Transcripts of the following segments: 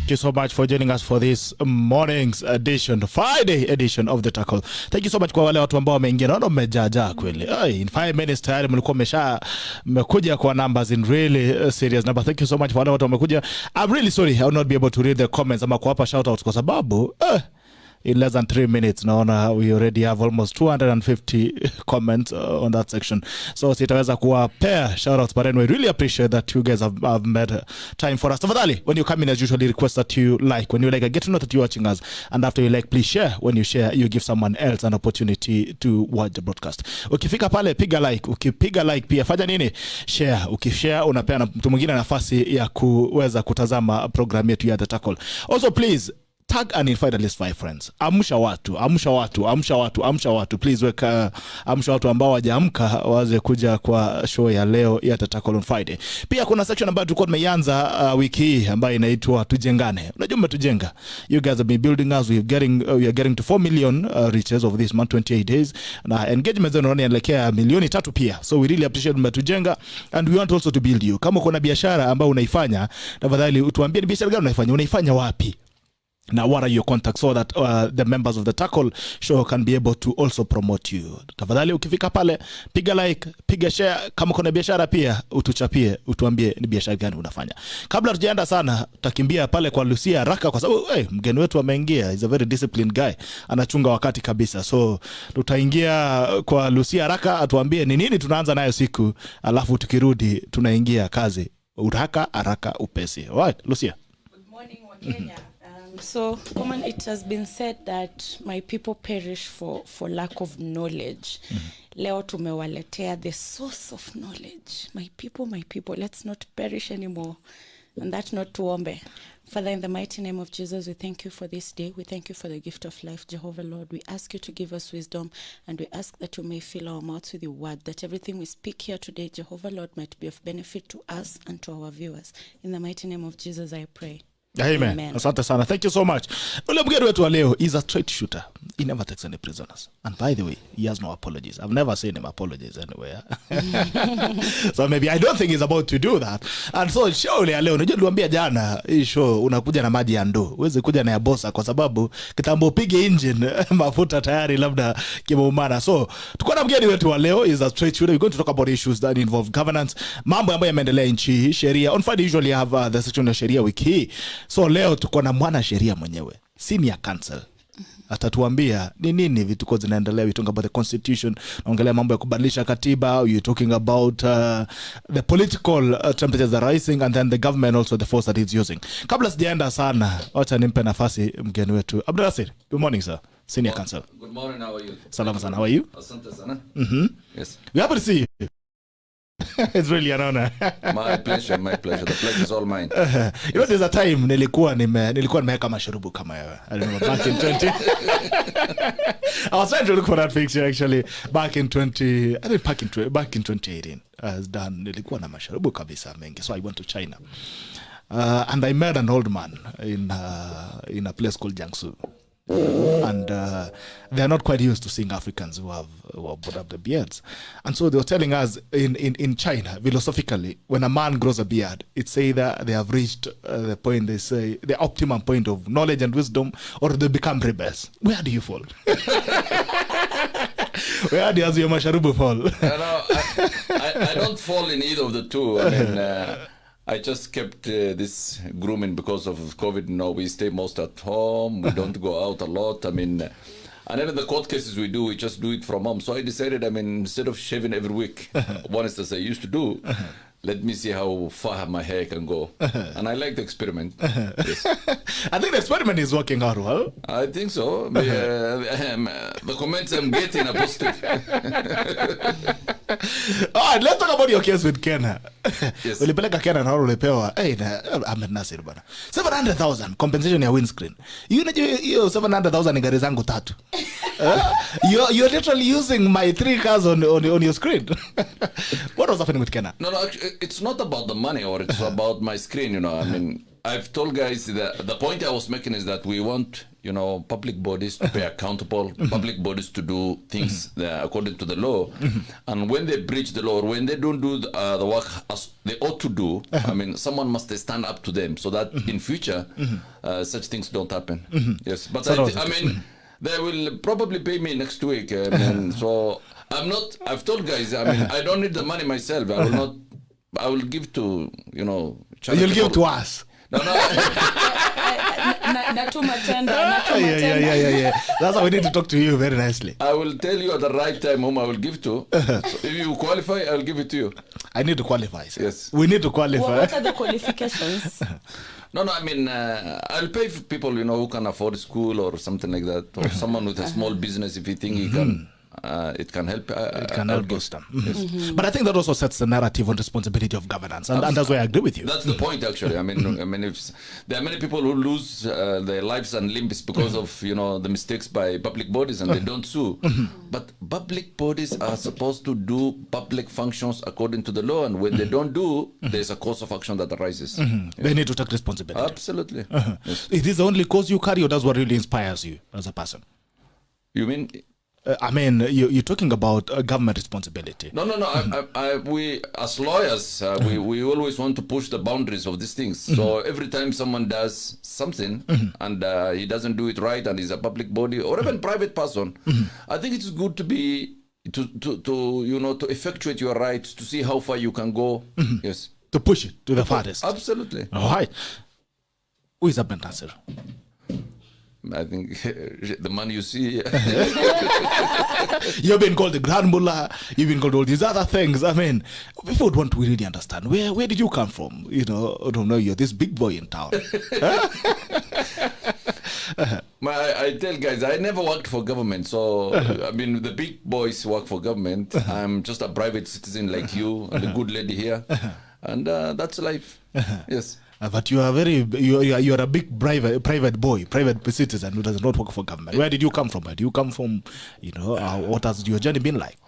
Thank you so much for joining us for this morning's edition, Friday edition of The Tackle. Thank you so much kwa wale watu ambao wameingia. Naona mmejaja kweli. In 5 minutes tayari mlikuwa mmekuja kwa numbers in really serious number. Thank you so much for wale watu wamekuja. I'm really sorry I will not be able to read the comments ama kuwapa shout outs kwa sababu in less than 3 minutes naona we already have almost 250 comments on that section, so sitaweza kuwapea shout outs, but anyway, really appreciate that you guys have made time for us. Tafadhali, when you come in, as usually request that you like. When you like, I get to know that you're watching us, and after you like, please share. When you share, you give someone else an opportunity to watch the broadcast. Ukifika pale piga like, ukipiga like pia fanya nini? Share. Ukishare unapea mtu mwingine nafasi ya kuweza kutazama program yetu ya The Tackle. Also please tag and invite at least 5 friends. Amsha watu. Please weka amsha watu ambao wajaamka waze kuja kwa show ya leo ya The Tackle on Friday. Pia kuna section ambayo tulikuwa tumeanza wiki hii ambayo inaitwa Tujengane. Unajua mmetujenga. You guys have been building us. We are getting to 4 million reaches over this month, 28 days. Na engagement zenu inaelekea milioni 3 pia. So we really appreciate mmetujenga, and we want also to build you. Kama kuna biashara ambayo unaifanya, tafadhali utuambie ni biashara gani unaifanya wapi? Now, what are your contacts so that the members of The Tackle show can be able to also promote you? Tafadhali ukifika pale, piga like, piga share. Kama kuna biashara pia, utuchapie, utuambie ni biashara gani unafanya. Kabla tujaenda sana, takimbia pale kwa Lucia haraka kwa sababu mgeni wetu ameingia. He's a very disciplined guy. Anachunga wakati kabisa. So, tutaingia kwa Lucia haraka, atuambie ni nini tunaanza nayo siku, alafu tukirudi tunaingia kazi. Haraka upesi. Alright, Lucia. Good morning, Wakenya. So, common, it has been said that my people perish for lack of knowledge. Leo tumewaletea the source of knowledge. My people, let's not perish anymore. And that not tuombe. Father, in the mighty name of Jesus, we thank you for this day. We thank you for the gift of life, Jehovah Lord. We ask you to give us wisdom, and we ask that you may fill our mouths with your word, that everything we speak here today, Jehovah Lord, might be of benefit to us and to our viewers. In the mighty name of Jesus, I pray. Amen. Asante sana. Thank you so much. Ule mgeni wetu wa leo is a straight shooter. He never takes any prisoners. And by the way, he has no apologies. I've never seen him apologize anywhere. So maybe I don't think he's about to do that. And so show ya leo, unajua niliwaambia jana, hii show unakuja na maji ya ndoo. Uweze kuja na ya bosa kwa sababu kitambo pige engine mafuta tayari labda kimeumana. So tuko na mgeni wetu wa leo is a straight shooter. We're going to talk about issues that involve governance. Mambo ambayo yameendelea nchi, sheria. On Friday usually have the section of Sheria Wiki Hii. So leo tuko na mwana sheria mwenyewe, senior counsel. Atatuambia ni nini vituko zinaendelea. We talking about the constitution, naongelea mambo ya kubadilisha katiba, you talking about the political temperatures that are rising, and then the government also the force that it's using. Kabla sijaenda sana, acha nimpe nafasi mgeni wetu. ABDULLAHI, good morning sir. Senior counsel. Good morning, how are you? Salama sana, how are you? Asante sana. Yes. We happy to see you. It's really an honor. My pleasure. The pleasure is all mine. You know, there's a time nilikuwa nimeweka mashurubu kama wewe. I don't know, back in 20. I was trying to look for that picture actually. Back in 2018. As done, nilikuwa na mashurubu kabisa mengi. So I went to China. And I met an old man in a place called Jiangsu. And they are not quite used to seeing Africans who have put up the beards. And so they were telling us in China, philosophically, when a man grows a beard, it's either they have reached the point, they say, the optimum point of knowledge and wisdom, or they become rebels. Where do you fall? Where does your masharubu fall? I don't fall in either of the two. I mean, I just kept this grooming because of COVID. No, we stay most at home. We don't go out a lot. I mean, and even the court cases we do, we just do it from home. So I decided, I mean, instead of shaving every week, once as I used to do, let me see how far my hair can go. And I like the experiment. Yes. I think the experiment is working out well. I think so. The comments I'm getting are positive. All right, let's talk about your case with Kenya. Yes. Ulipeleka Kenya na ulipewa AHMEDNASIR bana. 700,000 compensation ya windscreen. You know hiyo 700,000 ni gari zangu 3. You're literally using my 3 cars on your screen. What was happening with Kenya? No, actually, it's not about the money, or it's about my screen, you know. I mean, I've told guys that the point I was making is that we want, you know, public bodies to be accountable, public bodies to do things according to the law. And when they breach the law, or when they don't do the work as they ought to do, I mean, someone must stand up to them so that in future, such things don't happen. Yes, but I mean, they will probably pay me next week. So I've told guys, I mean, I don't need the money myself. I will give to, you know. You'll give to us. No. Yeah. That's why we need to talk to you very nicely. I will tell you at the right time whom I will give to. So if you qualify, I will give it to you. I need to qualify. Sir. Yes. We need to qualify. What are the qualifications? No, I mean, I'll pay for people, you know, who can afford school or something like that, or someone with a small business if you think he can. It can help. It can help boost them. Yes. But I think that also sets the narrative on responsibility of governance, and that's why I agree with you. That's the point, actually. I mean, if there are many people who lose their lives and limbs because of, you know, the mistakes by public bodies, and they don't sue. But public bodies are supposed to do public functions according to the law, and when they don't do, there's a course of action that arises. They need to take responsibility. Absolutely. Yes. Is this the only cause you carry, or that's what really inspires you as a person? You mean? I mean, you're talking about government responsibility. No. We as lawyers, we always want to push the boundaries of these things. So every time someone does something and he doesn't do it right, and is a public body or even private person, I think it's good to be to you know, to effectuate your rights, to see how far you can go. Yes, to push it to the farthest. Absolutely. All right. Who is AHMEDNASIR? I think the man you see. You've been called the Grand Mullah. You've been called all these other things. I mean, people would want to really understand. Where did you come from? You know, I don't know. You're this big boy in town. I tell guys, I never worked for government. So, I mean, the big boys work for government. I'm just a private citizen like you and a good lady here. And that's life. Yes. But you are you are a big private boy, private citizen who does not work for government. Where did you come from? Where do you come from? You know, what has your journey been like?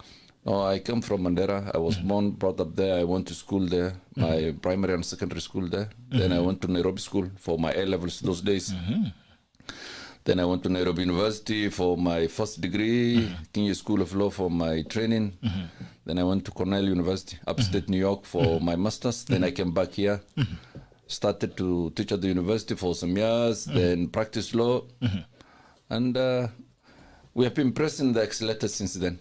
Oh, I come from Mandera. I was born, brought up there. I went to school there, my primary and secondary school there. Then I went to Nairobi School for my A-levels those days. Then I went to Nairobi University for my first degree, Kenya School of Law for my training. Then I went to Cornell University, upstate New York for my master's. Then I came back here. Started to teach at the university for some years, then practice law, and we have been pressing the accelerator since then.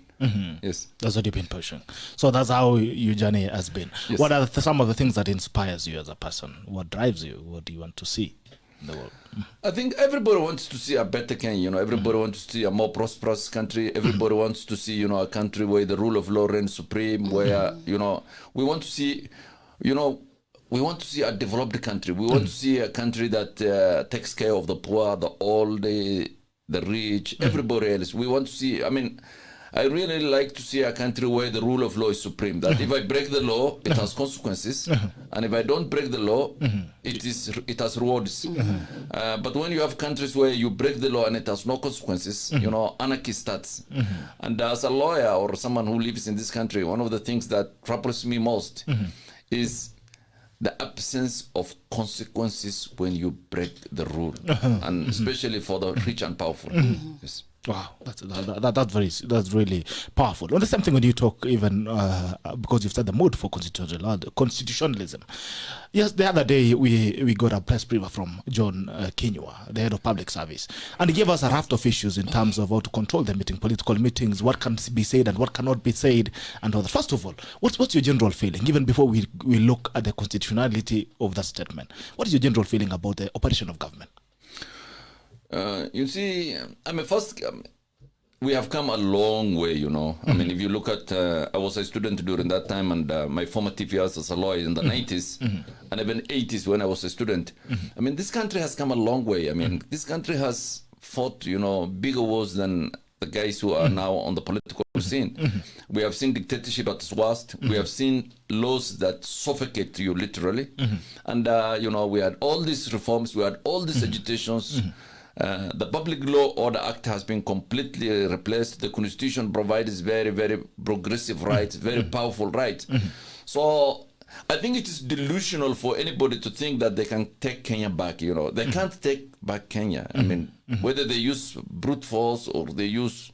Yes, that's what you've been pushing. So that's how your journey has been. Yes. What are some of the things that inspires you as a person? What drives you? What do you want to see in the world? I think everybody wants to see a better Kenya. You know, everybody wants to see a more prosperous country. Everybody wants to see, you know, a country where the rule of law reigns supreme. Where, you know, we want to see, you know. We want to see a developed country. We want to see a country that takes care of the poor, the old, the rich, everybody else. We want to see, I mean, I really like to see a country where the rule of law is supreme. That if I break the law, it has consequences. And if I don't break the law, it has rewards. But when you have countries where you break the law and it has no consequences, you know, anarchy starts. And as a lawyer or someone who lives in this country, one of the things that troubles me most is the absence of consequences when you break the rule, and especially for the rich and powerful. Yes. Wow, that's really powerful. And the same thing when you talk even because you've said the mood for constitutionalism. Yes, the other day we got a press brief from John Kinyua, the head of public service, and he gave us a raft of issues in terms of how to control the meeting, political meetings, what can be said and what cannot be said, and all that. First of all, what's your general feeling, even before we look at the constitutionality of that statement? What is your general feeling about the operation of government? You see, I mean, first, we have come a long way, you know. I mean, if you look at, I was a student during that time, and my formative years as a lawyer in the 90s, and even 80s when I was a student. I mean, this country has come a long way. I mean, this country has fought, you know, bigger wars than the guys who are now on the political scene. We have seen dictatorship at its worst. We have seen laws that suffocate you literally. And, you know, we had all these reforms, we had all these agitations. The Public Law Order Act has been completely replaced. The Constitution provides very, very progressive rights, very powerful rights. So I think it is delusional for anybody to think that they can take Kenya back. You know, they can't take back Kenya. I mean, whether they use brute force or they use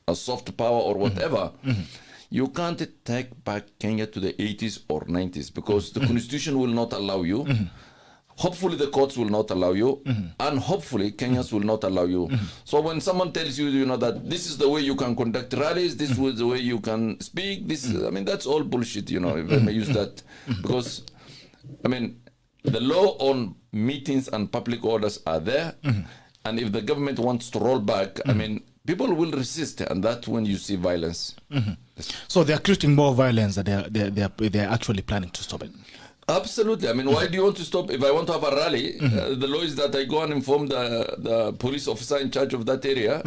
a soft power or whatever, you can't take back Kenya to the 80s or 90s because the constitution will not allow you. Hopefully the courts will not allow you, and hopefully Kenyans will not allow you. So when someone tells you, you know, that this is the way you can conduct rallies, this is the way you can speak, this is, I mean, that's all bullshit, you know, if I may use that. Because, I mean, the law on meetings and public orders are there, and if the government wants to roll back, I mean, people will resist, and that's when you see violence. So they're creating more violence than they're actually planning to stop it. Absolutely. I mean, why do you want to stop? If I want to have a rally, the law is that I go and inform the police officer in charge of that area,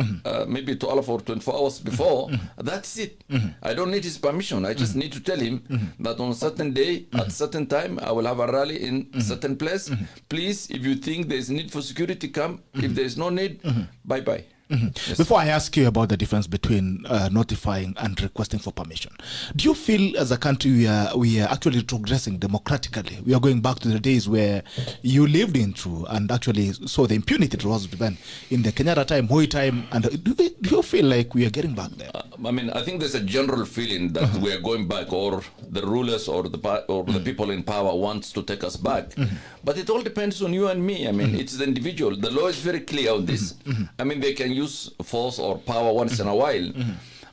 maybe 12 or 24 hours before. That's it. I don't need his permission. I just need to tell him that on a certain day, at a certain time, I will have a rally in a certain place. Please, if you think there's need for security, come. If there's no need, bye-bye. Yes. Before I ask you about the difference between notifying and requesting for permission, do you feel as a country we are actually progressing democratically? We are going back to the days where you lived in through and actually saw the impunity that was then in the Kenyatta time, Moi time, and do you feel like we are getting back there? I mean, I think there's a general feeling that we are going back, or the rulers or the people in power wants to take us back. But it all depends on you and me. I mean, it's the individual. The law is very clear on this. I mean, they can use force or power once in a while,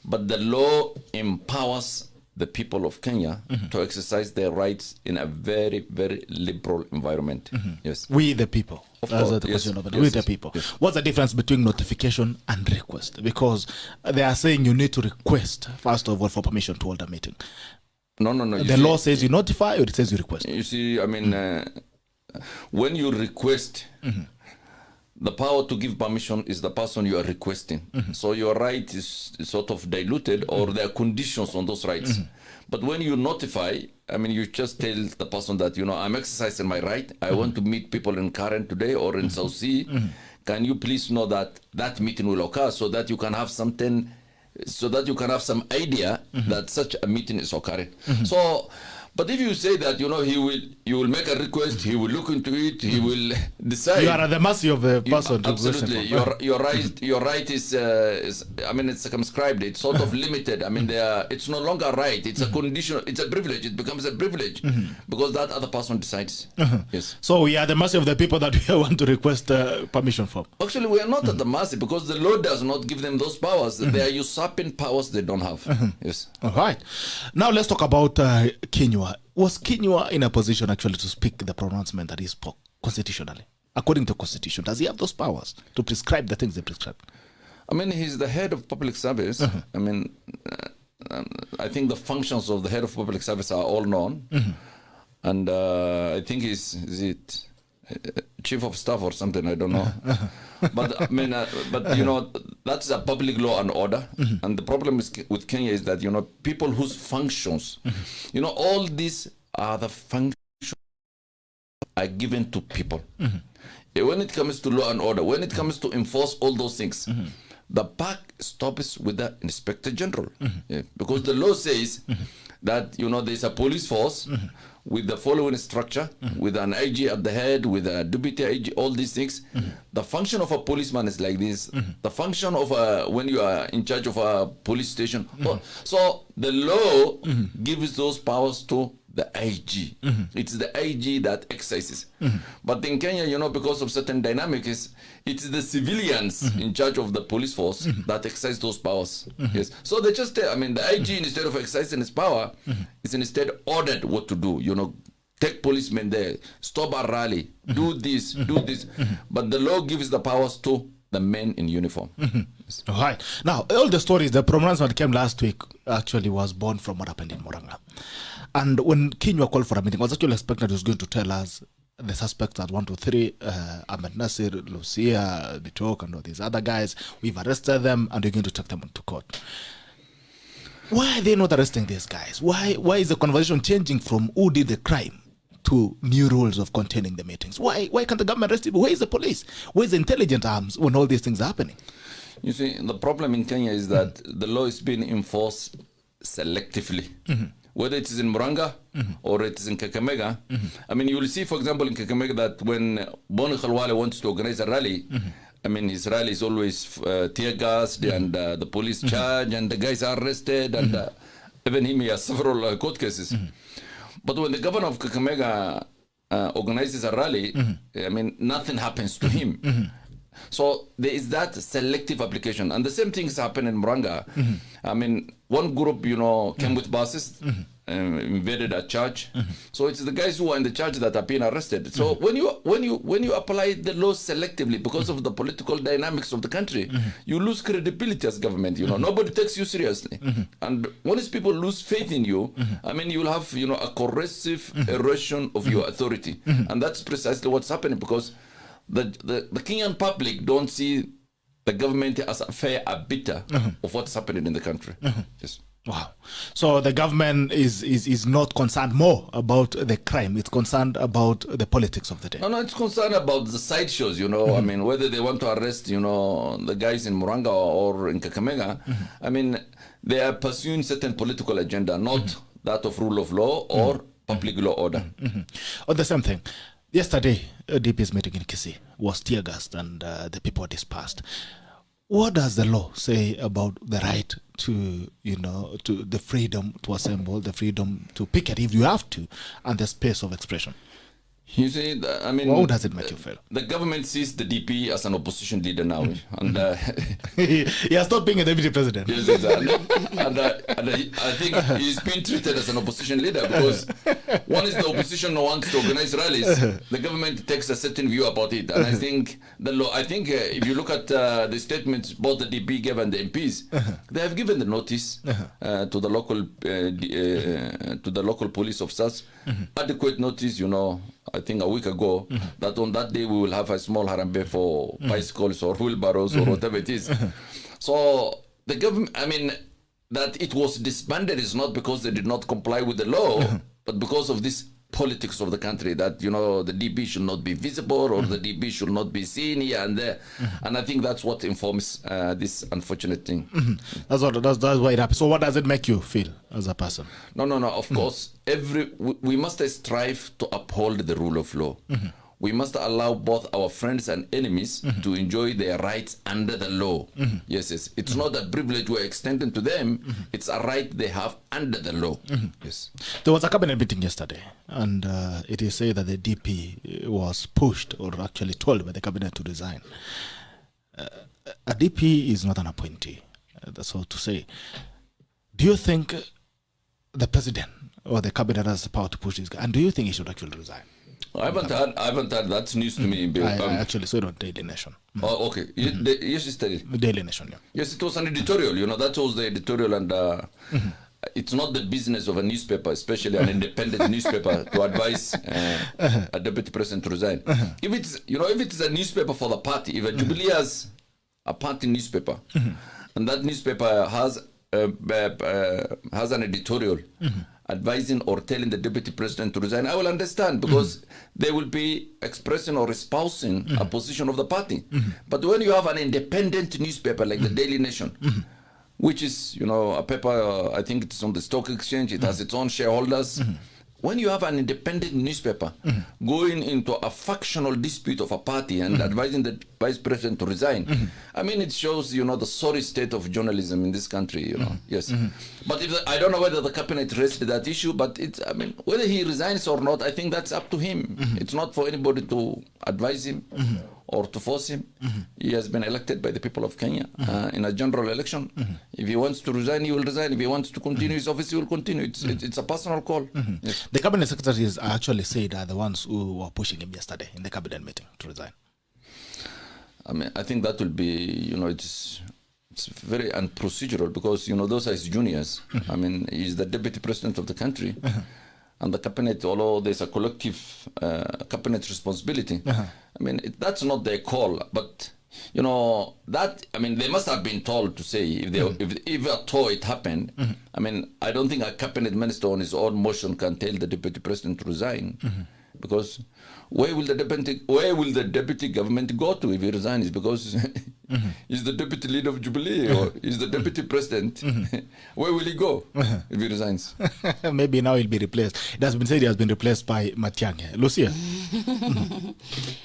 but the law empowers the people of Kenya to exercise their rights in a very, very liberal environment. Yes, we the people. That's the question of it. We the people. Yes. What's the difference between notification and request? Because they are saying you need to request first of all for permission to hold a meeting. No. The law says you notify, or it says you request. You see, I mean, when you request, the power to give permission is the person you are requesting. So your right is sort of diluted, or there are conditions on those rights. But when you notify, I mean, you just tell the person that, you know, I'm exercising my right. I want to meet people in Karen today or in South Sea. Can you please know that that meeting will occur, so that you can have something, so that you can have some idea that such a meeting is occurring. So, but if you say that, you know, you will make a request, he will look into it, he will decide. You are at the mercy of the person. Absolutely, your right is I mean, it's circumscribed. It's sort of limited. I mean, it's no longer right. It's a condition. It's a privilege. It becomes a privilege because that other person decides. Yes. So we are at the mercy of the people that we want to request permission for. Actually, we are not at the mercy, because the law does not give them those powers. They are usurping powers they don't have. Yes. All right. Now let's talk about Kenya. Was Kenya in a position actually to speak the pronouncement that he spoke constitutionally? According to Constitution, does he have those powers to prescribe the things they prescribe? I mean, he's the head of public service. I mean, I think the functions of the head of public service are all known. And I think is it chief of staff or something, I don't know. But I mean, but you know, that's a public law and order. And the problem with Kenya is that, you know, people whose functions, you know, all these are the functions are given to people. When it comes to law and order, when it comes to enforce all those things, the buck stops with the Inspector General. Because the law says that, you know, there's a police force with the following structure, with an IG at the head, with a deputy IG, all these things. The function of a policeman is like this. The function of when you are in charge of a police station. So the law gives those powers to the IG. It's the IG that exercises. But in Kenya, you know, because of certain dynamics, it's the civilians in charge of the police force that exercise those powers. Yes. So they just, I mean, the IG, instead of exercising his power, is instead ordered what to do. You know, take policemen there, stop a rally, do this, do this. But the law gives the powers to the men in uniform. Yes. All right. Now, all the stories, the pronouncement that came last week actually was born from what happened in Murang'a. And when Kenya called for a meeting, I was actually expecting he was going to tell us the suspects at 1, 2, 3, AHMEDNASIR, LUCIA, Bitok, and all these other guys. We've arrested them and we're going to take them to court. Why are they not arresting these guys? Why is the conversation changing from who did the crime to new rules of containing the meetings? Why can't the government arrest people? Where is the police? Where is the intelligence arms when all these things are happening? You see, the problem in Kenya is that the law is being enforced selectively. whether it is in Muranga or it is in Kakamega. I mean, you will see, for example, in Kakamega that when Boni Khalwale wants to organize a rally, I mean, his rally is always tear gassed and the police charge and the guys are arrested and even him, he has several court cases. But when the governor of Kakamega organizes a rally, I mean, nothing happens to him. So there is that selective application. And the same thing is happening in Muranga. I mean, one group, you know, came with buses, invaded a church. So it's the guys who are in the church that are being arrested. So when you apply the law selectively because of the political dynamics of the country, you lose credibility as government. You know, nobody takes you seriously. And once people lose faith in you, I mean, you'll have, you know, a corrosive erosion of your authority. And that's precisely what's happening, because the Kenyan public don't see the government as a fair arbiter of what's happening in the country. Yes. Wow. So the government is not concerned more about the crime. It's concerned about the politics of the day. No, it's concerned about the side shows, you know. I mean, whether they want to arrest, you know, the guys in Muranga or in Kakamega, I mean, they are pursuing certain political agenda, not that of rule of law or public law order. On the same thing, yesterday, DP's meeting in Kisii was tear gassed and the people were dispersed. What does the law say about the right to, you know, to the freedom to assemble, the freedom to picket if you have to, and the space of expression? You see, I mean, how does it make you feel? The government sees the DP as an opposition leader now, and he has stopped being a deputy president. Yes, exactly. and I think he's been treated as an opposition leader because once the opposition wants to organize rallies, the government takes a certain view about it. And I think the law. I think if you look at the statements both the DP gave and the MPs, they have given the notice to the local police officers, adequate notice, you know. I think a week ago, that on that day we will have a small harambe for bicycles or wheelbarrows or whatever it is. So the government, I mean, that it was disbanded is not because they did not comply with the law, but because of this politics of the country, that, you know, the DP should not be visible or the DP should not be seen here and there. And I think that's what informs this unfortunate thing. That's why it happens. So what does it make you feel as a person? No. Of course, we must strive to uphold the rule of law. We must allow both our friends and enemies to enjoy their rights under the law. Yes. It's not a privilege we're extending to them. It's a right they have under the law. Yes. There was a cabinet meeting yesterday, and it is said that the DP was pushed or actually told by the cabinet to resign. A DP is not an appointee, that's all to say. Do you think the president or the cabinet has the power to push this guy? And do you think he should actually resign? I haven't heard. That's news to me. I actually saw it on Daily Nation. Oh, okay. Yes, yesterday. Daily Nation, yeah. Yes, it was an editorial. You know, that was the editorial, and it's not the business of a newspaper, especially an independent newspaper, to advise a deputy president to resign. If it's a newspaper for the party, if a Jubilee has a party newspaper, and that newspaper has an editorial advising or telling the deputy president to resign, I will understand, because they will be expressing or espousing a position of the party. But when you have an independent newspaper like the Daily Nation, which is, you know, a paper, I think it's on the stock exchange, it has its own shareholders. When you have an independent newspaper going into a factional dispute of a party and advising the vice president to resign, I mean, it shows, you know, the sorry state of journalism in this country, you know. Yes. But I don't know whether the cabinet raised that issue, but I mean, whether he resigns or not, I think that's up to him. It's not for anybody to advise him or to force him. He has been elected by the people of Kenya in a general election. If he wants to resign, he will resign. If he wants to continue his office, he will continue. It's a personal call. Yes. The cabinet secretaries actually said are the ones who were pushing him yesterday in the cabinet meeting to resign. I mean, I think that will be, you know, it's very unprocedural, because, you know, those are his juniors. I mean, he's the deputy president of the country. And the cabinet, although there's a collective cabinet responsibility, I mean, that's not their call. But, you know, that, I mean, they must have been told to say, if at all it happened, I mean, I don't think a cabinet minister on his own motion can tell the deputy president to resign. Because where will the deputy government go to if he resigns? Because He's the deputy leader of Jubilee, or he's the deputy president. Where will he go if he resigns? Maybe now he'll be replaced. It has been said he has been replaced by Matiang'i. Lucia?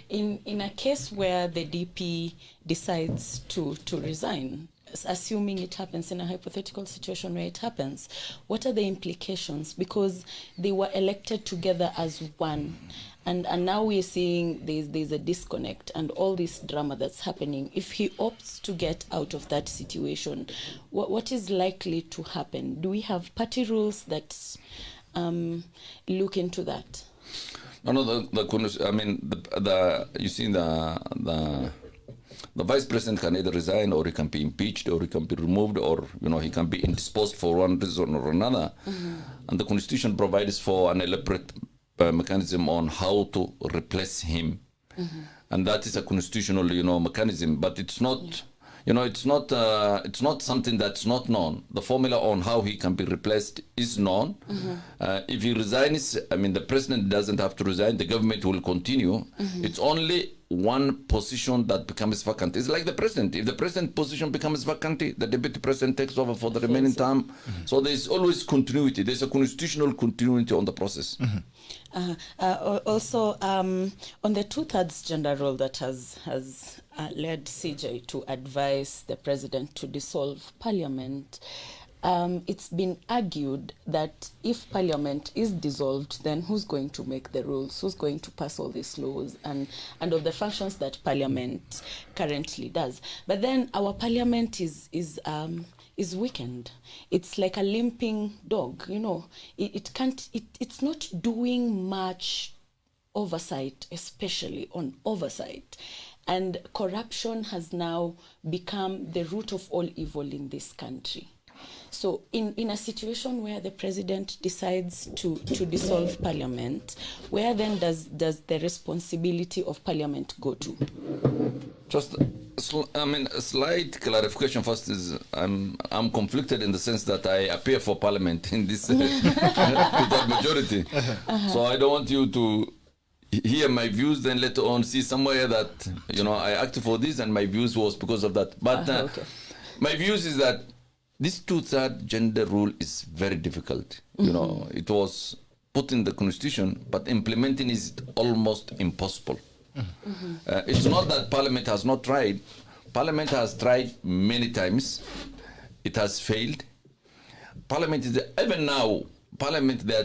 In a case where the DP decides to resign, assuming it happens in a hypothetical situation where it happens, what are the implications? Because they were elected together as one. And now we're seeing there's a disconnect and all this drama that's happening. If he opts to get out of that situation, what is likely to happen? Do we have party rules that look into that? No, you see the vice president can either resign, or he can be impeached, or he can be removed, or he can be indisposed for one reason or another. And the constitution provides for an elaborate mechanism on how to replace him, and that is a constitutional mechanism. But it's not it's not something that's not known. The formula on how he can be replaced is known. If he resigns, the president doesn't have to resign, the government will continue. It's only one position that becomes vacant. It's like the president. If the president position becomes vacant, the deputy president takes over for the remaining term. So there's always continuity. There's a constitutional continuity on the process. Also, on the 2/3 gender rule that has led CJ to advise the president to dissolve parliament, it's been argued that if parliament is dissolved, then who's going to make the rules? Who's going to pass all these laws and of the functions that parliament currently does? But then our parliament is weakened. It's like a limping dog, it's not doing much oversight, especially on oversight. And corruption has now become the root of all evil in this country. So in a situation where the president decides to dissolve parliament, where then does the responsibility of parliament go to? Just a slight clarification first is I'm conflicted in the sense that I appear for parliament in this without majority. So I don't want you to hear my views, then later on see somewhere that I acted for this and my views was because of that. But okay. My views is that this 2/3 gender rule is very difficult. It was put in the constitution, but implementing is almost impossible. It's not that Parliament has not tried. Parliament has tried many times. It has failed. Parliament is even now. Parliament, there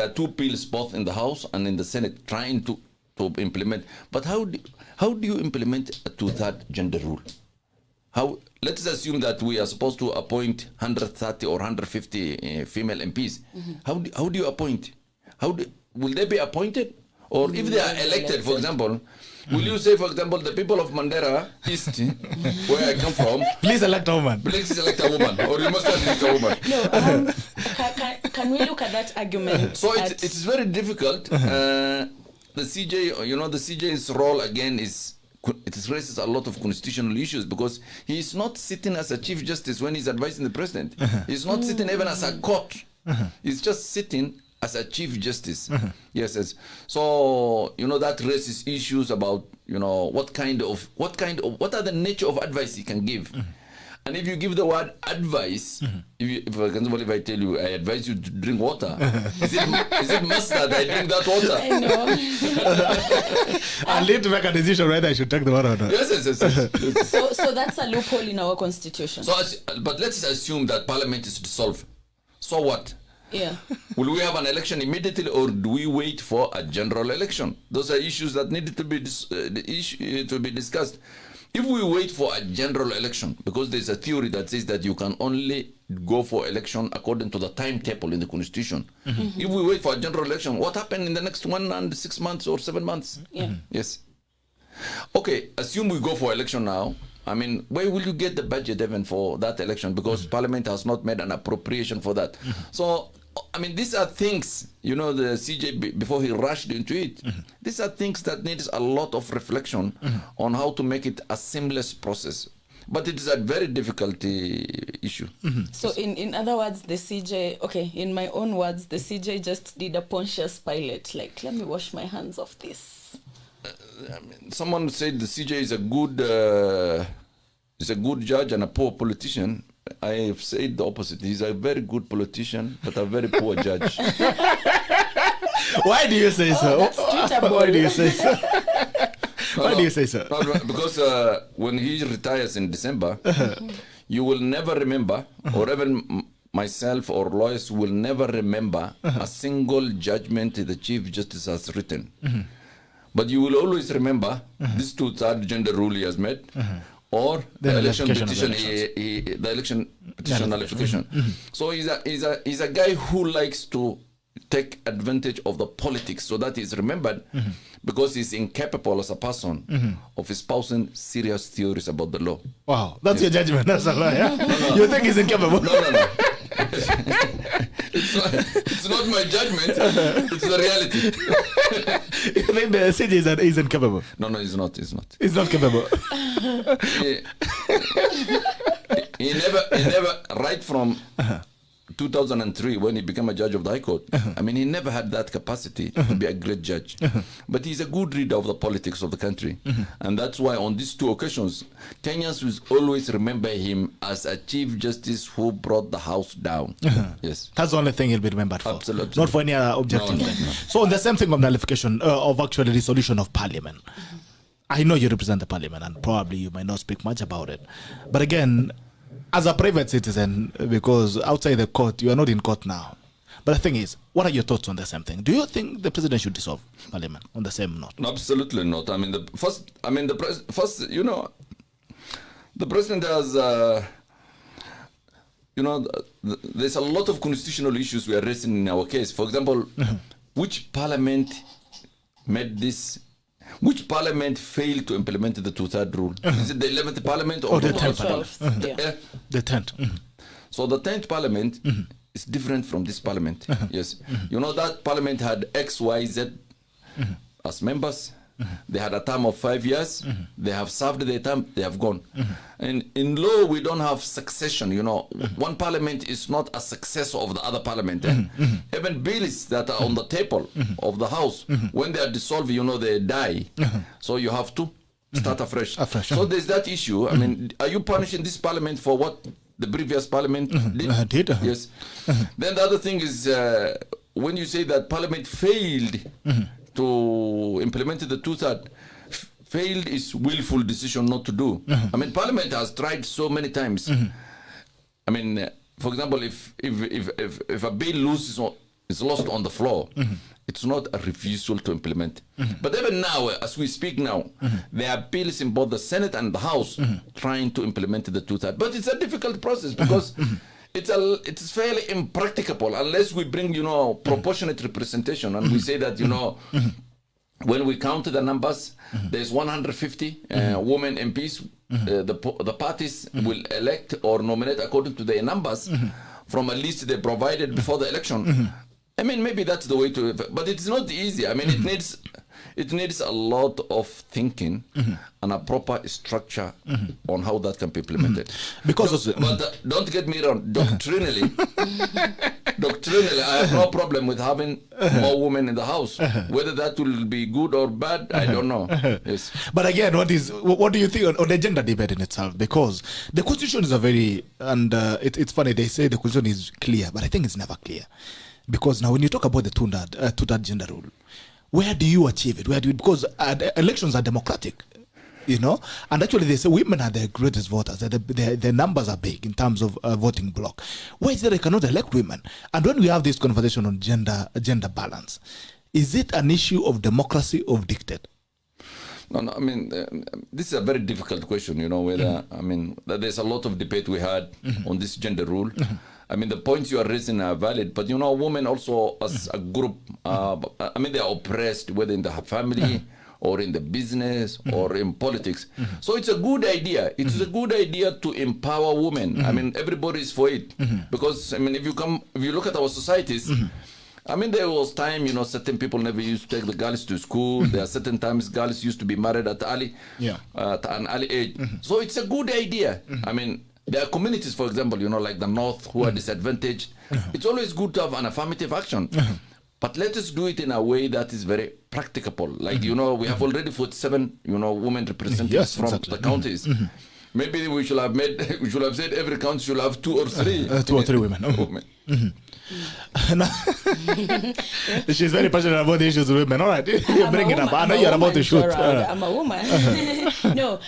are two bills both in the House and in the Senate trying to implement. But how do you implement a 2/3 gender rule? Let's assume that we are supposed to appoint 130 or 150 female MPs. How do you appoint? Will they be appointed? Or if they are elected, for example, will you say, for example, the people of Mandera East, where I come from, please elect a woman. Please elect a woman, or you must elect a woman. No, can we look at that argument? So it's very difficult. The CJ, the CJ's role again it raises a lot of constitutional issues because he is not sitting as a chief justice when he's advising the president. He's not sitting even as a court. He's just sitting as a chief justice. Yes. So that raises issues about what are the nature of advice he can give. And if you give the word advice, if for example, if I tell you, I advise you to drink water, is it must that I drink that water? I know. I'll need to make a decision whether I should take the water or not. Yes. So that's a loophole in our constitution. But let's assume that parliament is dissolved. So what? Yeah. Will we have an election immediately, or do we wait for a general election? Those are issues that need to be discussed. If we wait for a general election, because there's a theory that says that you can only go for election according to the timetable in the constitution. If we wait for a general election, what happened in the next 1 and 6 months or 7 months? Yeah. Yes. Okay, assume we go for election now. Where will you get the budget even for that election? Because Parliament has not made an appropriation for that. So, these are things, the CJ, before he rushed into it, these are things that needs a lot of reflection on how to make it a seamless process. But it is a very difficult issue. So in other words, the CJ, okay, in my own words, the CJ just did a Pontius Pilate, like, let me wash my hands of this. Someone said the CJ is a good is a good judge and a poor politician, I have said the opposite. He's a very good politician, but a very poor judge. Why do you say so? That's tweetable. Why do you say so? Why do you say so? No, because when he retires in December, you will never remember, or even myself or lawyers will never remember a single judgment the Chief Justice has written. But you will always remember this two-third gender rule he has made, or the election petition, the election petition nullification. So he's a guy who likes to take advantage of the politics, so that he's remembered because he's incapable as a person of espousing serious theories about the law. Wow, that's your judgment. That's a lie. Yeah? No. You think he's incapable? No. It's not my judgment. It's the reality. You think the CJ is incapable? No, he's not. He's not. He's not capable. He never, right from 2003 when he became a judge of the High Court, I mean, he never had that capacity to be a great judge. But he's a good reader of the politics of the country. And that's why on these two occasions, Kenyans will always remember him as a Chief Justice who brought the house down. Yes. That's the only thing he'll be remembered for. Absolutely. Not for any objective thing. No. So on the same thing of nullification, of actually dissolution of parliament, I know you represent the parliament and probably you might not speak much about it. But again, as a private citizen, because outside the court, you are not in court now. But the thing is, what are your thoughts on the same thing? Do you think the president should dissolve parliament on the same note? Absolutely not. I mean, the president has, there's a lot of constitutional issues we are raising in our case. For example, which parliament made this? Which parliament failed to implement the two-third rule? Is it the 11th parliament or the 10th parliament? Yeah. The 10th. So the 10th parliament is different from this parliament. Yes. You know, that parliament had X, Y, Z as members. They had a term of 5 years. They have served their term. They have gone. And in law, we don't have succession. You know, one parliament is not a successor of the other parliament. Even bills that are on the table of the house, when they are dissolved, you know, they die. So you have to start afresh. So there's that issue. I mean, are you punishing this parliament for what the previous parliament did? Yes. Then the other thing is, when you say that parliament failed to implement the two-third, failed is willful decision not to do. I mean, parliament has tried so many times. I mean, for example, if a bill is lost on the floor, it's not a refusal to implement. But even now, as we speak now, there are bills in both the Senate and the House trying to implement the two-third. But it's a difficult process because it's fairly impracticable unless we bring, you know, proportionate representation, and we say that, you know, when we count the numbers, there's 150 women MPs. The parties will elect or nominate according to their numbers from a list they provided before the election. I mean, maybe that's the way to, but it's not easy. I mean, it needs a lot of thinking and a proper structure on how that can be implemented. Because don't get me wrong, doctrinally, I have no problem with having more women in the house. Whether that will be good or bad, I don't know. Yes. But again, what do you think on the gender debate in itself? Because the constitution is it's funny, they say the constitution is clear, but I think it's never clear. Because now when you talk about the two-third gender rule, where do you achieve it? Because elections are democratic, you know, and actually they say women are the greatest voters. Their numbers are big in terms of voting bloc. Why is it they cannot elect women? And when we have this conversation on gender balance, is it an issue of democracy or dictate? No, I mean, this is a very difficult question, you know, whether, I mean, there's a lot of debate we had on this gender rule. I mean, the points you are raising are valid, but, you know, women also as a group, I mean, they are oppressed, whether in the family or in the business or in politics. So it's a good idea. It's a good idea to empower women. I mean, everybody is for it. Because, I mean, if you look at our societies, I mean, there was time, you know, certain people never used to take the girls to school. There are certain times girls used to be married at an early age. So it's a good idea. I mean, there are communities, for example, you know, like the North, who are disadvantaged. It's always good to have an affirmative action. But let us do it in a way that is very practicable. Like, you know, we have already 47, you know, women representatives from the counties. Maybe we should have said every county should have 2 or 3. 2 or 3 women. She's very passionate about the issues of women. All right, bring it up. I know you're about to shoot. I'm a woman. No,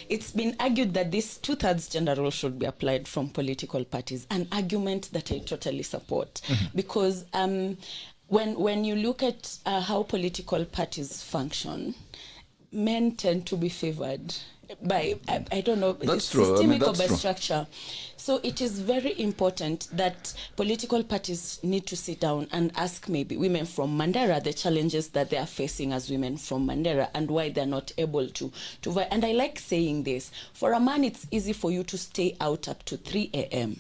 it's been argued that this 2/3 gender rule should be applied from political parties, an argument that I totally support. Because when you look at how political parties function, men tend to be favored by, I don't know, that's true. systemic or by true. structure. So it is very important that political parties need to sit down and ask maybe women from Mandera the challenges that they are facing as women from Mandera and why they're not able to vote. And I like saying this. For a man, it's easy for you to stay out up to 3 a.m.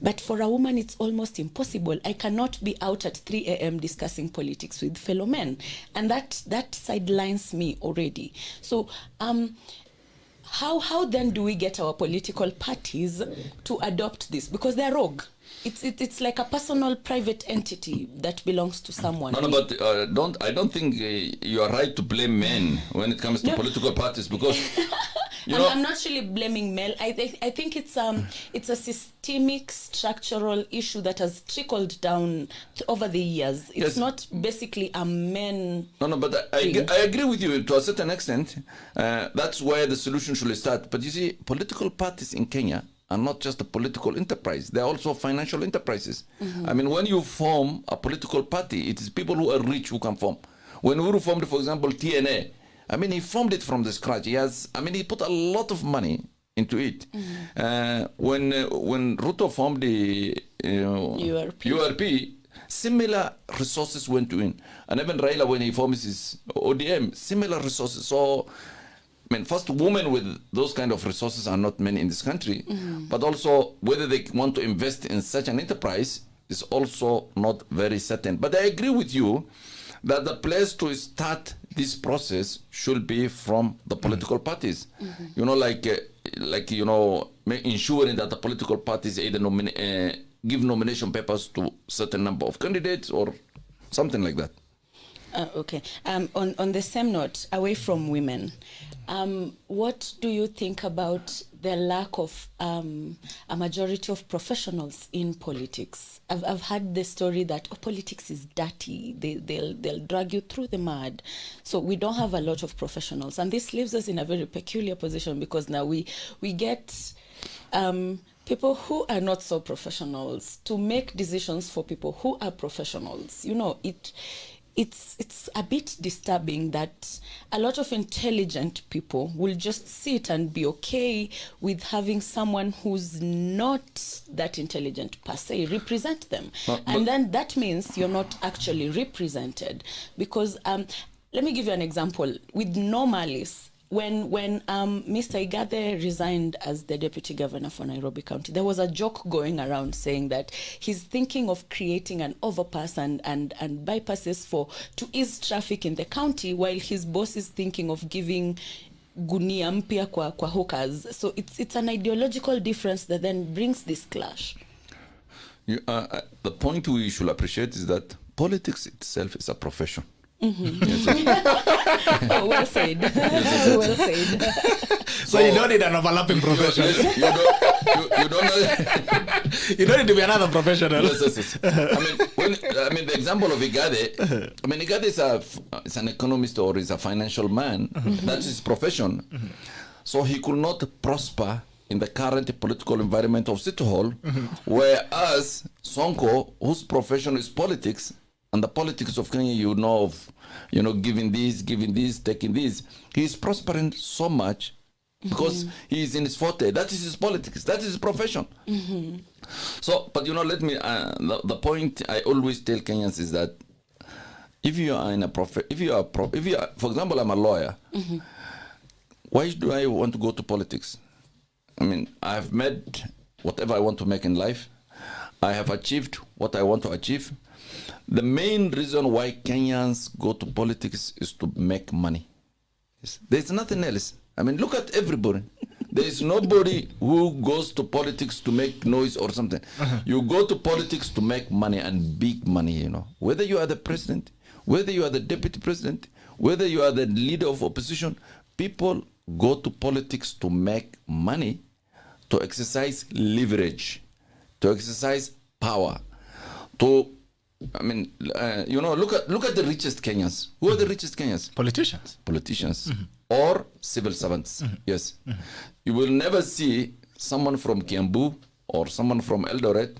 But for a woman, it's almost impossible. I cannot be out at 3 a.m. discussing politics with fellow men. And that sidelines me already. So, How then do we get our political parties to adopt this? Because they're rogue. It's like a personal private entity that belongs to someone. No, but I don't think you are right to blame men when it comes to political parties, because I'm not really blaming men. I think it's a systemic structural issue that has trickled down over the years. It's not basically a men. No, but I agree with you to a certain extent. That's where the solution should start. But you see, political parties in Kenya are not just a political enterprise. They're also financial enterprises. I mean, when you form a political party, it is people who are rich who can form. When Uhuru formed, for example, TNA, I mean, he formed it from the scratch. He put a lot of money into it. When Ruto formed the URP, similar resources went to in. And even Raila, when he formed his ODM, similar resources. So, I mean, first, women with those kind of resources are not many in this country. But also, whether they want to invest in such an enterprise is also not very certain. But I agree with you that the place to start this process should be from the political parties. You know, like ensuring that the political parties either give nomination papers to certain number of candidates or something like that. Okay. On the same note, away from women, what do you think about the lack of a majority of professionals in politics? I've heard the story that politics is dirty. They'll drag you through the mud. So we don't have a lot of professionals, and this leaves us in a very peculiar position because now we get people who are not so professionals to make decisions for people who are professionals. You know, it's a bit disturbing that a lot of intelligent people will just sit and be okay with having someone who's not that intelligent per se represent them. And then that means you're not actually represented. Because let me give you an example. With no malice, when Mr. Igade resigned as the deputy governor for Nairobi County, there was a joke going around saying that he's thinking of creating an overpass and bypasses to ease traffic in the county, while his boss is thinking of giving gunia mpya kwa hookers. So it's an ideological difference that then brings this clash. The point we should appreciate is that politics itself is a profession. Oh, well said. Well said. So you don't need an overlapping profession. You don't know. You don't need to be another professional. Yes. I mean, the example of Igade. I mean, Igade is an economist or is a financial man. That's his profession. So he could not prosper in the current political environment of City Hall, whereas Sonko, whose profession is politics, and the politics of Kenya, giving this, taking this. He is prospering so much because he is in his forte. That is his politics. That is his profession. So, but let me. The point I always tell Kenyans is that if you are for example, I'm a lawyer. Why do I want to go to politics? I mean, I have made whatever I want to make in life. I have achieved what I want to achieve. The main reason why Kenyans go to politics is to make money. There's nothing else. I mean, look at everybody. There is nobody who goes to politics to make noise or something. You go to politics to make money, and big money, Whether you are the president, whether you are the deputy president, whether you are the leader of opposition, people go to politics to make money, to exercise leverage, to exercise power, to, I mean, look at the richest Kenyans. Who are the richest Kenyans? Politicians. Politicians or civil servants. Yes. You will never see someone from Kiambu or someone from Eldoret,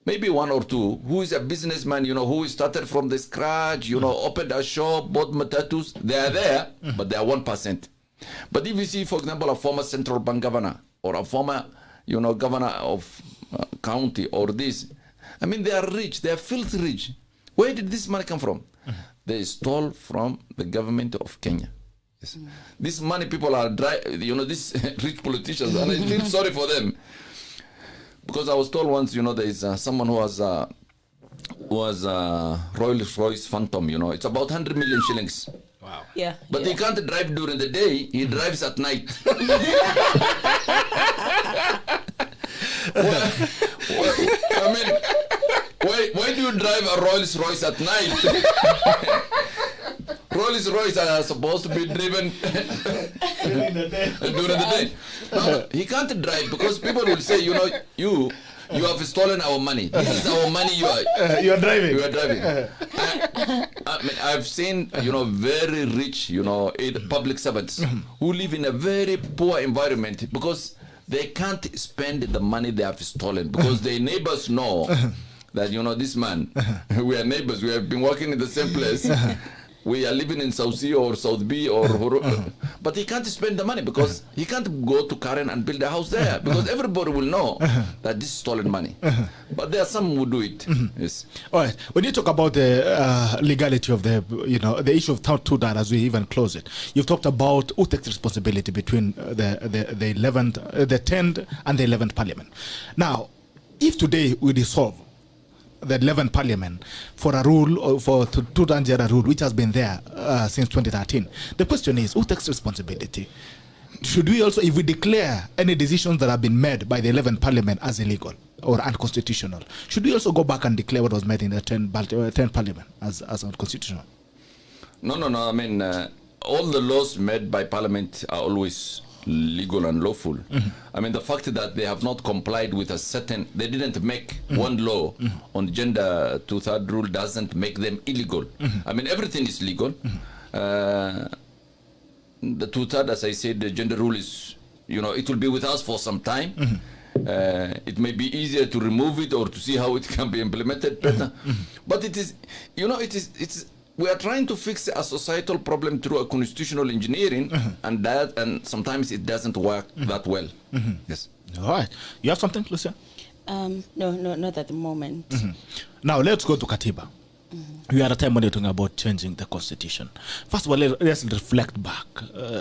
maybe one or two, who is a businessman, who started from the scratch, opened a shop, bought matatus. They are there, but they are 1%. But if you see, for example, a former central bank governor or a former, governor of county or this, I mean, they are rich. They are filthy rich. Where did this money come from? They stole from the government of Kenya. Yes. This money people are these rich politicians, and I feel sorry for them. Because I was told once, there is someone who was Rolls-Royce Phantom, it's about 100 million shillings. Wow. Yeah. But he can't drive during the day, he drives at night. I mean, why do you drive a Rolls-Royce at night? Rolls-Royce are supposed to be driven during the day. No, he can't drive because people will say, you have stolen our money. This is our money you are driving. You are driving. I mean, I've seen, very rich, public servants who live in a very poor environment because they can't spend the money they have stolen because their neighbors know that, this man, we are neighbors, we have been working in the same place. We are living in South C or South B or but he can't spend the money because he can't go to Karen and build a house there because everybody will know that this is stolen money. But there are some who do it. Yes. All right. When you talk about the legality of the issue of two that as we even close it, you've talked about who takes responsibility between the 10th and the 11th Parliament. Now, if today we dissolve the 11th Parliament for a rule, or for Tutanjera rule, which has been there since 2013. The question is, who takes responsibility? Should we also, if we declare any decisions that have been made by the 11th Parliament as illegal or unconstitutional, should we also go back and declare what was made in the 10th Parliament as unconstitutional? No. I mean, all the laws made by Parliament are always legal and lawful. I mean, the fact that they have not complied with they didn't make one law on gender two-third rule doesn't make them illegal. I mean, everything is legal. The two-third, as I said, the gender rule is, it will be with us for some time. It may be easier to remove it or to see how it can be implemented better. But it is, we are trying to fix a societal problem through a constitutional engineering, and sometimes it doesn't work that well. Yes. All right. You have something, Lucia? No, not at the moment. Now let's go to Katiba. We are at a time when you're talking about changing the constitution. First of all, let's reflect back.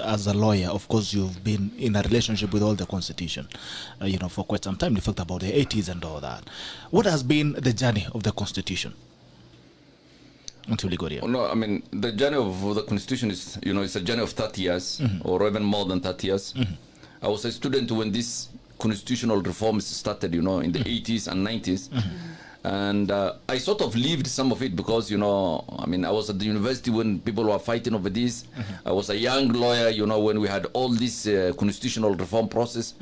As a lawyer, of course, you've been in a relationship with all the constitution, for quite some time. You talked about the 80s and all that. What has been the journey of the constitution until we got here? No, I mean, the journey of the constitution is, it's a journey of 30 years or even more than 30 years. I was a student when this constitutional reforms started, in the 80s and 90s. And I sort of lived some of it because, I mean, I was at the university when people were fighting over this. I was a young lawyer, when we had all this constitutional reform process.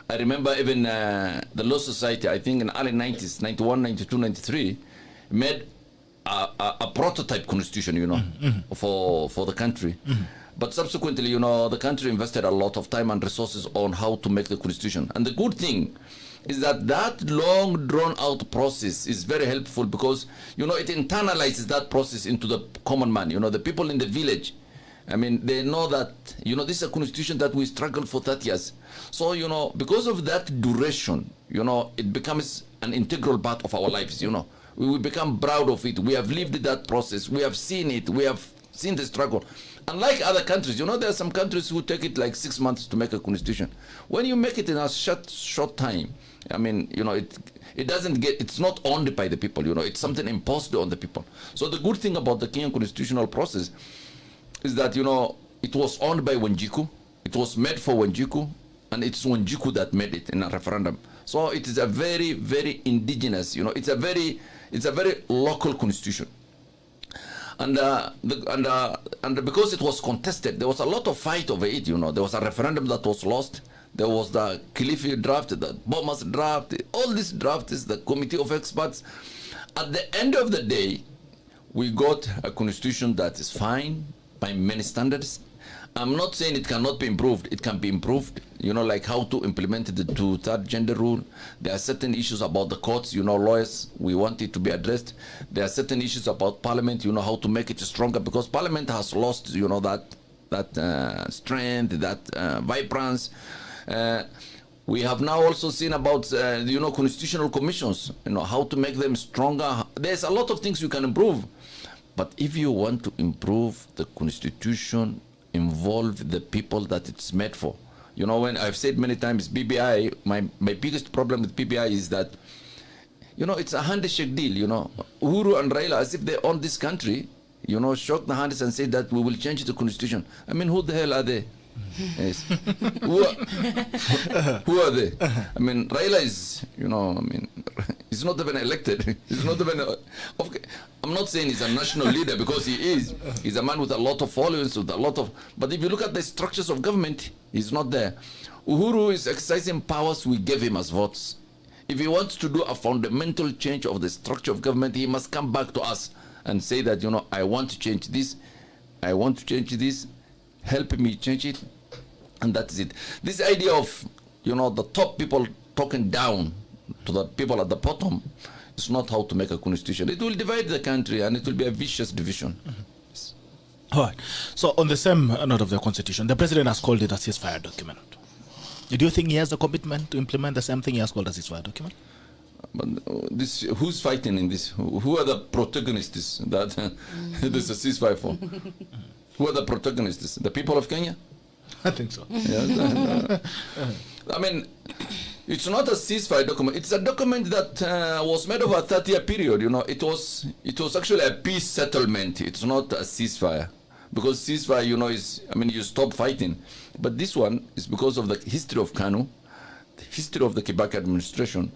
I remember even the Law Society, I think in early 90s, 91, 92, 93, made a prototype constitution, for the country. But subsequently, the country invested a lot of time and resources on how to make the constitution. And the good thing is that long drawn out process is very helpful because, it internalizes that process into the common man, the people in the village. I mean, they know that, this is a constitution that we struggled for 30 years. So, because of that duration, it becomes an integral part of our lives, We will become proud of it. We have lived that process. We have seen it. We have seen the struggle. Unlike other countries, there are some countries who take it like 6 months to make a constitution. When you make it in a short time, I mean, it's not owned by the people, it's something imposed on the people. So the good thing about the Kenyan constitutional process is that, it was owned by Wanjiku, it was made for Wanjiku, and it's Wanjiku that made it in a referendum. So it is a very, very indigenous, it's a very local constitution. And because it was contested, there was a lot of fight over it. You know, there was a referendum that was lost. There was the Khalifi draft, the Bomas draft, all these drafts, the committee of experts. At the end of the day, we got a constitution that is fine by many standards. I'm not saying it cannot be improved. It can be improved. You know, like how to implement the two-third gender rule. There are certain issues about the courts. You know, lawyers, we want it to be addressed. There are certain issues about parliament. You know, how to make it stronger, because parliament has lost, you know, that strength, that vibrance. We have now also seen about, you know, constitutional commissions, you know, how to make them stronger. There's a lot of things you can improve. But if you want to improve the constitution, involve the people that it's made for. You know, when I've said many times, BBI, my biggest problem with BBI is that, you know, it's a handshake deal, you know. Uhuru and Raila, as if they own this country, you know, shook the hands and said that we will change the constitution. I mean, who the hell are they? Yes. Who are they? I mean, Raila is, you know, I mean, he's not even elected. He's not even, okay. I'm not saying he's a national leader, because he is. He's a man with a lot of followers, with a lot of, but if you look at the structures of government, he's not there. Uhuru is exercising powers we gave him as votes. If he wants to do a fundamental change of the structure of government, he must come back to us and say that, you know, I want to change this, I want to change this, help me change it, and that is it. This idea of, you know, the top people talking down to the people at the bottom is not how to make a constitution. It will divide the country, and it will be a vicious division. Yes. All right. So on the same note of the constitution, the president has called it a ceasefire document. Do you think he has a commitment to implement the same thing he has called a ceasefire document? But this, who's fighting in this? Who are the protagonists that there's a ceasefire for? Who are the protagonists? The people of Kenya? I think so. Yeah, I mean, it's not a ceasefire document. It's a document that was made over a 30-year period. You know, it was actually a peace settlement. It's not a ceasefire, because ceasefire, you know, is, I mean, you stop fighting. But this one is because of the history of KANU, the history of the Kibaki administration.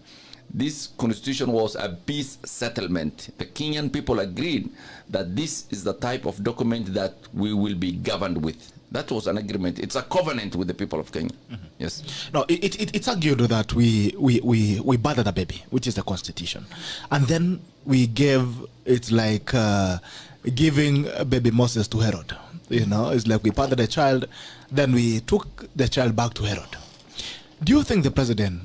This constitution was a peace settlement. The Kenyan people agreed that this is the type of document that we will be governed with. That was an agreement. It's a covenant with the people of Kenya. Mm-hmm. Yes. No, it's argued that we birthed a baby, which is the constitution, and then we gave, it's like giving baby Moses to Herod. You know, it's like we birthed a child, then we took the child back to Herod. Do you think the president,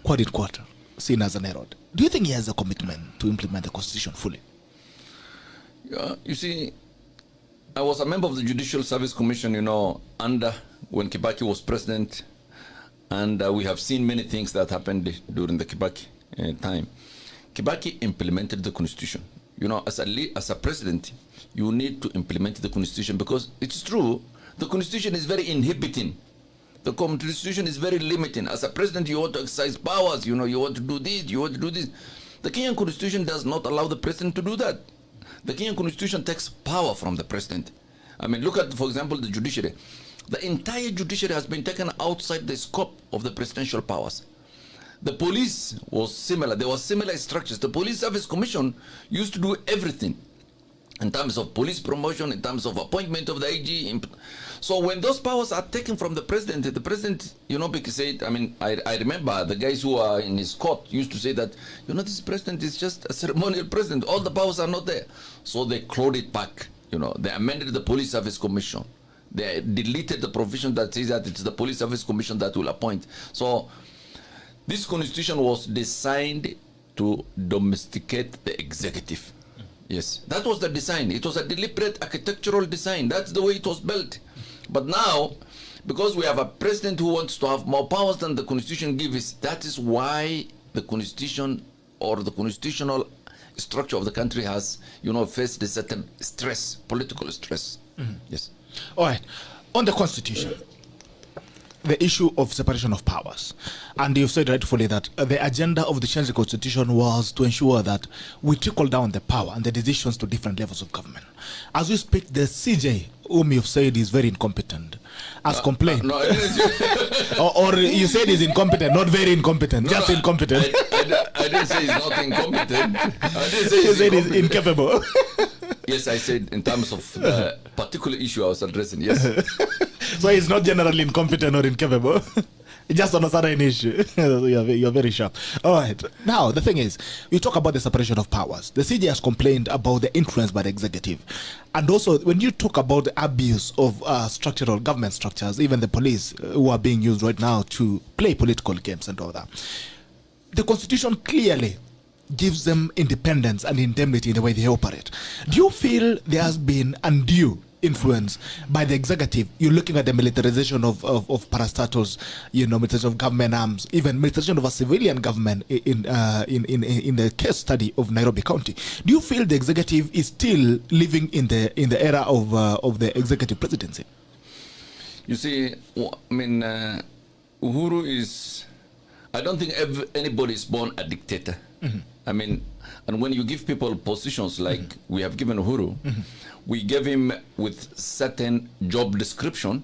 quote, seen as an Herod, do you think he has a commitment to implement the constitution fully? Yeah, you see, I was a member of the Judicial Service Commission, you know, under when Kibaki was president, and we have seen many things that happened during the Kibaki time. Kibaki implemented the constitution. You know, as a president, you need to implement the constitution, because it's true, the constitution is very inhibiting. The constitution is very limiting. As a president, you want to exercise powers, you know, you want to do this, you want to do this. The Kenyan constitution does not allow the president to do that. The Kenyan constitution takes power from the president. I mean, look at, for example, the judiciary. The entire judiciary has been taken outside the scope of the presidential powers. The police was similar. There were similar structures. The Police Service Commission used to do everything in terms of police promotion, in terms of appointment of the AG. So when those powers are taken from the president, you know, because said, I mean, I remember the guys who are in his court used to say that, you know, this president is just a ceremonial president. All the powers are not there. So they clawed it back. You know, they amended the Police Service Commission. They deleted the provision that says that it's the Police Service Commission that will appoint. So this constitution was designed to domesticate the executive. Yes, that was the design. It was a deliberate architectural design. That's the way it was built. But now, because we have a president who wants to have more powers than the constitution gives, that is why the constitution or the constitutional structure of the country has, you know, faced a certain stress, political stress. Mm-hmm. Yes. All right. On the constitution, the issue of separation of powers, and you've said rightfully that the agenda of the change of the constitution was to ensure that we trickle down the power and the decisions to different levels of government. As we speak, the CJ, whom you've said is very incompetent, has complained. No, I didn't or you said he's incompetent, not very incompetent, just incompetent. I didn't say he's not incompetent. I didn't say you said he's incapable. Yes, I said in terms of the particular issue I was addressing, yes. So he's not generally incompetent or incapable. Just on a certain issue. You're very sharp. All right. Now, the thing is, we talk about the separation of powers. The CJ has complained about the influence by the executive. And also, when you talk about the abuse of structural government structures, even the police who are being used right now to play political games and all that, the Constitution clearly gives them independence and indemnity in the way they operate. Do you feel there has been undue influence by the executive? You're looking at the militarization of parastatals, militarization of government arms, even militarization of a civilian government in the case study of Nairobi County. Do you feel the executive is still living in the era of the executive presidency? You see, I mean, Uhuru is, I don't think anybody is born a dictator. I mean, and when you give people positions like we have given Uhuru, we gave him with certain job description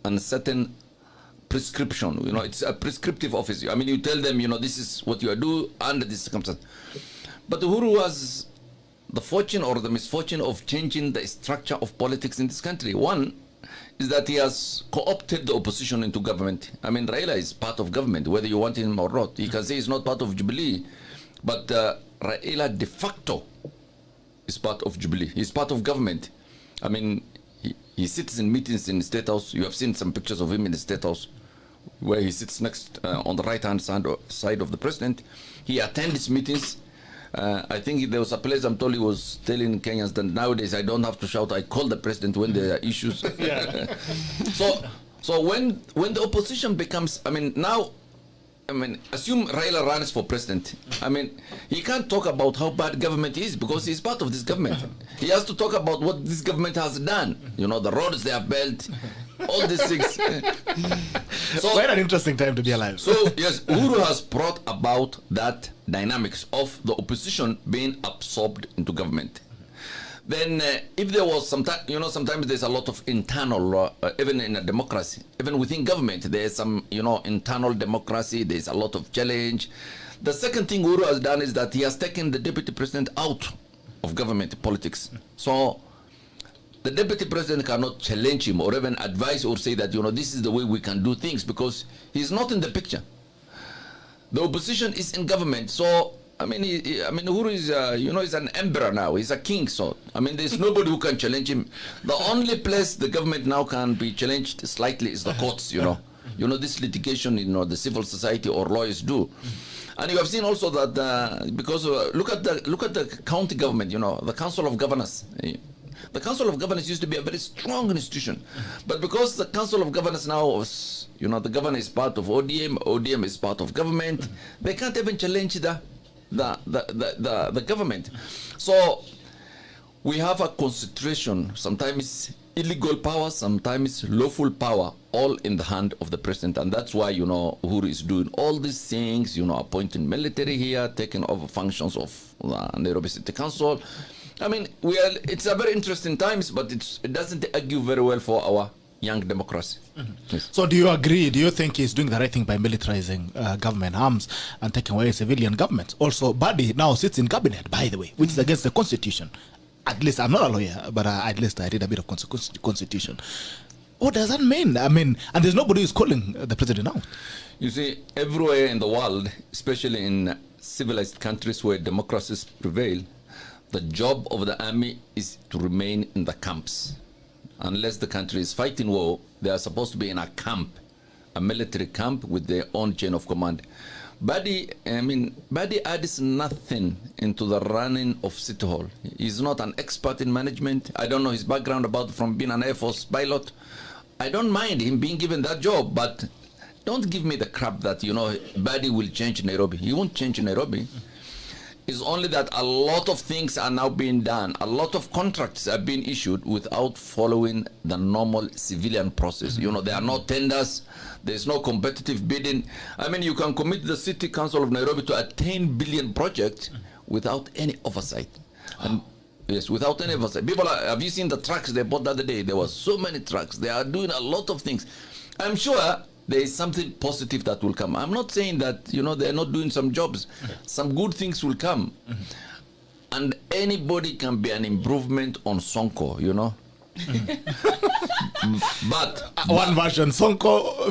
and certain prescription. It's a prescriptive office. I mean, you tell them, this is what you are doing under this circumstance. But Uhuru has the fortune or the misfortune of changing the structure of politics in this country. One is that he has co-opted the opposition into government. I mean, Raila is part of government, whether you want him or not. He can say he's not part of Jubilee, but Raila de facto is part of Jubilee. He's part of government. I mean, he sits in meetings in the State House. You have seen some pictures of him in the State House where he sits next on the right-hand side of the president. He attends meetings. I think there was a place I'm told he was telling Kenyans that nowadays I don't have to shout, I call the president when there are issues. So when the opposition becomes, assume Raila runs for president. I mean, he can't talk about how bad government is because he's part of this government. He has to talk about what this government has done. The roads they have built, all these things. So, quite an interesting time to be alive. So, yes, Uhuru has brought about that dynamics of the opposition being absorbed into government. Then if there was sometimes there's a lot of internal, even in a democracy, even within government, there's some, internal democracy, there's a lot of challenge. The second thing Uhuru has done is that he has taken the deputy president out of government politics. So the deputy president cannot challenge him or even advise or say that, this is the way we can do things because he's not in the picture. The opposition is in government. So Uhuru is, he's an emperor now. He's a king. So, there's nobody who can challenge him. The only place the government now can be challenged slightly is the courts, this litigation, the civil society or lawyers do. And you have seen also that because look at the county government, the Council of Governors. The Council of Governors used to be a very strong institution. But because the Council of Governors now, the governor is part of ODM, ODM is part of government, they can't even challenge the government. So we have a concentration, sometimes illegal power, sometimes lawful power, all in the hand of the president. And that's why, Uhuru is doing all these things, appointing military here, taking over functions of Nairobi City Council. It's a very interesting times, but it doesn't argue very well for our young democracy. Yes. So do you agree? Do you think he's doing the right thing by militarizing government arms and taking away civilian government? Also, Badi now sits in cabinet, by the way, which is against the constitution. At least, I'm not a lawyer, but at least I read a bit of constitution. What does that mean? And there's nobody who's calling the president out. You see, everywhere in the world, especially in civilized countries where democracies prevail, the job of the army is to remain in the camps. Unless the country is fighting war, they are supposed to be in a camp, a military camp with their own chain of command. Badi adds nothing into the running of City Hall. He's not an expert in management. I don't know his background from being an Air Force pilot. I don't mind him being given that job, but don't give me the crap that, Badi will change Nairobi. He won't change Nairobi. It's only that a lot of things are now being done. A lot of contracts are being issued without following the normal civilian process. There are no tenders. There's no competitive bidding. You can commit the City Council of Nairobi to a 10 billion project without any oversight. And yes, without any oversight. Have you seen the trucks they bought the other day? There were so many trucks. They are doing a lot of things. I'm sure there is something positive that will come. I'm not saying that, they're not doing some jobs. Some good things will come. And anybody can be an improvement on Sonko, you know. But one version, Sonko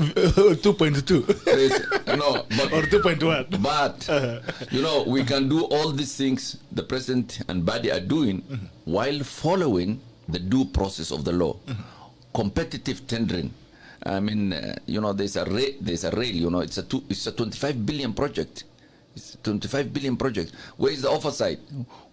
2.2. No, but, or 2.1. But you know, we can do all these things the president and body are doing while following the due process of the law. Competitive tendering. I mean, you know, there's a rail. You know, it's a 25 billion project. It's a 25 billion project. Where is the oversight?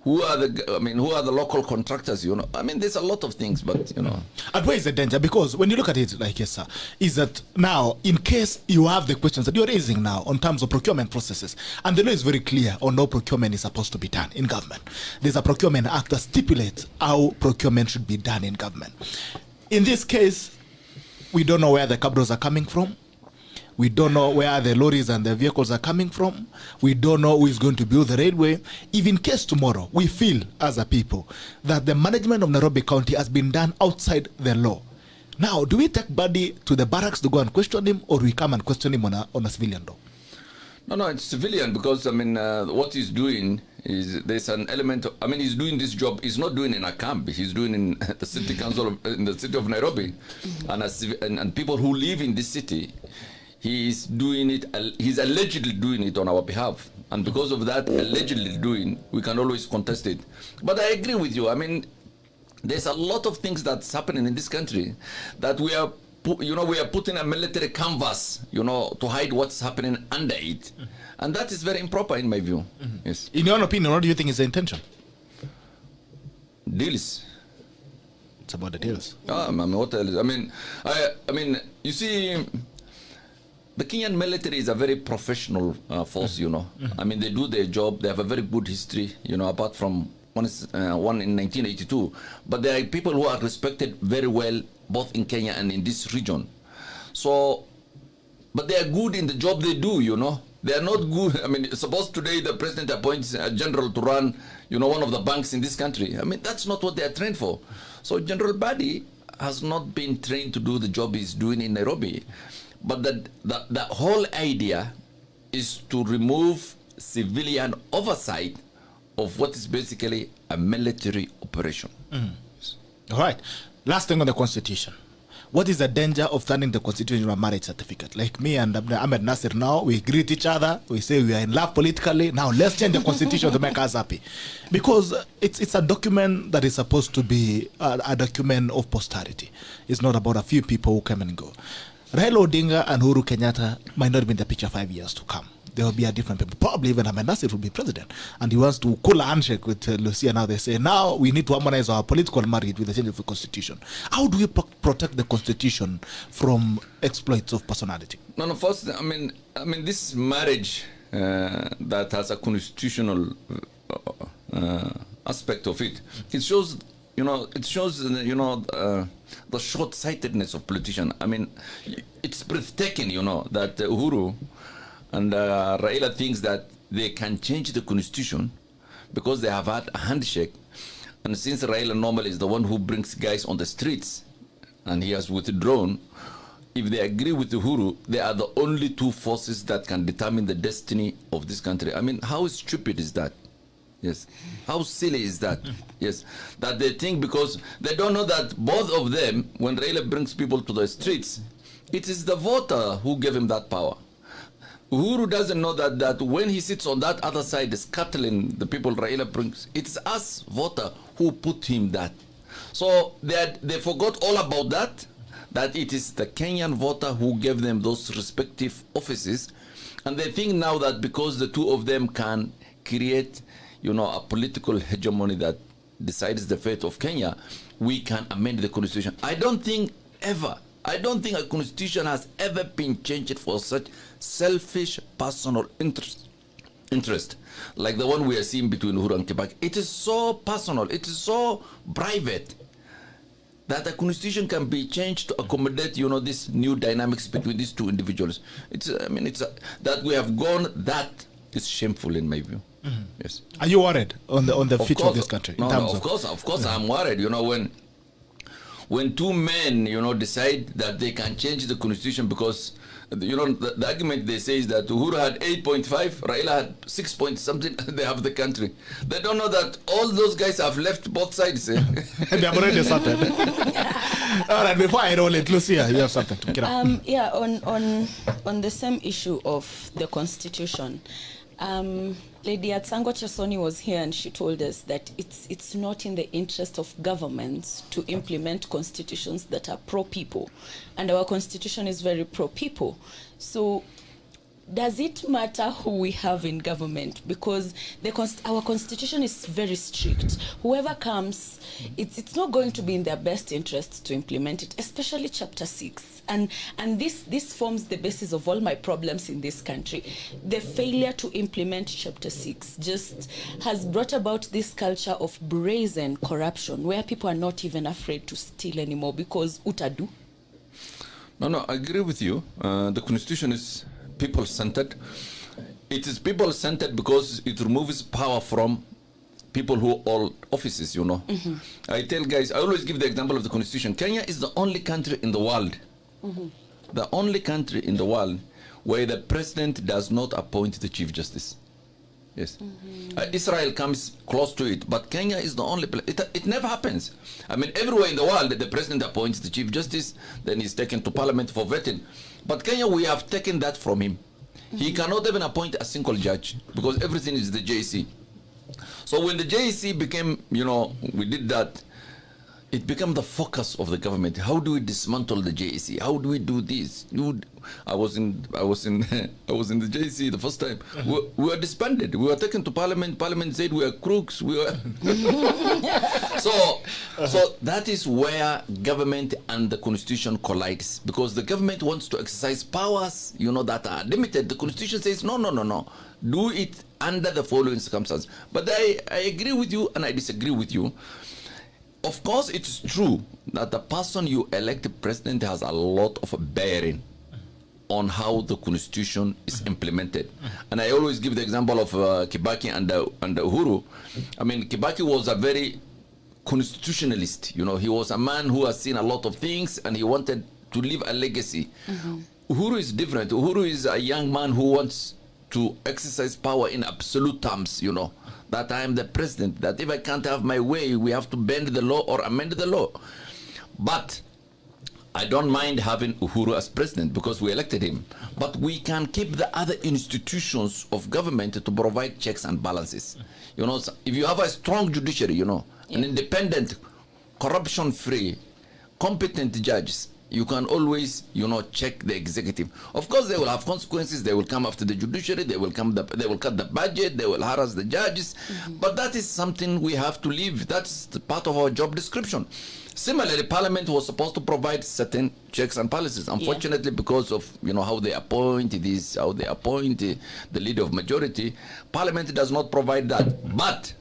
Who are the local contractors? You know, I mean, there's a lot of things, but you know. And where is the danger? Because when you look at it, like yes, sir, is that now, in case you have the questions that you're raising now on terms of procurement processes, and the law is very clear on how procurement is supposed to be done in government. There's a procurement act that stipulates how procurement should be done in government. In this case, we don't know where the cabros are coming from. We don't know where the lorries and the vehicles are coming from. We don't know who is going to build the railway. If in case tomorrow we feel as a people that the management of Nairobi County has been done outside the law, now do we take Buddy to the barracks to go and question him, or we come and question him on a civilian law? No, it's civilian, because I mean, what he's doing is there's an element of, I mean, he's doing this job. He's not doing in a camp. He's doing in the city council in the city of Nairobi, and people who live in this city. He's doing it. He's allegedly doing it on our behalf, and because of that allegedly doing, we can always contest it. But I agree with you. I mean, there's a lot of things that's happening in this country that we are, you know, we are putting a military canvas, you know, to hide what's happening under it, and that is very improper in my view. Yes. In your opinion, what do you think is the intention? Deals. It's about the deals. I mean, what else? I mean, you see. The Kenyan military is a very professional force, you know. I mean, they do their job. They have a very good history, you know, apart from one in 1982. But there are people who are respected very well, both in Kenya and in this region. So, but they are good in the job they do, you know. They are not good. I mean, suppose today the president appoints a general to run, you know, one of the banks in this country. I mean, that's not what they are trained for. So General Badi has not been trained to do the job he's doing in Nairobi. But the whole idea is to remove civilian oversight of what is basically a military operation. Yes. All right. Last thing on the Constitution. What is the danger of turning the Constitution into a marriage certificate? Like me and AHMEDNASIR now, we greet each other. We say we are in love politically. Now let's change the Constitution to make us happy. Because it's a document that is supposed to be a document of posterity. It's not about a few people who come and go. Raila Odinga and Uhuru Kenyatta might not be in the picture 5 years to come. There will be a different people. Probably even AHMEDNASIR will be president. And he wants to cool a handshake with Lucia. Now they say, now we need to harmonize our political marriage with the change of the Constitution. How do we protect the Constitution from exploits of personality? No, first, I mean, this marriage that has a constitutional aspect of it, it shows, the short-sightedness of politicians. I mean, it's breathtaking, you know, that Uhuru and Raila thinks that they can change the constitution because they have had a handshake. And since Raila normally is the one who brings guys on the streets and he has withdrawn, if they agree with Uhuru, they are the only two forces that can determine the destiny of this country. I mean, how stupid is that? Yes. How silly is that? Yes. That they think, because they don't know that both of them, when Raila brings people to the streets, it is the voter who gave him that power. Uhuru doesn't know that when he sits on that other side scuttling the people Raila brings, it's us, voter, who put him that. So they forgot all about that it is the Kenyan voter who gave them those respective offices. And they think now that because the two of them can create, you know, a political hegemony that decides the fate of Kenya, we can amend the constitution. I don't think a constitution has ever been changed for such selfish personal interest like the one we are seeing between Uhuru and Kibaki. It is so personal, it is so private that a constitution can be changed to accommodate, you know, these new dynamics between these two individuals. That we have gone, that is shameful in my view. Mm-hmm. Yes. Are you worried on the future of this country? Of course, I'm worried. You know, when two men, you know, decide that they can change the constitution because you know, the argument they say is that Uhuru had 8.5, Raila had 6 point something. They have the country. They don't know that all those guys have left both sides. They have already started. All right, before I roll it, Lucia, you have something to get up. Yeah, on the same issue of the constitution, Lady Atsango Chesoni was here and she told us that it's not in the interest of governments to implement constitutions that are pro-people. And our constitution is very pro-people. So does it matter who we have in government? Because our constitution is very strict. Whoever comes, it's not going to be in their best interest to implement it, especially Chapter 6. And this forms the basis of all my problems in this country. The failure to implement Chapter 6 just has brought about this culture of brazen corruption, where people are not even afraid to steal anymore because utadu. No, I agree with you. The constitution is people-centered. It is people-centered because it removes power from people who hold offices, you know. I tell guys, I always give the example of the constitution. Kenya is the only country in the world, the only country in the world where the president does not appoint the chief justice. Yes. Israel comes close to it, but Kenya is the only place. It never happens. I mean, everywhere in the world, the president appoints the chief justice, then he's taken to parliament for vetting. But Kenya, we have taken that from him. He cannot even appoint a single judge because everything is the JC. So when the JC became, you know, we did that, it became the focus of the government. How do we dismantle the JC? How do we do this? I was in the JC the first time. We were disbanded. We were taken to parliament. Parliament said we are crooks. We were so that is where government and the constitution collides, because the government wants to exercise powers, you know, that are limited. The constitution says no. Do it under the following circumstances. But I agree with you and I disagree with you. Of course, it's true that the person you elect president has a lot of bearing on how the constitution is implemented. And I always give the example of Kibaki and Uhuru. I mean, Kibaki was a very constitutionalist. You know, he was a man who has seen a lot of things and he wanted to leave a legacy. Uhuru is different. Uhuru is a young man who wants to exercise power in absolute terms, you know, that I am the president, that if I can't have my way, we have to bend the law or amend the law. But I don't mind having Uhuru as president because we elected him. But we can keep the other institutions of government to provide checks and balances. You know, if you have a strong judiciary, you know, an independent, corruption-free, competent judges, you can always, you know, check the executive. Of course, they will have consequences. They will come after the judiciary. They will cut the budget. They will harass the judges. But that is something we have to leave. That's the part of our job description. Similarly, Parliament was supposed to provide certain checks and policies. Unfortunately, because of, you know, how they appoint this, how they appoint the leader of majority, Parliament does not provide that. But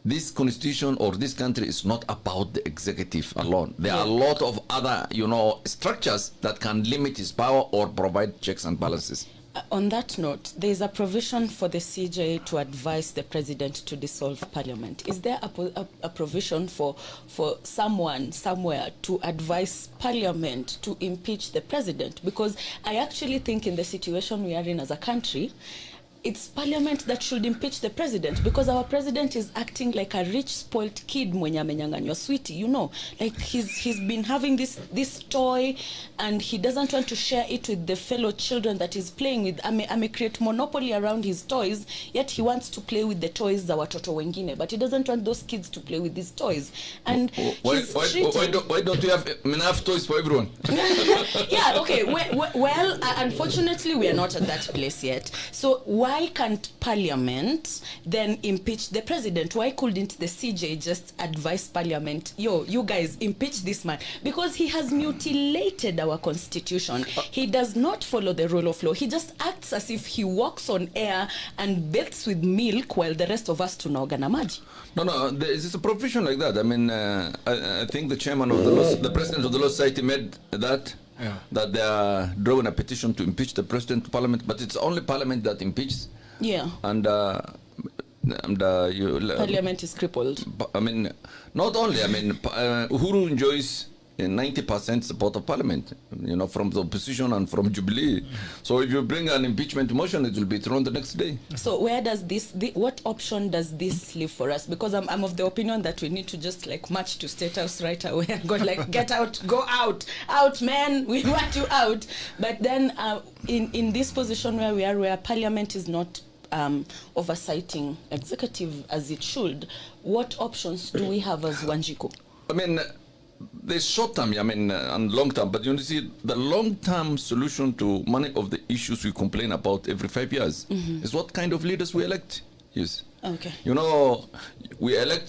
this constitution or this country is not about the executive alone. There are a lot of other, you know, structures that can limit his power or provide checks and balances. On that note, there is a provision for the CJ to advise the president to dissolve parliament. Is there a provision for someone somewhere to advise parliament to impeach the president? Because I actually think in the situation we are in as a country, it's parliament that should impeach the president, because our president is acting like a rich, spoiled kid mwenye amenyanganywa sweetie, you know, like he's been having this toy and he doesn't want to share it with the fellow children that he's playing with. Ame create monopoly around his toys, yet he wants to play with the toys za watoto wengine, but he doesn't want those kids to play with these toys. And why don't you have enough toys for everyone? Yeah, okay. Well, unfortunately, we are not at that place yet. So why can't parliament then impeach the president? Why couldn't the CJ just advise parliament, you guys impeach this man? Because he has mutilated our constitution. He does not follow the rule of law. He just acts as if he walks on air and bathes with milk while the rest of us tunaoga na maji. No, there is a provision like that. I mean, I think the chairman of the law, the president of the Law Society made that. Yeah. That they are drawing a petition to impeach the president to parliament, but it's only parliament that impeaches. Yeah. And parliament is crippled. I mean, not only. I mean, Uhuru enjoys 90% support of parliament, you know, from the opposition and from Jubilee. So if you bring an impeachment motion, it will be thrown the next day. So where does what option does this leave for us? Because I'm of the opinion that we need to just like march to State House right away and go like, get out, go out, man, we want you out. But then in this position where we are, where parliament is not oversighting executive as it should, what options do we have as Wanjiku? I mean, there's short term, and long term, but you see, the long term solution to many of the issues we complain about every 5 years is what kind of leaders we elect. Yes. Okay. You know, we elect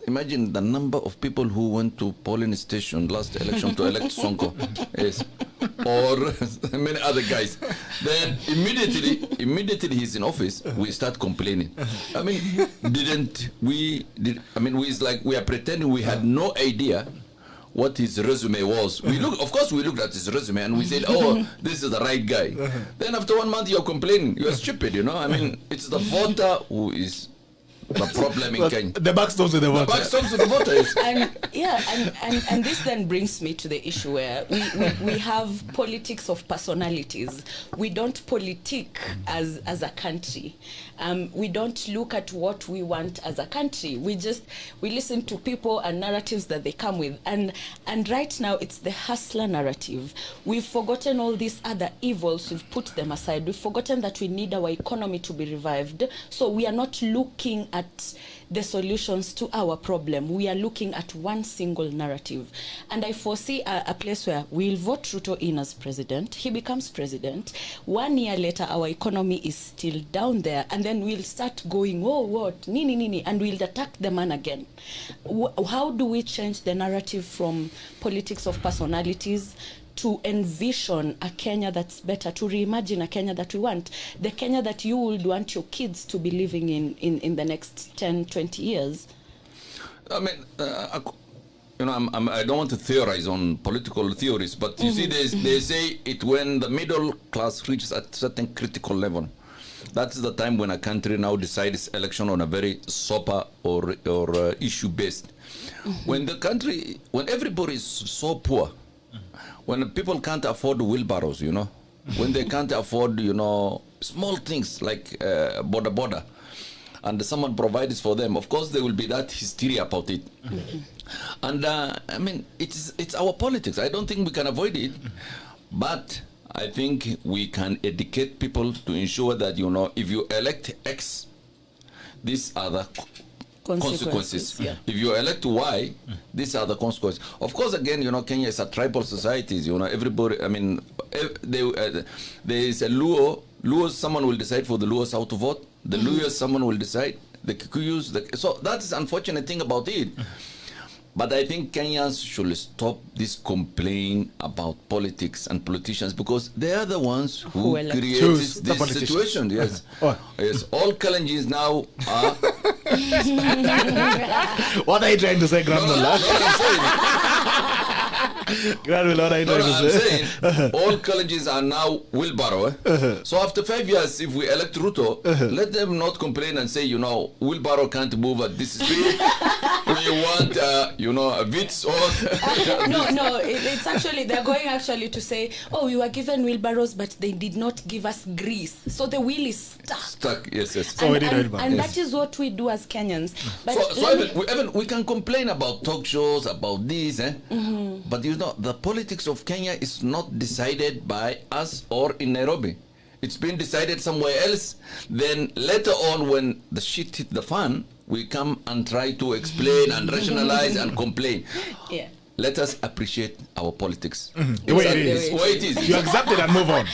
imagine the number of people who went to polling station last election to elect Sonko. Yes. Or many other guys. Then immediately he's in office, we start complaining. I mean, it's like we are pretending we had no idea what his resume was. Of course we looked at his resume and we said, oh, this is the right guy. Then after 1 month you're complaining. You're stupid, you know. I mean, it's the voter who is the problem in Kenya. The buck stops with the voter. The buck stops with the voters. And this then brings me to the issue where we have politics of personalities. We don't politic as a country. We don't look at what we want as a country. We listen to people and narratives that they come with. And right now it's the hustler narrative. We've forgotten all these other evils. We've put them aside. We've forgotten that we need our economy to be revived. So we are not looking at the solutions to our problem. We are looking at one single narrative. And I foresee a place where we'll vote Ruto in as president. He becomes president. 1 year later, our economy is still down there. And then we'll start going, oh, what? Nini. And we'll attack the man again. How do we change the narrative from politics of personalities to envision a Kenya that's better, to reimagine a Kenya that we want, the Kenya that you would want your kids to be living in the next 10, 20 years? I mean, you know, I don't want to theorize on political theories, but you see, they say it when the middle class reaches a certain critical level. That's the time when a country now decides election on a very sober or issue based. When everybody is so poor, when people can't afford wheelbarrows, you know, when they can't afford, you know, small things like border, and someone provides for them, of course there will be that hysteria about it. And I mean, it's our politics. I don't think we can avoid it, but I think we can educate people to ensure that, you know, if you elect X, these are the consequences. Yeah. If you elect Y, these are the consequences. Of course, again, you know, Kenya is a tribal society. You know, everybody. I mean, there is a Luo. Someone will decide for the Luos how to vote. The Luyas, someone will decide. The Kikuyus. So that's the unfortunate thing about it. But I think Kenyans should stop this complaining about politics and politicians, because they are the ones who create this situation. Yes. Yes. All Kalenjins now are. What are you trying to say, Grandmother? I'm saying all colleges are now wheelbarrow. So after 5 years, if we elect Ruto, let them not complain and say, you know, wheelbarrow can't move at this speed. We want, you know, a Vitz or... No, it's actually, they're going actually to say, oh, we were given wheelbarrows, but they did not give us grease. So the wheel is stuck. Yes. And that is what we do as Kenyans. But so we can complain about talk shows, about this, but you know, the politics of Kenya is not decided by us or in Nairobi. It's been decided somewhere else. Then later on, when the shit hit the fan, we come and try to explain and rationalize and complain. Yeah. Let us appreciate our politics. The way it is. You accept it and move on.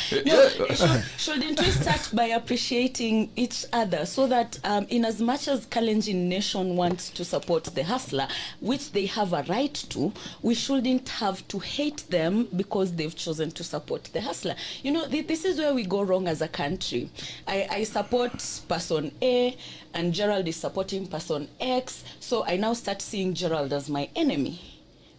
Shouldn't we start by appreciating each other, so that in as much as Kalenjin nation wants to support the hustler, which they have a right to, we shouldn't have to hate them because they've chosen to support the hustler. You know, this is where we go wrong as a country. I support person A and Gerald is supporting person X, so I now start seeing Gerald as my enemy.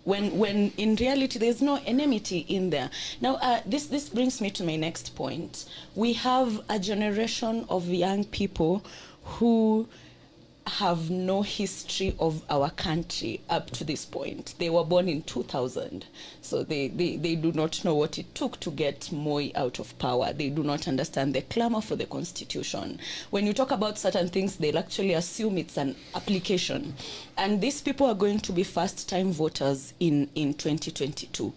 When in reality there's no enmity in there. Now this brings me to my next point. We have a generation of young people who have no history of our country up to this point. They were born in 2000, so they do not know what it took to get Moi out of power. They do not understand the clamor for the constitution. When you talk about certain things, they'll actually assume it's an application. And these people are going to be first-time voters in 2022.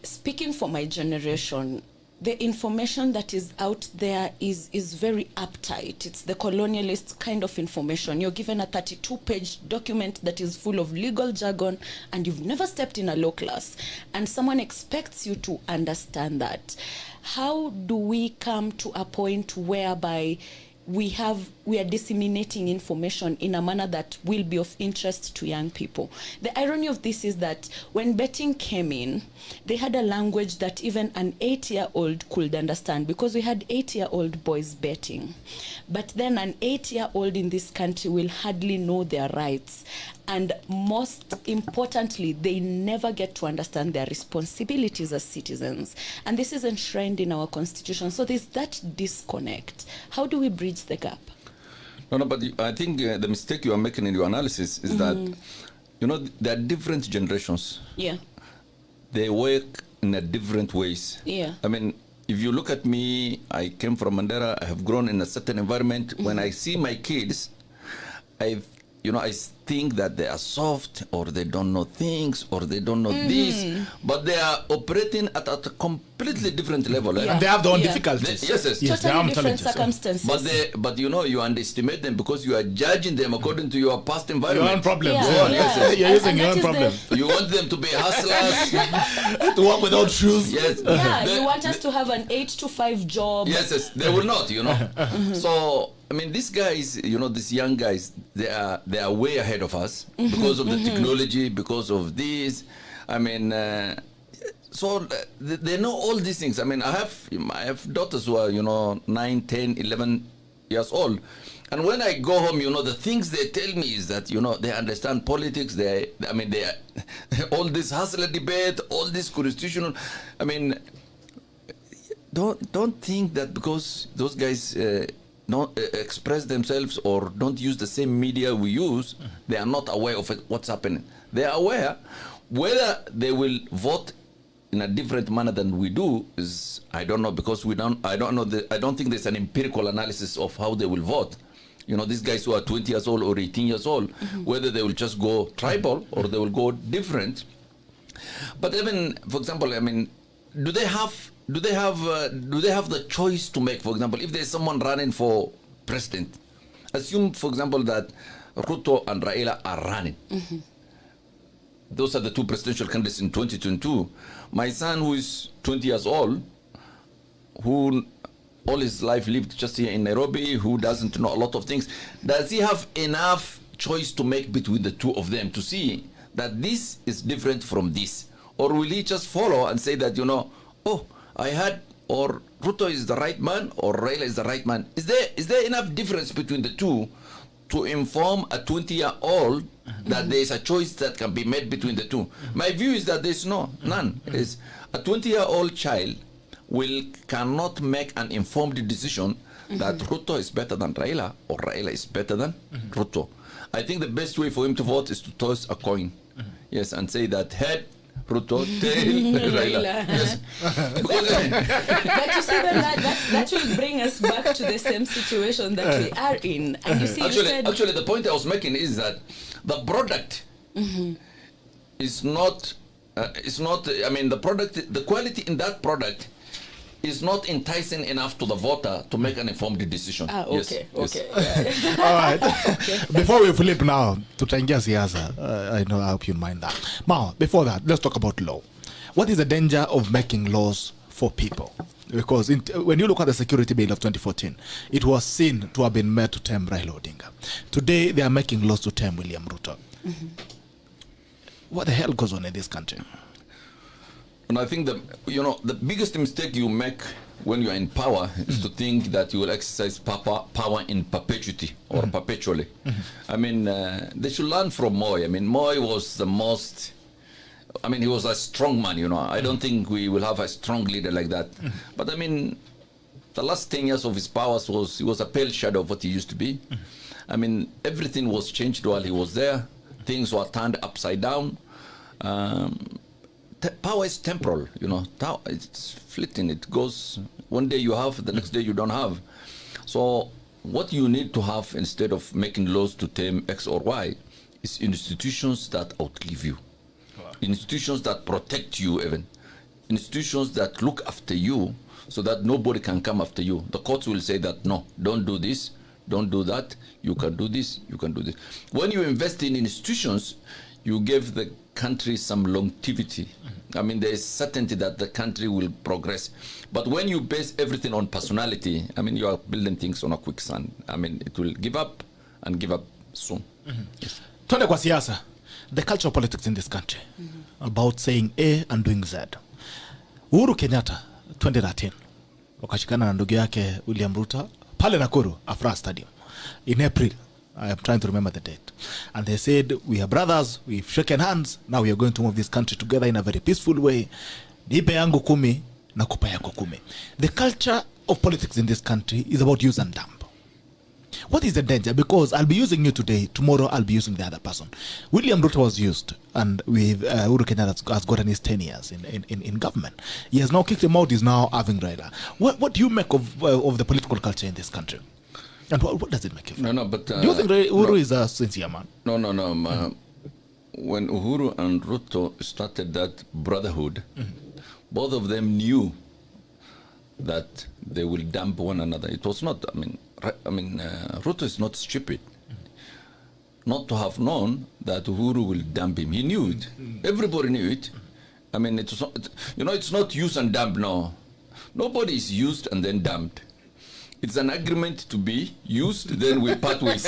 Speaking for my generation, the information that is out there is very uptight. It's the colonialist kind of information. You're given a 32-page document that is full of legal jargon, and you've never stepped in a law class, and someone expects you to understand that. How do we come to a point whereby we are disseminating information in a manner that will be of interest to young people? The irony of this is that when betting came in, they had a language that even an 8-year-old could understand, because we had 8-year-old boys betting. But then an 8-year-old in this country will hardly know their rights. And most importantly, they never get to understand their responsibilities as citizens. And this is enshrined in our constitution. So there's that disconnect. How do we bridge the gap? No, but I think the mistake you are making in your analysis is that, there are different generations. Yeah. They work in a different ways. Yeah. I mean, if you look at me, I came from Mandera. I have grown in a certain environment. When I see my kids, I think that they are soft, or they don't know things, or they don't know this, but they are operating at a completely different level. Yeah. And they have their own difficulties. Yes. Totally different circumstances. But you underestimate them because you are judging them according to your past environment. Your own problems. Yeah. Yes. You're using your own that is problem. You want them to be hustlers. To walk without shoes. Yes. You want us to have an 8-to-5 job. Yes. They will not, So, I mean, these guys, these young guys, they are way ahead of us because of the technology, because of this. I mean, so they know all these things. I mean, I have daughters who are, 9, 10, 11 years old. And when I go home, the things they tell me is that, they understand politics. They all this hustler debate, all this constitutional. I mean, don't think that because those guys don't express themselves or don't use the same media we use, they are not aware of what's happening. They are aware. Whether they will vote in a different manner than we do is, I don't know, because I don't know. I don't think there's an empirical analysis of how they will vote. These guys who are 20 years old or 18 years old, whether they will just go tribal or they will go different. But even, for example, I mean, do they have the choice to make? For example, if there's someone running for president, assume, for example, that Ruto and Raila are running. Those are the two presidential candidates in 2022. My son, who is 20 years old, who all his life lived just here in Nairobi, who doesn't know a lot of things, does he have enough choice to make between the two of them to see that this is different from this? Or will he just follow and say that, I had, or Ruto is the right man, or Raila is the right man? Is there enough difference between the two to inform a 20-year-old that there is a choice that can be made between the two? My view is that there's none. Is a 20-year-old child cannot make an informed decision that Ruto is better than Raila, or Raila is better than Ruto. I think the best way for him to vote is to toss a coin, yes, and say that head Ruto, tail Raila. Yes. But you see, that will bring us back to the same situation that we are in. And you see, actually, the point I was making is that the product is not. I mean, the quality in that product is not enticing enough to the voter to make an informed decision. Okay. All right. Okay. Before we flip now to Tangia Siasa, I hope you mind that. Now, before that, let's talk about law. What is the danger of making laws for people? Because when you look at the Security Bill of 2014, it was seen to have been made to term Raila Odinga. Today, they are making laws to term William Ruto. What the hell goes on in this country? And I think the biggest mistake you make when you are in power is to think that you will exercise power in perpetuity or perpetually. I mean, they should learn from Moi. I mean, Moi was the most. I mean, he was a strong man. I don't think we will have a strong leader like that. But I mean, the last 10 years of his powers he was a pale shadow of what he used to be. I mean, everything was changed while he was there. Things were turned upside down. Power is temporal, you know. It's fleeting. It goes, one day you have, the next day you don't have. So what you need to have instead of making laws to tame X or Y is institutions that outlive you. Wow. Institutions that protect you even. Institutions that look after you so that nobody can come after you. The courts will say that, no, don't do this, don't do that, you can do this, you can do this. When you invest in institutions, you give the country some longevity. I mean, there is certainty that the country will progress. But when you base everything on personality, I mean, you are building things on a quicksand. I mean, it will give up and give up soon. Yes. Tuende kwa siasa. The culture of politics in this country, about saying A and doing Z. Uhuru Kenyatta 2013 wakashikana na ndugu yake William Ruto pale Nakuru Afra Stadium in April. I am trying to remember the date. And they said, we are brothers, we've shaken hands, now we are going to move this country together in a very peaceful way. Nipe yangu 10 na kupa yako 10. The culture of politics in this country is about use and dump. What is the danger? Because I'll be using you today, tomorrow I'll be using the other person. William Ruto was used, and with Uhuru Kenyatta has gotten his 10 years in government. He has now kicked him out, he's now having Raila. What do you make of the political culture in this country? And what does it make you? No, but... do you think Uhuru is a sincere man? No. When Uhuru and Ruto started that brotherhood, both of them knew that they will dump one another. It was not, Ruto is not stupid. Not to have known that Uhuru will dump him. He knew it. Everybody knew it. I mean, it's not, it's not use and dump, no. Nobody is used and then dumped. It's an agreement to be used, then we part ways.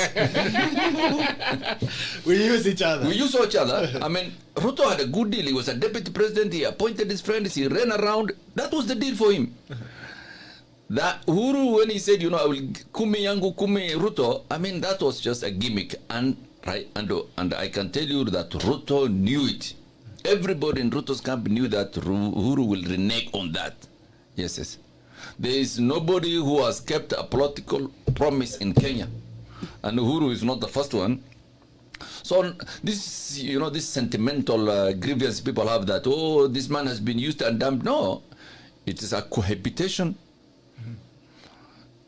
We use each other. We use each other. I mean, Ruto had a good deal. He was a deputy president. He appointed his friends. He ran around. That was the deal for him. That Uhuru, when he said, I will kumi yangu kumi Ruto, I mean, that was just a gimmick. And I can tell you that Ruto knew it. Everybody in Ruto's camp knew that Uhuru will renege on that. Yes. There is nobody who has kept a political promise in Kenya. And Uhuru is not the first one. So this, this sentimental grievance people have that, oh, this man has been used and dumped. No, it is a cohabitation.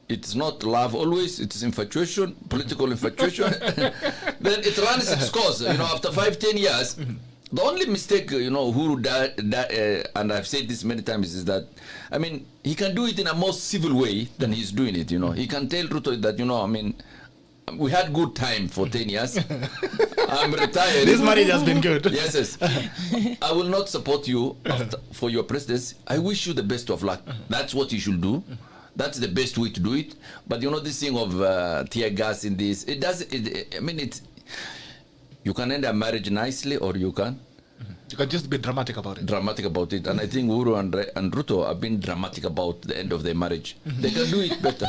It's not love always, it is infatuation, political infatuation. Then it runs its course, after 5-10 years. The only mistake, Uhuru and I've said this many times, is that, he can do it in a more civil way than he's doing it, He can tell Ruto that, we had good time for 10 years. I'm retired. This marriage has been good. Yes. I will not support you for your presidency. I wish you the best of luck. That's what you should do. That's the best way to do it. But this thing of tear gas in this, you can end a marriage nicely, or you can just be dramatic about it. And I think Uhuru and Ruto have been dramatic about the end of their marriage. They can do it better.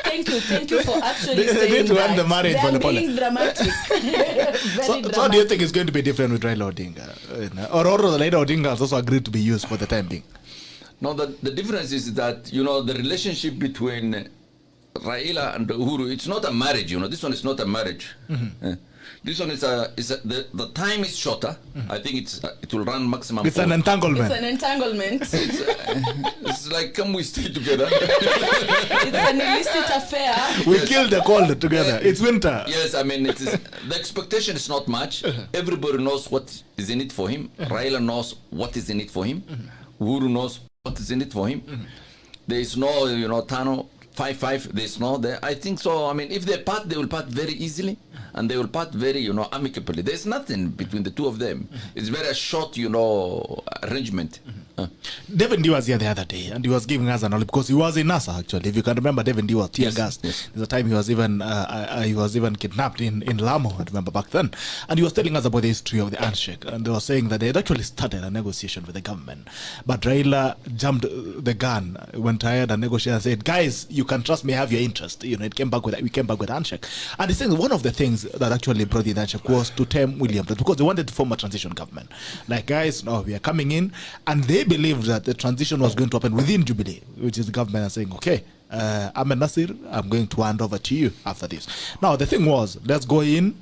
Thank you for actually saying to end the marriage. They're being dramatic. So do you think it's going to be different with Raila Odinga? Or Raila Odinga has also agreed to be used for the time being? No, the difference is that, the relationship between Raila and Uhuru, it's not a marriage, This one is not a marriage. This one is the time is shorter. I think it will run maximum. It's an entanglement. It's like, come we stay together. It's an illicit affair. We killed the cold together. It's winter. Yes, the expectation is not much. Everybody knows what is in it for him. Raila knows what is in it for him. Uhuru knows what is in it for him. There is no, Tano 5-5. There's no there. I think so. If they part, they will part very easily, and they will part very, amicably. There's nothing between the two of them. It's very short, arrangement. David Ndii was here the other day, and he was giving us an olive because he was in NASA actually. If you can remember, David Ndii was tear gassed. Yes. There's a time he was even kidnapped in Lamu. I remember back then, and he was telling us about the history of the handshake, and they were saying that they had actually started a negotiation with the government, but Raila jumped the gun, went ahead and negotiated and said, "Guys, you can trust me. I have your interest." We came back with handshake, and he saying one of the things that actually brought in that check was to tame William Ruto, because they wanted to form a transition government. Like, guys, no, we are coming in, and they believed that the transition was going to happen within Jubilee, which is the government saying, okay, AHMEDNASIR, I'm going to hand over to you after this. Now, the thing was, let's go in,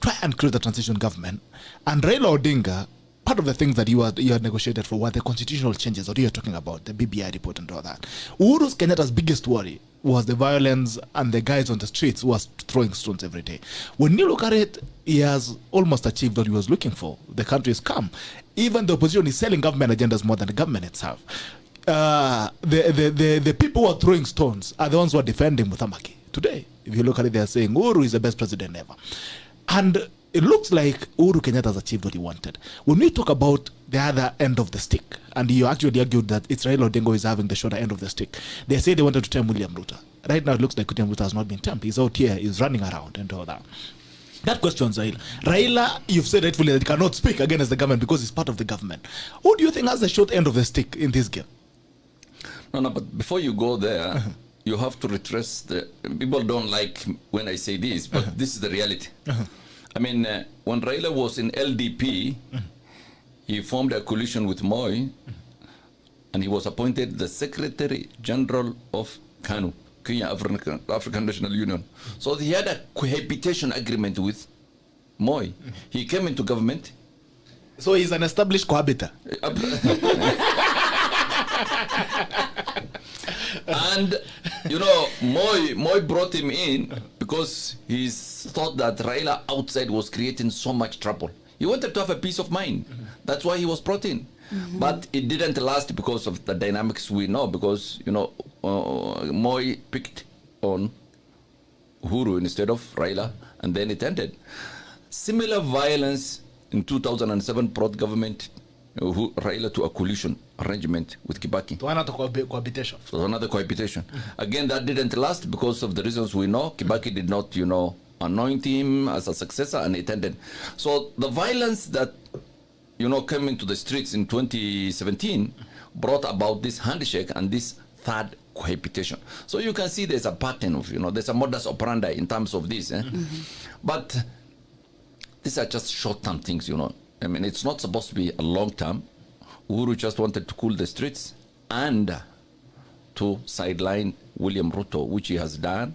try and create a transition government. And Raila Odinga, part of the things that you had negotiated for were the constitutional changes that you are talking about, the BBI report and all that. Uhuru Kenyatta's biggest worry was the violence and the guys on the streets who was throwing stones every day. When you look at it, he has almost achieved what he was looking for. The country is calm. Even the opposition is selling government agendas more than the government itself. The people who are throwing stones are the ones who are defending Muthamaki. Today, if you look at it, they are saying Uhuru is the best president ever. And it looks like Uhuru Kenyatta has achieved what he wanted. When we talk about the other end of the stick, and you actually argued that it's Raila Odinga who is having the shorter end of the stick, they say they wanted to tame William Ruto. Right now, it looks like William Ruto has not been tamed. He's out here, he's running around and all that. That questions Raila. Raila, you've said rightfully that he cannot speak against the government because he's part of the government. Who do you think has the short end of the stick in this game? No, but before you go there, you have to retrace the... People don't like when I say this, but this is the reality. I mean, when Raila was in LDP, he formed a coalition with Moi, and he was appointed the Secretary General of KANU, Kenya African National Union. So he had a cohabitation agreement with Moi. He came into government. So he's an established cohabiter. And you know, Moi brought him in because he thought that Raila outside was creating so much trouble. He wanted to have a peace of mind. That's why he was brought in. But it didn't last because of the dynamics we know, because you know, Moi picked on Uhuru instead of Raila, and then it ended. Similar violence in 2007 brought government Raila to a coalition arrangement with Kibaki. To another cohabitation. So another cohabitation. Again, that didn't last because of the reasons we know. Kibaki did not, you know, anoint him as a successor, and it ended. So the violence that, you know, came into the streets in 2017 brought about this handshake and this third cohabitation. So you can see there's a pattern of, you know, there's a modus operandi in terms of this. But these are just short-term things, you know. I mean, it's not supposed to be a long-term. Uhuru just wanted to cool the streets and to sideline William Ruto, which he has done.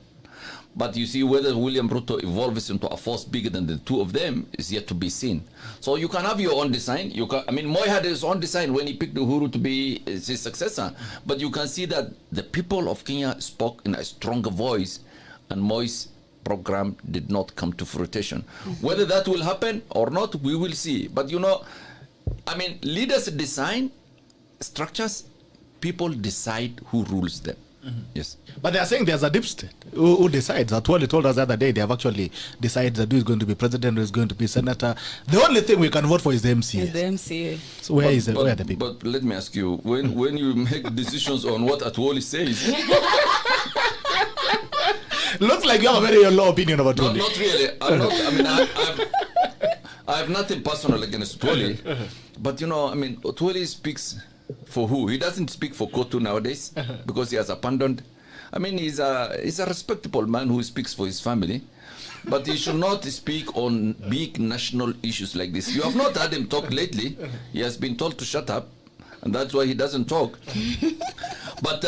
But you see, whether William Ruto evolves into a force bigger than the two of them is yet to be seen. So you can have your own design. You can, I mean, Moi had his own design when he picked Uhuru to be his successor. But you can see that the people of Kenya spoke in a stronger voice, and Moi's program did not come to fruition. Whether that will happen or not, we will see. But you know, I mean, leaders design structures, people decide who rules them. Yes. But they are saying there's a deep state who decides. Atwoli told us the other day they have actually decided who is going to be president, who is going to be senator. The only thing we can vote for is the MCA. Is the MCA. So where are the people? But let me ask you, when you make decisions on what Atwoli says, looks like you have a very low opinion about Atwoli. Not really. I'm not, I mean, I have nothing personal against Atwoli, but you know, I mean, Atwoli speaks for who? He doesn't speak for Kotu nowadays because he has abandoned. I mean, he's a respectable man who speaks for his family, but he should not speak on big national issues like this. You have not heard him talk lately. He has been told to shut up, and that's why he doesn't talk. But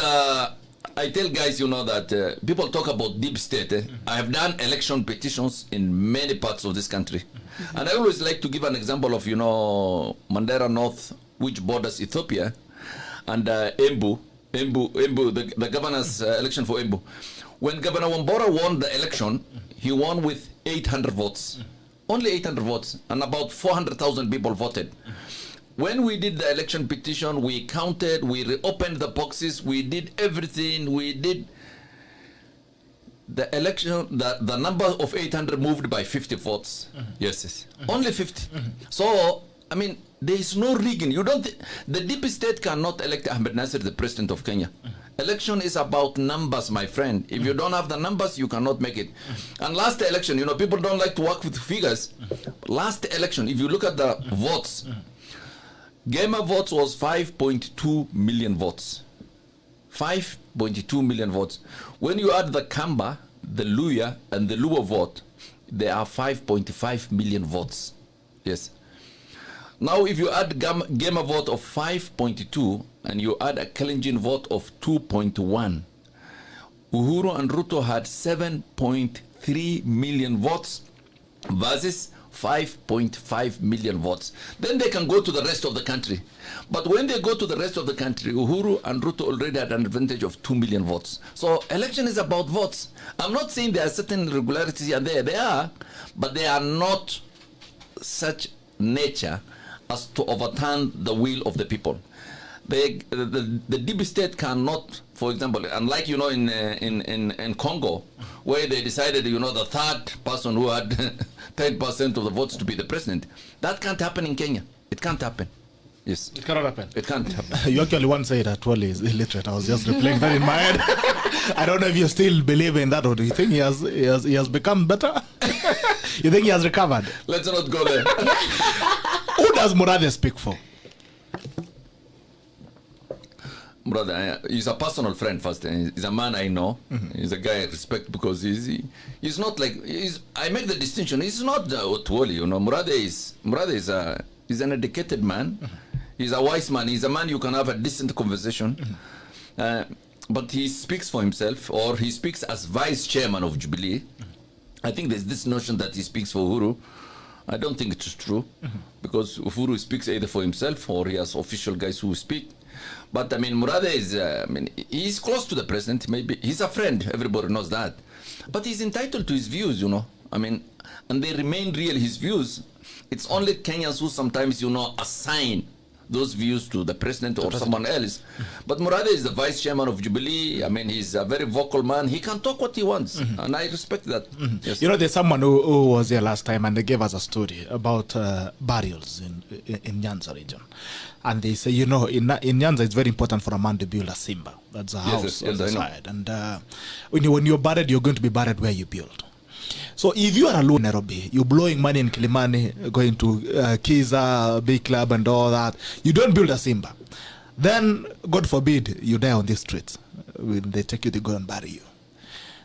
I tell guys, you know, that people talk about deep state. I have done election petitions in many parts of this country, and I always like to give an example of, you know, Mandera North, which borders Ethiopia, and Embu, the governor's election for Embu. When Governor Wambora won the election, he won with 800 votes. Only 800 votes, and about 400,000 people voted. When we did the election petition, we counted, we reopened the boxes, we did everything, we did the election, the number of 800 moved by 50 votes. Yes. Only 50. So, I mean, there is no rigging. You don't. The deep state cannot elect AHMEDNASIR the president of Kenya. Election is about numbers, my friend. If you don't have the numbers, you cannot make it. And last election, you know, people don't like to work with figures. Last election, if you look at the votes, Gema votes was 5.2 million votes. 5.2 million votes. When you add the Kamba, the Luya, and the Luo vote, there are 5.5 million votes. Yes. Now, if you add Gema vote of 5.2 and you add a Kalenjin vote of 2.1, Uhuru and Ruto had 7.3 million votes versus 5.5 million votes. Then they can go to the rest of the country. But when they go to the rest of the country, Uhuru and Ruto already had an advantage of 2 million votes. So election is about votes. I'm not saying there are certain irregularities and there are, but they are not such nature as to overturn the will of the people. The deep state cannot, for example, unlike in Congo, where they decided the third person who had 10% of the votes to be the president. That can't happen in Kenya. It can't happen. Yes. It cannot happen. It can't happen. You actually once said that Wally is illiterate. I was just replaying that in my head. I don't know if you still believe in that, or do you think he has become better? You think he has recovered? Let's not go there. Who does Murathe speak for? Brother, he's a personal friend first. He's a man I know. He's a guy I respect because he's not like I make the distinction. He's not Otwoli, Murathe is an educated man. He's a wise man. He's a man you can have a decent conversation. But he speaks for himself, or he speaks as vice chairman of Jubilee. I think there's this notion that he speaks for Uhuru. I don't think it's true, because Uhuru speaks either for himself or he has official guys who speak. But Murathe is, he's close to the president. Maybe he's a friend. Everybody knows that. But he's entitled to his views, and they remain real, his views. It's only Kenyans who sometimes, assign those views to the president or someone else. But Murathe is the vice chairman of Jubilee. He's a very vocal man. He can talk what he wants, and I respect that. Yes. There's someone who was here last time, and they gave us a story about burials in Nyanza region. And they say, in Nyanza, it's very important for a man to build a simba. That's a house on the side. And when you're buried, you're going to be buried where you build. So if you are alone in Nairobi, you're blowing money in Kilimani, going to Kiza, Big Club and all that, you don't build a simba. Then, God forbid, you die on these streets. When they take you, they go and bury you.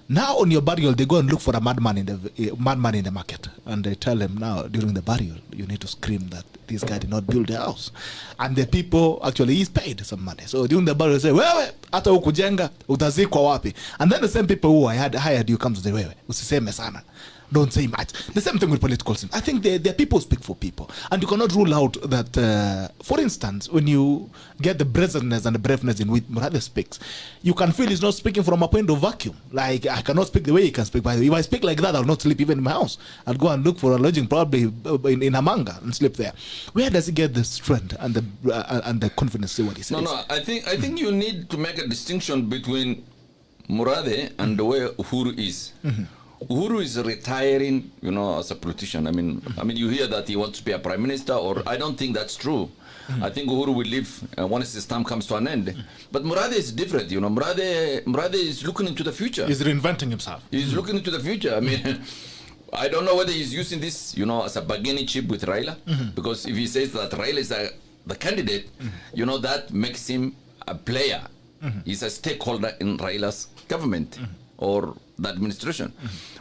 Now on your burial, they go and look for a madman in the market. And they tell him now, during the burial, you need to scream that this guy did not build the house. And the people, actually, he's paid some money. So during the burial, they say, wewe, hata ukujenga, utazikwa wapi. And then the same people who hired you come to say, wewe, usiseme sana. Don't say much. The same thing with political system. I think the people speak for people. And you cannot rule out that, for instance, when you get the brazeness and the braveness in which Murathe speaks, you can feel he's not speaking from a point of vacuum. Like, I cannot speak the way he can speak. By the way, if I speak like that, I'll not sleep even in my house. I'll go and look for a lodging probably in Amanga and sleep there. Where does he get the strength and the confidence to say what he says? No, I think you need to make a distinction between Murathe and the way Uhuru is. Uhuru is retiring, as a politician. You hear that he wants to be a prime minister, or I don't think that's true. I think Uhuru will leave once his term comes to an end. But Murathe is different, Murathe is looking into the future. He's reinventing himself. He's looking into the future. I don't know whether he's using this, as a bargaining chip with Raila, because if he says that Raila is the candidate, that makes him a player. He's a stakeholder in Raila's government. Or the administration.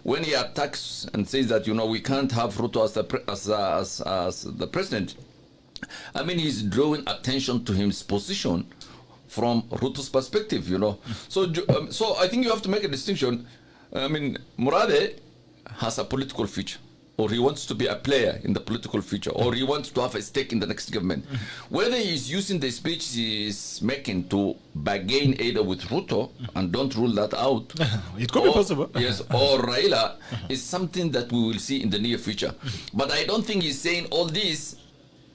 When he attacks and says that we can't have Ruto as the president, he's drawing attention to his position from Ruto's perspective. So I think you have to make a distinction. Murathe has a political future, or he wants to be a player in the political future, or he wants to have a stake in the next government. Whether he's using the speech he's making to bargain either with Ruto, and don't rule that out. It could be possible. Yes, or Raila, is something that we will see in the near future. But I don't think he's saying all this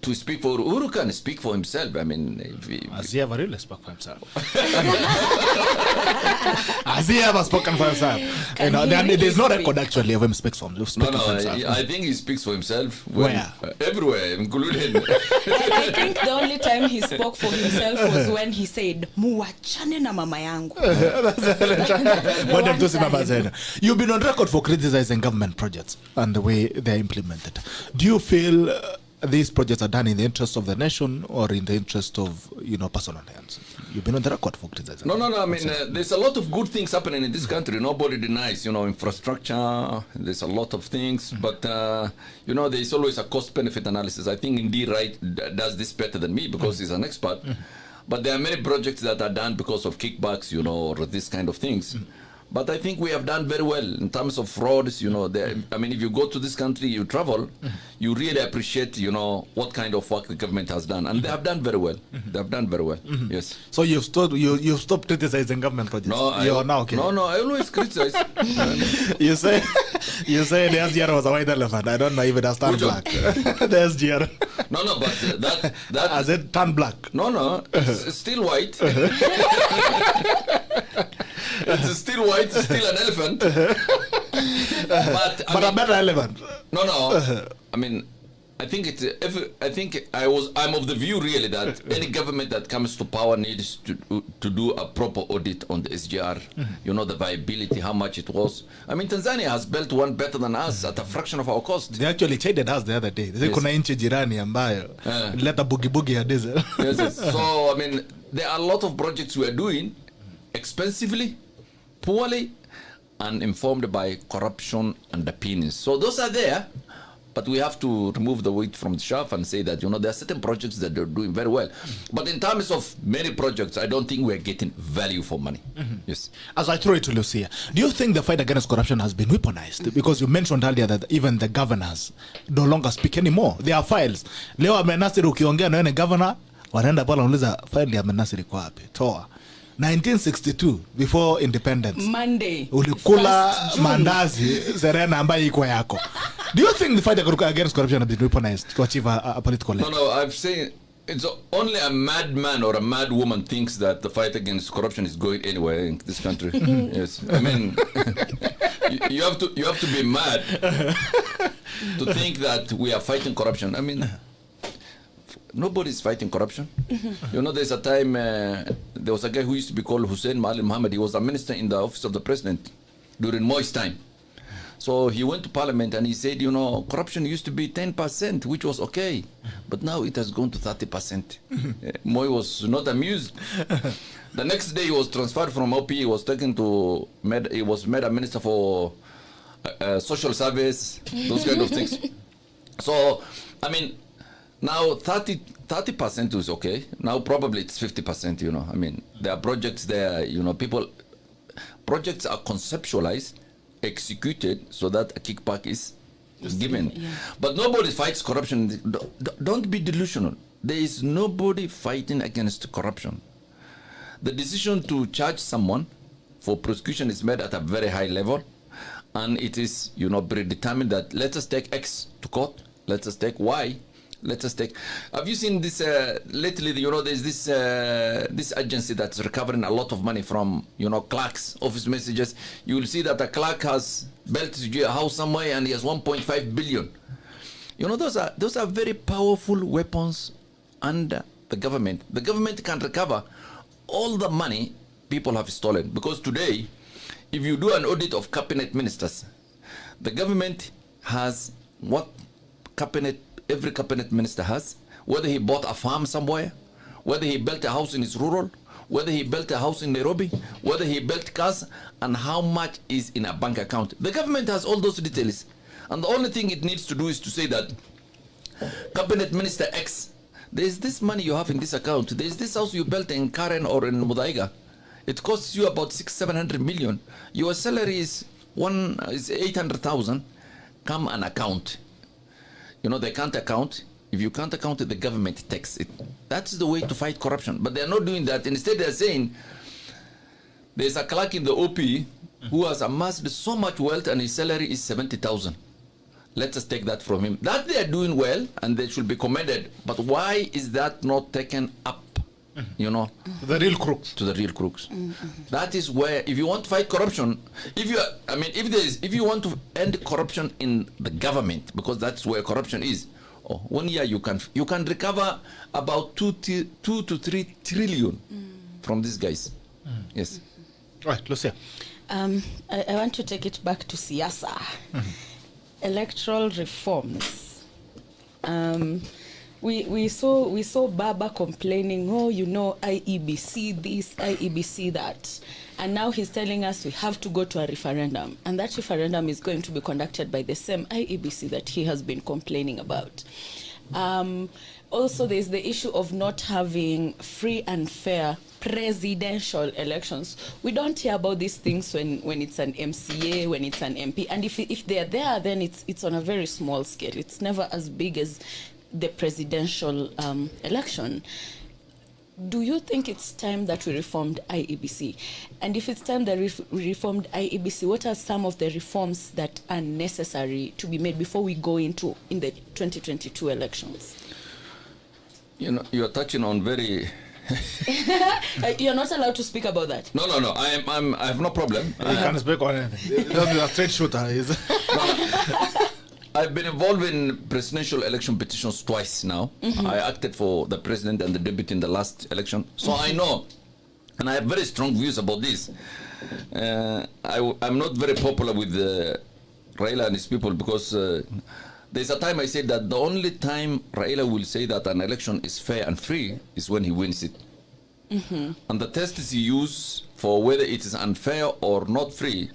to speak for Uhuru. Can speak for himself. Has he ever really spoken for himself? Has he ever spoken for himself? There's no record actually of him speaking for himself. I think he speaks for himself. Where? Everywhere, including. I think the only time he spoke for himself was when he said, "Muachane na mama yangu." You've been on record for criticizing government projects and the way they're implemented. Do you feel these projects are done in the interest of the nation or in the interest of personal hands? You've been on the record for criticizing. No. I mean, there's a lot of good things happening in this country. Nobody denies, infrastructure. There's a lot of things, but there's always a cost-benefit analysis. I think Indeed does this better than me because he's an expert. But there are many projects that are done because of kickbacks, or this kind of things. But I think we have done very well in terms of frauds. If you go to this country, you travel, you really appreciate, what kind of work the government has done, and they have done very well. They have done very well. Yes. So you've stopped criticizing government projects. No, you're now okay. No, I always criticize. You say the SGR was a white elephant. I don't know if it has turned black. The SGR. No, but that has it turned black? No, it's still white. It's still white, it's still an elephant. But a better elephant. No. I mean, I think I'm of the view really that any government that comes to power needs to do a proper audit on the SGR. The viability, how much it was. I mean, Tanzania has built one better than us at a fraction of our cost. They actually chided us the other day. They kuna inchi jirani ambayo leta bugi ya diesel. Yes. So I mean, there are a lot of projects we are doing expensively, poorly, and informed by corruption and opinions. So those are there, but we have to remove the weight from the shaft and say that, there are certain projects that they're doing very well. But in terms of many projects, I don't think we're getting value for money. Yes. As I throw it to Lucia, do you think the fight against corruption has been weaponized? Because you mentioned earlier that even the governors no longer speak anymore. There are files. Leo AHMEDNASIR ukiongea na governor, wanaenda pala unauliza file ya AHMEDNASIR iko wapi? Toa. 1962 before independence. Monday. Ulikula mandazi Serena ambayo iko yako. Do you think the fight against corruption has been weaponized to achieve a political level? No, I've seen it's only a madman or a mad woman thinks that the fight against corruption is going anywhere in this country. Yes. I mean, you have to be mad to think that we are fighting corruption. I mean, nobody's fighting corruption. There's a time, there was a guy who used to be called Hussein Maalim Mohammed. He was a minister in the office of the president during Moi's time. So he went to parliament and he said, corruption used to be 10%, which was okay. But now it has gone to 30%. Moi was not amused. The next day he was transferred from OP. He was taken to, he was made a minister for social service, those kind of things. So, I mean, now 30% is okay. Now probably it's 50%, I mean, there are projects there, projects are conceptualized, executed so that a kickback is given. Yeah. But nobody fights corruption. Don't be delusional. There is nobody fighting against corruption. The decision to charge someone for prosecution is made at a very high level, and it is, predetermined that let us take X to court, let us take Y. Let us take. Have you seen this lately? There's this agency that's recovering a lot of money from clerks' office messages. You will see that a clerk has built a house somewhere and he has 1.5 billion. Those are very powerful weapons under the government. The government can recover all the money people have stolen, because today, if you do an audit of cabinet ministers, the government has what every cabinet minister has, whether he bought a farm somewhere, whether he built a house in his rural, whether he built a house in Nairobi, whether he built cars, and how much is in a bank account. The government has all those details. And the only thing it needs to do is to say that, cabinet minister X, there is this money you have in this account, there is this house you built in Karen or in Mudaiga. It costs you about 600-700 million. Your salary is 800,000. Come and account. They can't account. If you can't account it, the government takes it. That's the way to fight corruption. But they're not doing that. Instead, they're saying there's a clerk in the OP who has amassed so much wealth and his salary is 70,000. Let us take that from him. That they are doing well and they should be commended. But why is that not taken up? To the real crooks. To the real crooks. That is where, if you want to fight corruption, if you want to end corruption in the government, because that's where corruption is, 1 year you can recover about 2 to 3 trillion from these guys. Yes. Right, Lucia. I want to take it back to siasa. Electoral reforms. we saw Baba complaining, oh, you know, IEBC this, IEBC that. And now he's telling us we have to go to a referendum. And that referendum is going to be conducted by the same IEBC that he has been complaining about. Also, there's the issue of not having free and fair presidential elections. We don't hear about these things when it's an MCA, when it's an MP. And if they're there, then it's on a very small scale. It's never as big as the presidential election. Do you think it's time that we reformed IEBC? And if it's time that we reformed IEBC, what are some of the reforms that are necessary to be made before we go in the 2022 elections? You know, you're touching on very... You're not allowed to speak about that. No. I have no problem. You can't speak on anything. Don't be a straight shooter. I've been involved in presidential election petitions twice now. I acted for the president and the deputy in the last election. So I know, and I have very strong views about this. I'm not very popular with Raila and his people because there's a time I said that the only time Raila will say that an election is fair and free is when he wins it. And the test is he uses for whether it is unfair or not free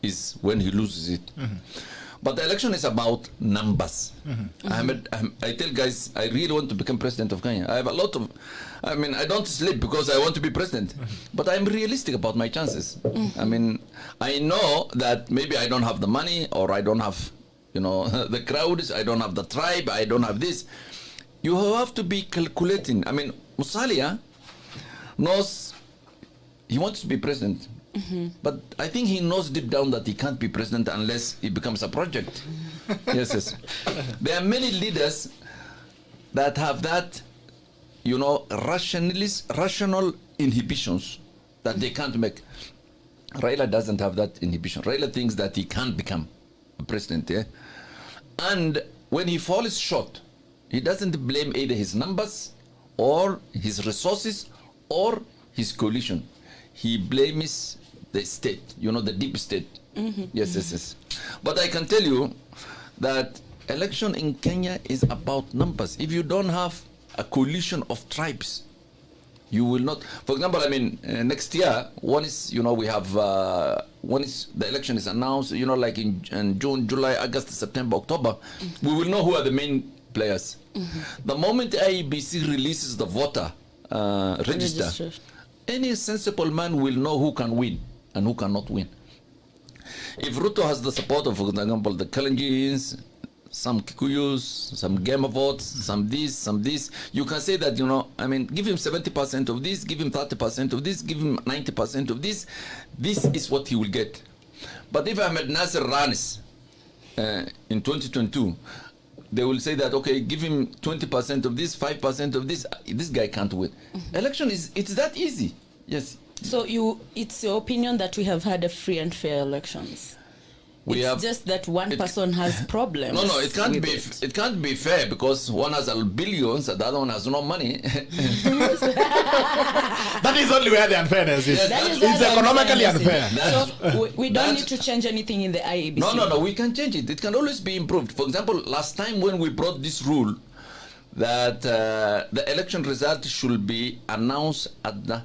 is when he loses it. But the election is about numbers. I tell guys, I really want to become president of Kenya. I have a lot of, I mean, I don't sleep because I want to be president. But I'm realistic about my chances. I mean, I know that maybe I don't have the money or I don't have, you know, the crowds, I don't have the tribe, I don't have this. You have to be calculating. I mean, Musalia knows he wants to be president. But I think he knows deep down that he can't be president unless he becomes a project. Yes. There are many leaders that have that, you know, rational inhibitions that they can't make. Raila doesn't have that inhibition. Raila thinks that he can't become a president. Yeah? And when he falls short, he doesn't blame either his numbers or his resources or his coalition. He blames the state, you know, the deep state. Yes. But I can tell you that election in Kenya is about numbers. If you don't have a coalition of tribes, you will not. For example, I mean, next year, one is, you know, we have, one is the election is announced, you know, like in June, July, August, September, October, we will know who are the main players. The moment IEBC releases the voter register, any sensible man will know who can win and who cannot win. If Ruto has the support of, for example, the Kalenjins, some Kikuyus, some Gema votes, some this, you can say that, you know, I mean, give him 70% of this, give him 30% of this, give him 90% of this. This is what he will get. But if AHMEDNASIR runs in 2022, they will say that, okay, give him 20% of this, 5% of this. This guy can't win. Election it's that easy. Yes. So it's your opinion that we have had a free and fair elections? It's just that one person has problems. No, it can't be. It can't be fair because one has billions and the other one has no money. That is only where the unfairness is. Yes, it's economically unfair. So we don't need to change anything in the IEBC. No. We can change it. It can always be improved. For example, last time when we brought this rule that the election result should be announced at the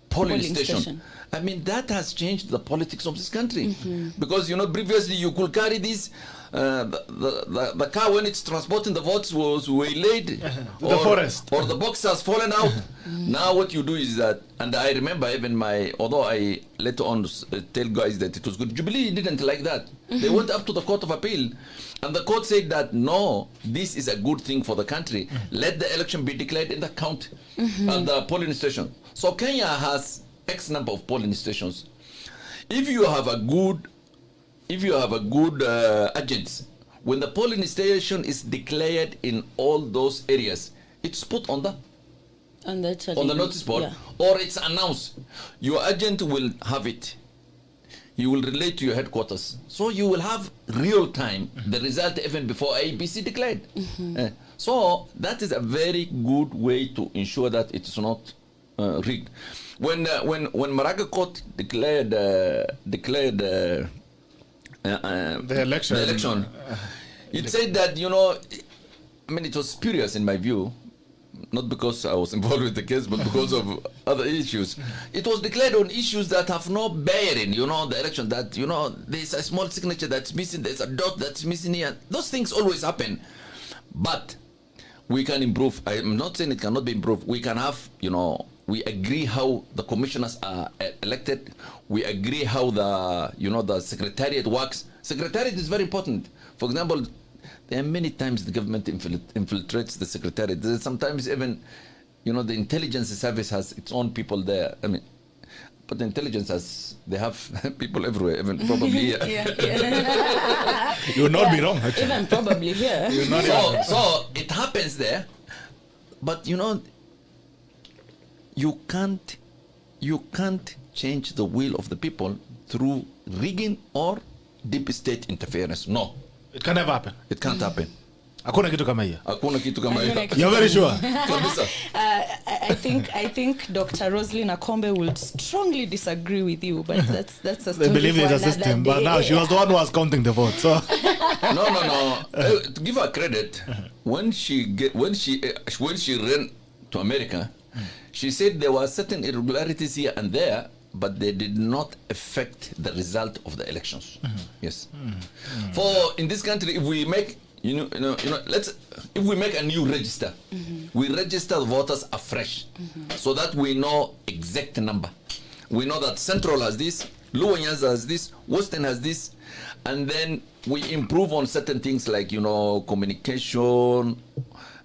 polling station. I mean, that has changed the politics of this country. Because, you know, previously you could carry this, the car when it's transporting the votes was waylaid. The forest. Or the box has fallen out. Now what you do is that, and I remember even although I later on tell guys that it was good, Jubilee didn't like that. They went up to the Court of Appeal. And the court said that, no, this is a good thing for the country. Let the election be declared in the county, at the polling station. So Kenya has X number of polling stations. If you have a good agents, when the polling station is declared in all those areas, it's put on the notice board, or it's announced. Your agent will have it. He will relate to your headquarters, so you will have real time the result even before IEBC declared. So that is a very good way to ensure that it is not rigged. When Maraga Court declared the election, it said that, you know, I mean, it was spurious in my view, not because I was involved with the case, but because of other issues. It was declared on issues that have no bearing, the election, that, there's a small signature that's missing, there's a dot that's missing here. Those things always happen. But we can improve. I'm not saying it cannot be improved. We can have, we agree how the commissioners are elected. We agree how the secretariat works. Secretariat is very important. For example, there are many times the government infiltrates the secretariat. There's sometimes even, the intelligence service has its own people there. I mean, but the intelligence they have people everywhere, even probably here. You will not be wrong, actually. Even probably here. So it happens there, but you can't change the will of the people through rigging or deep state interference. No. It can never happen. It can't happen. Hakuna kitu kama hiyo. Hakuna kitu kama hiyo. You're very sure? Kabisa. I think Dr. Roslyn Akombe would strongly disagree with you, but that's a story. They believe for there's a another system, day. but now she was the one who was counting the vote. So No. To give her credit, when she ran to America, she said there were certain irregularities here and there, but they did not affect the result of the elections. Yes. For in this country, if we make if we make a new register, we register the voters afresh, so that we know exact number. We know that Central has this, Luo Nyanza has this, Western has this, and then we improve on certain things like communication,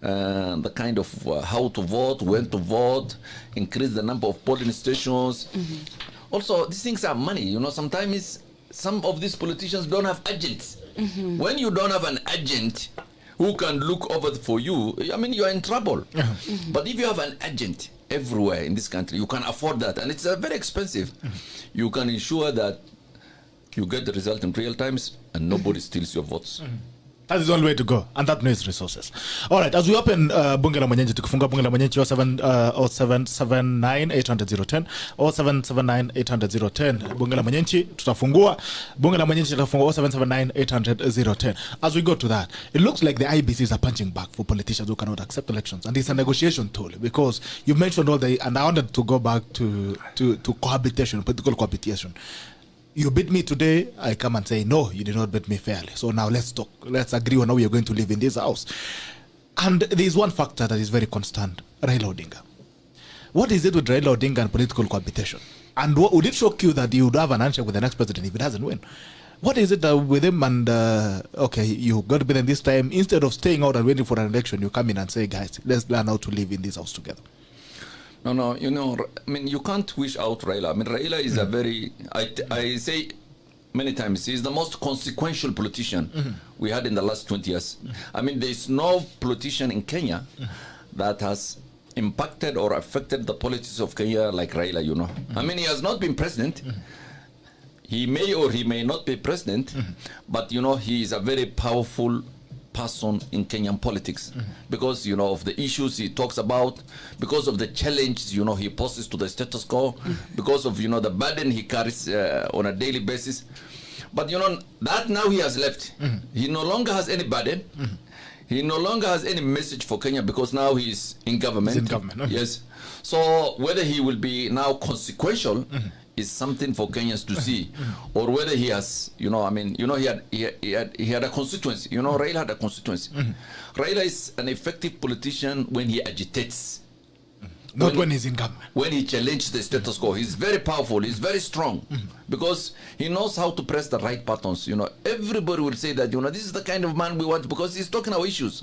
the kind of how to vote, when to vote, increase the number of polling stations. Also, these things are money. Sometimes some of these politicians don't have agents. When you don't have an agent who can look over for you, I mean, you're in trouble. But if you have an agent everywhere in this country, you can afford that, and it's very expensive. You can ensure that you get the result in real times and nobody steals your votes. that is the only way to go, and that needs resources. All right, as we open bunge la mwananchi, tukifunga bunge la mwananchi 0779800010 0779800010 bunge la mwananchi tutafungua, bunge la mwananchi tutafungua 0779800010. As we go to that, it looks like the IBCs are punching back for politicians who cannot accept elections, and it's a negotiation tool, because you mentioned all the, and I wanted to go back to cohabitation, political cohabitation. You beat me today, I come and say, no, you did not beat me fairly. So now let's talk. Let's agree on how we are going to live in this house. And there is one factor that is very constant, Raila Odinga. What is it with Raila Odinga and political cohabitation? And would it shock you that you would have an handshake with the next president if it doesn't win? What is it with him and, okay, you got to beat them this time. Instead of staying out and waiting for an election, you come in and say, guys, let's learn how to live in this house together. No, I mean, you can't wish out Raila. I mean, Raila is a very, I say many times, he's the most consequential politician we had in the last 20 years. I mean, there's no politician in Kenya that has impacted or affected the politics of Kenya like Raila, I mean, he has not been president. He may or he may not be president, but, he is a very powerful person in Kenyan politics because of the issues he talks about, because of the challenges he poses to the status quo, because of the burden he carries on a daily basis. But that now he has left. He no longer has any burden. He no longer has any message for Kenya because now he's in government. He's in government. Yes. So whether he will be now consequential is something for Kenyans to see, or whether he has, he had a constituency. Raila had a constituency. Raila is an effective politician when he agitates, not when he's in government. When he challenges the status quo, he's very powerful. He's very strong because he knows how to press the right buttons. Everybody will say that this is the kind of man we want because he's talking our issues.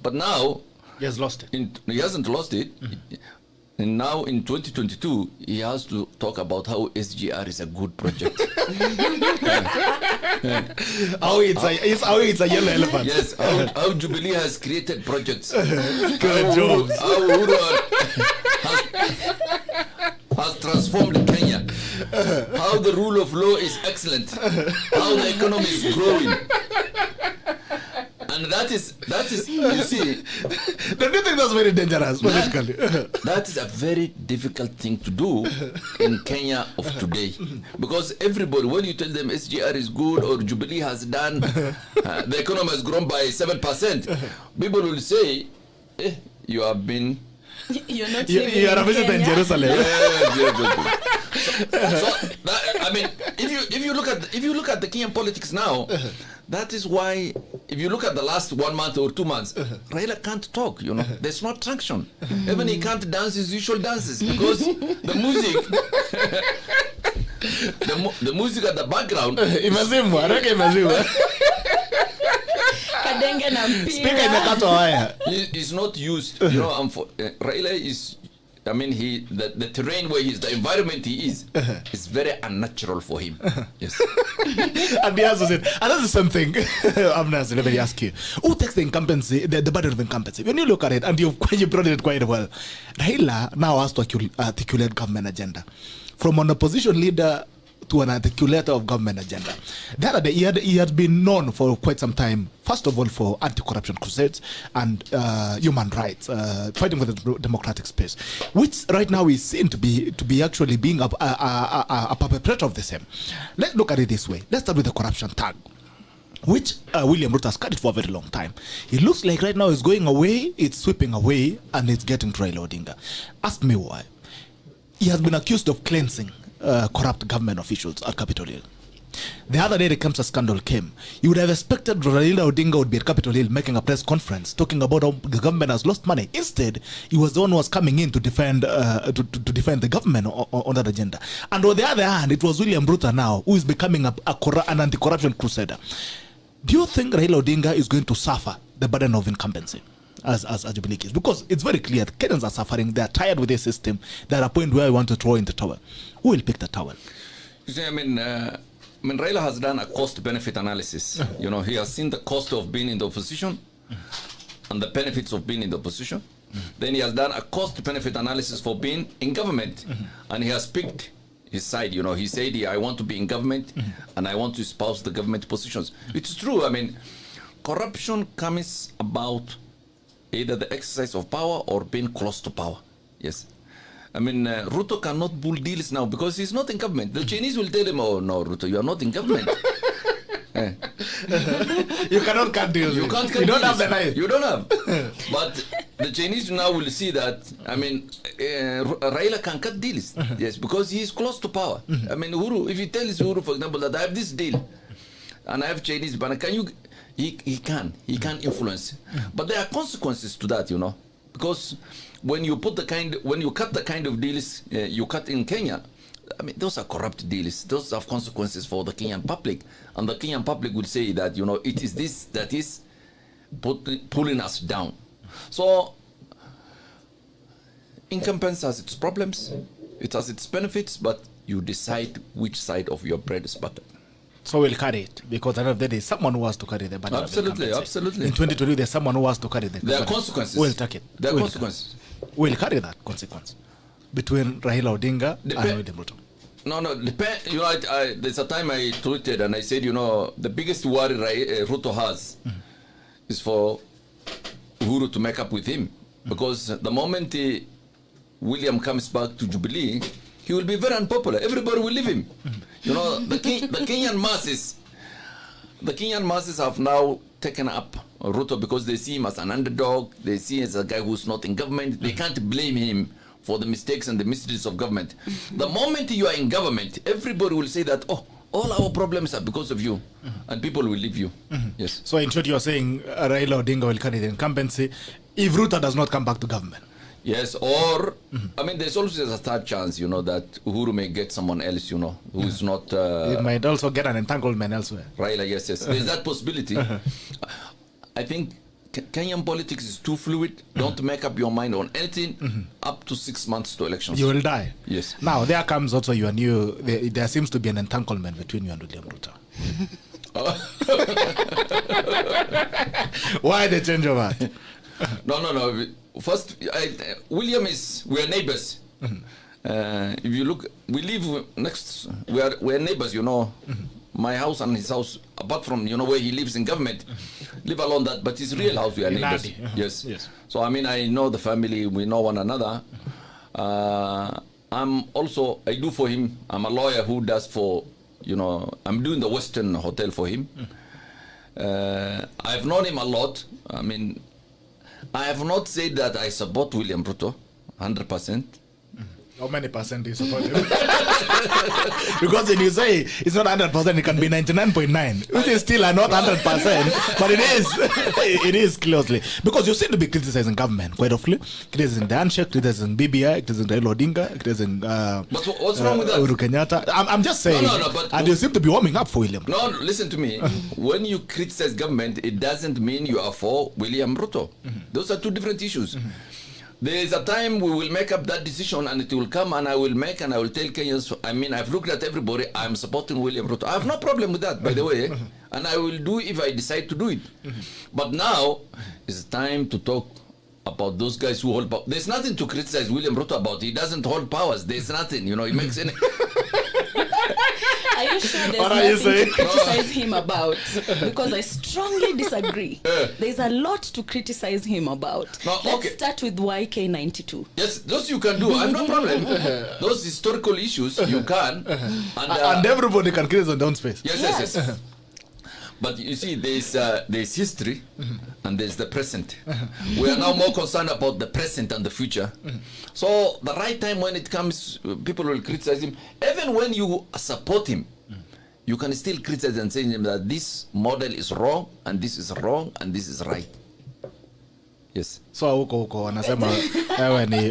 But now he has lost it. He hasn't lost it. And now in 2022, he has to talk about how SGR is a good project. How it's a yellow elephant. Yes, how Jubilee has created projects. How Uhuru has transformed Kenya. How the rule of law is excellent. How the economy is growing. And that is, you see. Don't you think that's very dangerous politically? That is a very difficult thing to do in Kenya of today. Because everybody, when you tell them SGR is good or Jubilee has done, the economy has grown by 7%, people will say, you have been... You're not You are a visitor in Jerusalem. So that, I mean, if you look at the Kenyan politics now, that is why if you look at the last 1 month or 2 months, Raila can't talk. There's no traction. Even he can't dance his usual dances because the music, the music at the background. Speaker imekatwa waya. He's not used. Raila is. I mean, the terrain where the environment he is very unnatural for him. Yes. And the answer is, and that's the same thing. AHMEDNASIR, let me ask you, who takes the incumbency, the burden of incumbency? When you look at it, and you brought it quite well, Raila now has to articulate government agenda. From an opposition leader to an articulator of government agenda. The other day, he had been known for quite some time, first of all, for anti-corruption crusades and human rights, fighting for the democratic space, which right now is seen to be actually being a perpetrator of the same. Let's look at it this way. Let's start with the corruption tag, which William Ruto has carried for a very long time. It looks like right now it's going away, it's sweeping away, and it's getting to Raila Odinga. Ask me why. He has been accused of cleansing corrupt government officials at Capitol Hill. The other day the KEMSA scandal came. You would have expected Raila Odinga would be at Capitol Hill making a press conference talking about how the government has lost money. Instead, he was the one who was coming in to defend the government on that agenda. And on the other hand, it was William Ruto now who is becoming an anti-corruption crusader. Do you think Raila Odinga is going to suffer the burden of incumbency as Jubilee case? Because it's very clear Kenyans are suffering. They are tired with this system. They're at a point where we want to throw in the towel. Who will pick the towel? You see, I mean, Raila has done a cost-benefit analysis. He has seen the cost of being in the opposition and the benefits of being in the opposition. Then he has done a cost-benefit analysis for being in government, and he has picked his side. He said, I want to be in government, and I want to espouse the government positions. It's true. I mean, corruption comes about either the exercise of power or being close to power. Yes. I mean, Ruto cannot bull deals now because he's not in government. The Chinese will tell him, oh, no, Ruto, you are not in government. You cannot cut deals. You can't cut You don't deals. have the knife. You don't have. But the Chinese now will see that, I mean, Raila can cut deals. Yes, because he is close to power. I mean, Uhuru, if he tells Uhuru, for example, that I have this deal and I have Chinese, but can you... He can influence, but there are consequences to that, because when you cut the kind of deals you cut in Kenya, I mean, those are corrupt deals. Those have consequences for the Kenyan public, and the Kenyan public will say that it is this that is pulling us down. So, incumbency has its problems, it has its benefits, but you decide which side of your bread is buttered. So we'll carry it, because at the end of the day, someone who has to carry the burden. Absolutely, absolutely. In 2020, there's someone who has to carry the burden. There are consequences. We'll take it. There are consequences. We'll carry that consequence between Raila Odinga and William Ruto. No, there's a time I tweeted and I said, the biggest worry Ruto has is for Uhuru to make up with him. Because the moment William comes back to Jubilee, he will be very unpopular. Everybody will leave him. The Kenyan masses have now taken up Ruto because they see him as an underdog. They see him as a guy who's not in government. They can't blame him for the mistakes and the misdeeds of government. The moment you are in government, everybody will say that, oh, all our problems are because of you, and people will leave you. Yes. So in short, you are saying Raila Odinga will carry the incumbency if Ruto does not come back to government. Yes, or, I mean, there's always a third chance, that Uhuru may get someone else, who is not... It might also get an entanglement elsewhere. Raila, yes. There's that possibility. I think Kenyan politics is too fluid. Don't make up your mind on anything up to 6 months to elections. You will die. Yes. Now, there comes also your new... There seems to be an entanglement between you and William Ruto. Why the change of heart? No. First, William we are neighbors. If you look, we live next, we are neighbors, My house and his house, apart from, where he lives in government, Leave alone that, but his real house, we are neighbors. Yes. Yes. So, I mean, I know the family, we know one another. I'm also, I do for him, I'm a lawyer who does for, you know, I'm doing the Western Hotel for him. I've known him a lot. I mean, I have not said that I support William Ruto 100%. How many percent do you support him? Because when you say it's not 100%, it can be 99.9, which is still not 100%, but it is. It is closely. Because you seem to be criticizing government quite often. Criticizing the handshake, criticizing BBI, criticizing Raila Odinga, criticizing but what's wrong with that? Uhuru Kenyatta. I'm just saying. No, but and you seem to be warming up for William. No, listen to me. When you criticize government, it doesn't mean you are for William Ruto. Those are two different issues. There is a time we will make up that decision, and it will come, and I will tell Kenyans, I mean, I've looked at everybody, I'm supporting William Ruto. I have no problem with that, by the way, and I will do if I decide to do it. But now, it's time to talk about those guys who hold power. There's nothing to criticize William Ruto about. He doesn't hold powers. There's nothing, you know, he makes any... Are you sure there's What are you nothing saying? to criticize him about? Because I strongly disagree. There's a lot to criticize him about. No, Let's start with YK92. Yes, those you can do. I have no problem. Those historical issues, you can. And everybody can criticize on their own space. Yes. But you see, there's history and there's the present. We are now more concerned about the present and the future. So the right time when it comes, people will criticize him. Even when you support him, you can still criticize and say that this model is wrong and this is wrong and this is right. Yes. So huko wanasema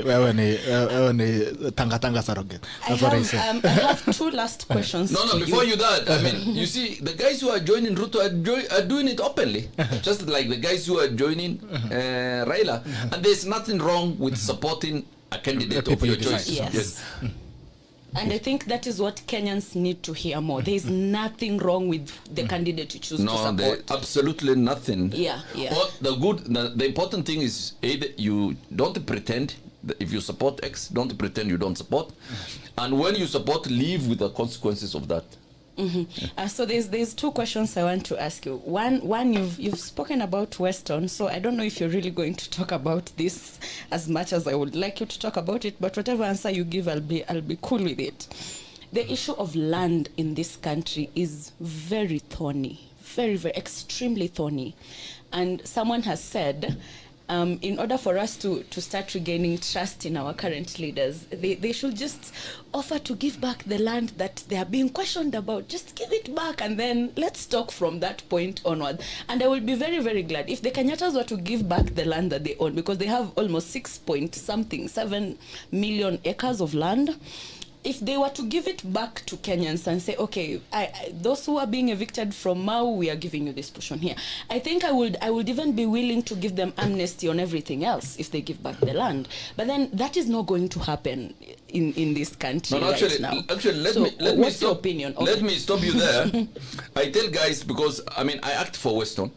wewe ni tanga surrogate. That's what I say. I have two last questions. No, before you that, I mean, you see, the guys who are joining Ruto are doing it openly, just like the guys who are joining Raila. And there's nothing wrong with supporting a candidate of your choice. Yes. And I think that is what Kenyans need to hear more. There is nothing wrong with the candidate you choose to support. Absolutely nothing. Yeah. Well, the important thing is either you don't pretend. If you support X, don't pretend you don't support. And when you support, live with the consequences of that. So there's two questions I want to ask you. One you've spoken about Weston, so I don't know if you're really going to talk about this as much as I would like you to talk about it, but whatever answer you give, I'll be cool with it. The issue of land in this country is very thorny, very, very extremely thorny. And someone has said, in order for us to start regaining trust in our current leaders, they should just offer to give back the land that they are being questioned about. Just give it back, and then let's talk from that point onward. And I will be very, very glad if the Kenyattas were to give back the land that they own, because they have almost 6.7 million acres of land. If they were to give it back to Kenyans and say, okay, those who are being evicted from Mau, we are giving you this portion here. I think I would even be willing to give them amnesty on everything else if they give back the land. But then that is not going to happen in this country right now. What's your opinion? Okay. Let me stop you there. I tell guys, because I mean, I act for Weston,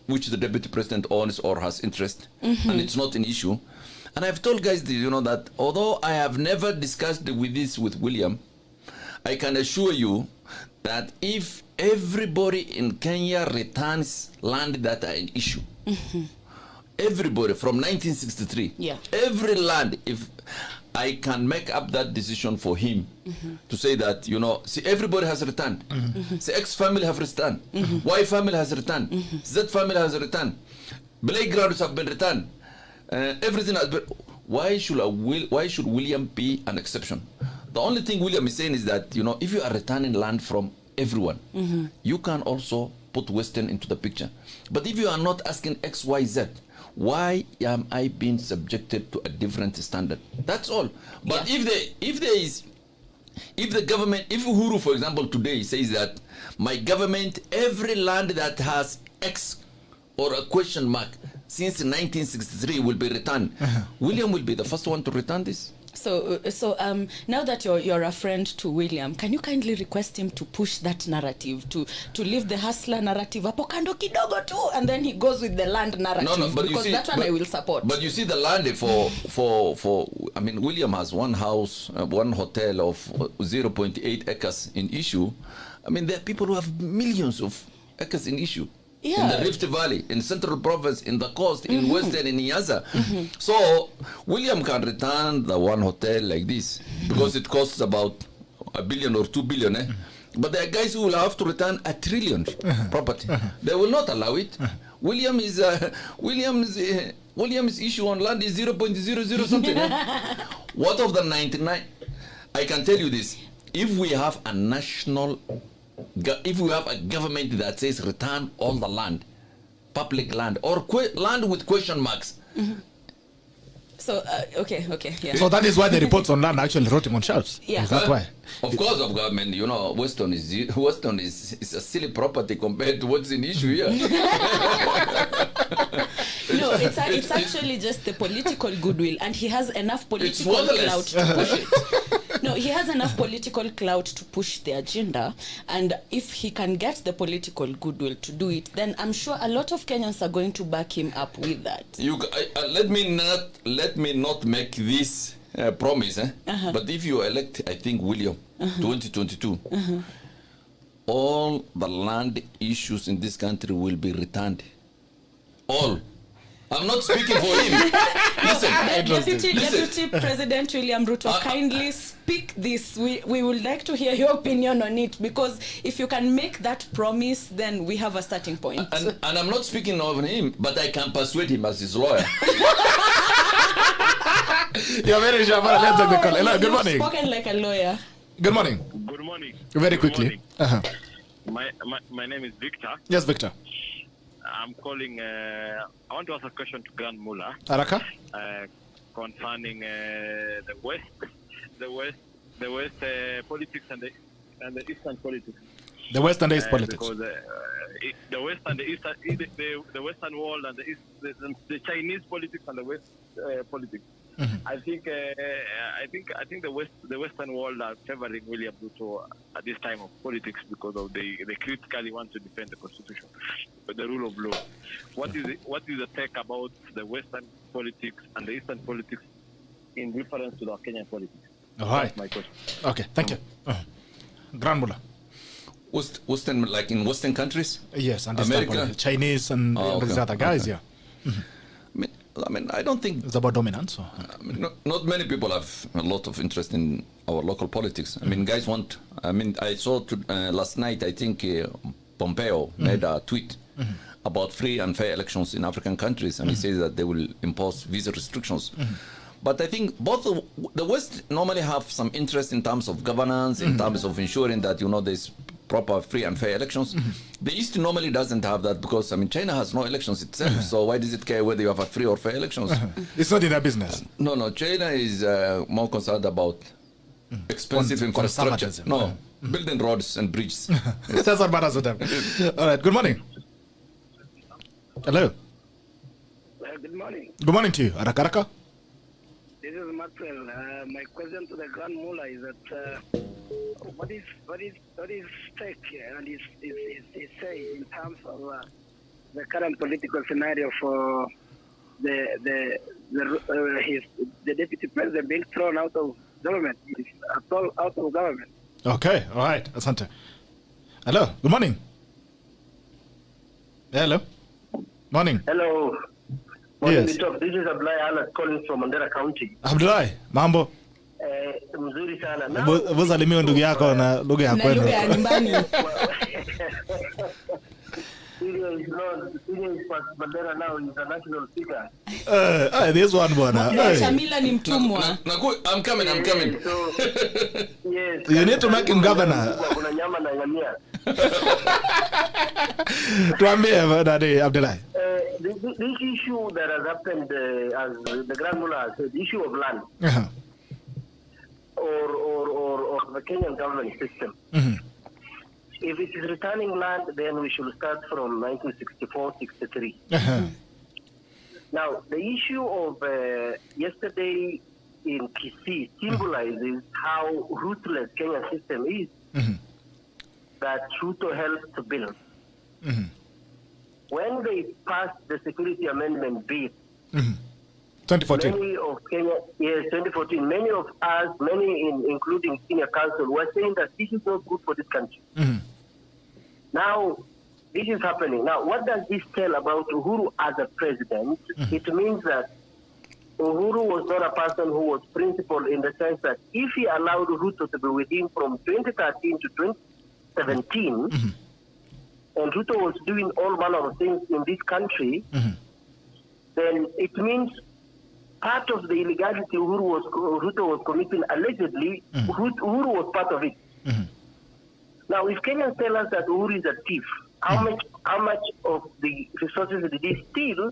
which the deputy president owns or has interest, and it's not an issue. And I've told guys, you know, that although I have never discussed with William, I can assure you that if everybody in Kenya returns land that are an issue, everybody from 1963, every land, if I can make up that decision for him to say that, you know, see, everybody has returned. See, X family have returned. Y family has returned. Z family has returned. Playgrounds have been returned. Everything has been. Why should William be an exception? The only thing William is saying is that, you know, if you are returning land from everyone, you can also put Western into the picture. But if you are not asking X, Y, Z, why am I being subjected to a different standard? That's all. But if the government, if Uhuru, for example, today says that my government, every land that has X or a question mark since 1963 will be returned. William will be the first one to return this. So now that you're a friend to William, can you kindly request him to push that narrative, to leave the hustler narrative hapo kando kidogo too, and then he goes with the land narrative? No, but because that one I will support. But you see, the land for I mean, William has one house, one hotel of 0.8 acres in issue. I mean, there are people who have millions of acres in issue. in the Rift Valley, in Central Province, in the coast, in Western, in Nyanza. So William can return the one hotel like this because it costs about $1 billion or $2 billion. But there are guys who will have to return $1 trillion property. They will not allow it. William's issue on land is 0.00 something. What of the 99? I can tell you this: if we have a government that says return all the land, public land, or land with question marks. So okay, yeah. So that is why the reports on land are actually rotting on shelves. Yeah. Is that why? Of course, of government. You know, Weston is a silly property compared to what's in issue here. No, it's actually just the political goodwill, and he has enough political clout to push it. No, he has enough political clout to push the agenda, and if he can get the political goodwill to do it, then I'm sure a lot of Kenyans are going to back him up with that. Let me not make this promise, but if you elect, I think, William, 2022, all the land issues in this country will be returned. All. I'm not speaking for him. Listen. Deputy President William Ruto, kindly speak this. We would like to hear your opinion on it, because if you can make that promise, then we have a starting point. And I'm not speaking of him, but I can persuade him as his lawyer. You're very sure. Let's take the call. Hello, good morning. You've spoken like a lawyer. Good morning. Good morning. Very quickly. My name is Victor. Yes, Victor. I'm calling. I want to ask a question to Grand Mullah. Araka? Concerning the West politics and the Eastern politics. The West and the East politics. Because the West and the Eastern, the Western world and the Chinese politics and the West politics. I think the Western world are favoring William Ruto at this time of politics because of they critically want to defend the Constitution, the rule of law. What is the take about the Western politics and the Eastern politics in reference to the Kenyan politics? All right. That's my question. Okay, thank you. Grand Mullah. Western, like in Western countries? Yes, and America, Chinese and these other guys, yeah. I mean, I don't think it's about dominance. Or? Not many people have a lot of interest in our local politics. I mean, guys want. I mean, I saw last night. I think Pompeo made a tweet about free and fair elections in African countries, and he says that they will impose visa restrictions. But I think both the West normally have some interest in terms of governance, in terms of ensuring that there's proper free and fair elections. The East normally doesn't have that because, I mean, China has no elections itself. So why does it care whether you have a free or fair elections? It's not in their business. No, China is more concerned about expensive infrastructure. No, building roads and bridges. That's what matters to them. All right, good morning. Hello. Good morning. Good morning to you. Arakaraka. This is Maxwell. My question to the Grand Mullah is that what is stake and his say in terms of the current political scenario for the deputy president being thrown out of government? He's out of government. Okay, all right, Asante. Hello, good morning. Hello. Morning. Hello. Yes. This is Abdullahi Alas calling from Mandera County. Abdullahi, mambo. Mzuri sana. Salimia ndugu yako na lugha ya kwenu. Lugha ya nyumbani. Mandera now is a national figure. This one bwana. Shamila ni mtumwa. I'm coming. So, yes. You need to make him governor. Kuna nyama na ngamia. Tuambie Daddy Abdullahi. This issue that has happened, as the Grand Mullah said, the issue of land or the Kenyan government system. If it is returning land, then we should start from 1964-63. Now, the issue of yesterday in Kisii symbolizes how ruthless Kenyan system is that Ruto helped to build. When they passed the Security Amendment Bill, 2014. many of Kenya, yes, 2014, many of us, including senior counsel, were saying that this is not good for this country. Now, This is happening. Now, what does this tell about Uhuru as a president? It means that Uhuru was not a person who was principled in the sense that if he allowed Ruto to be with him from 2013 to 2017, and Ruto was doing all manner of things in this country, then it means part of the illegality Ruto was committing allegedly, Uhuru was part of it. Now, if Kenyans tell us that Uhuru is a thief, how much of the resources did he steal,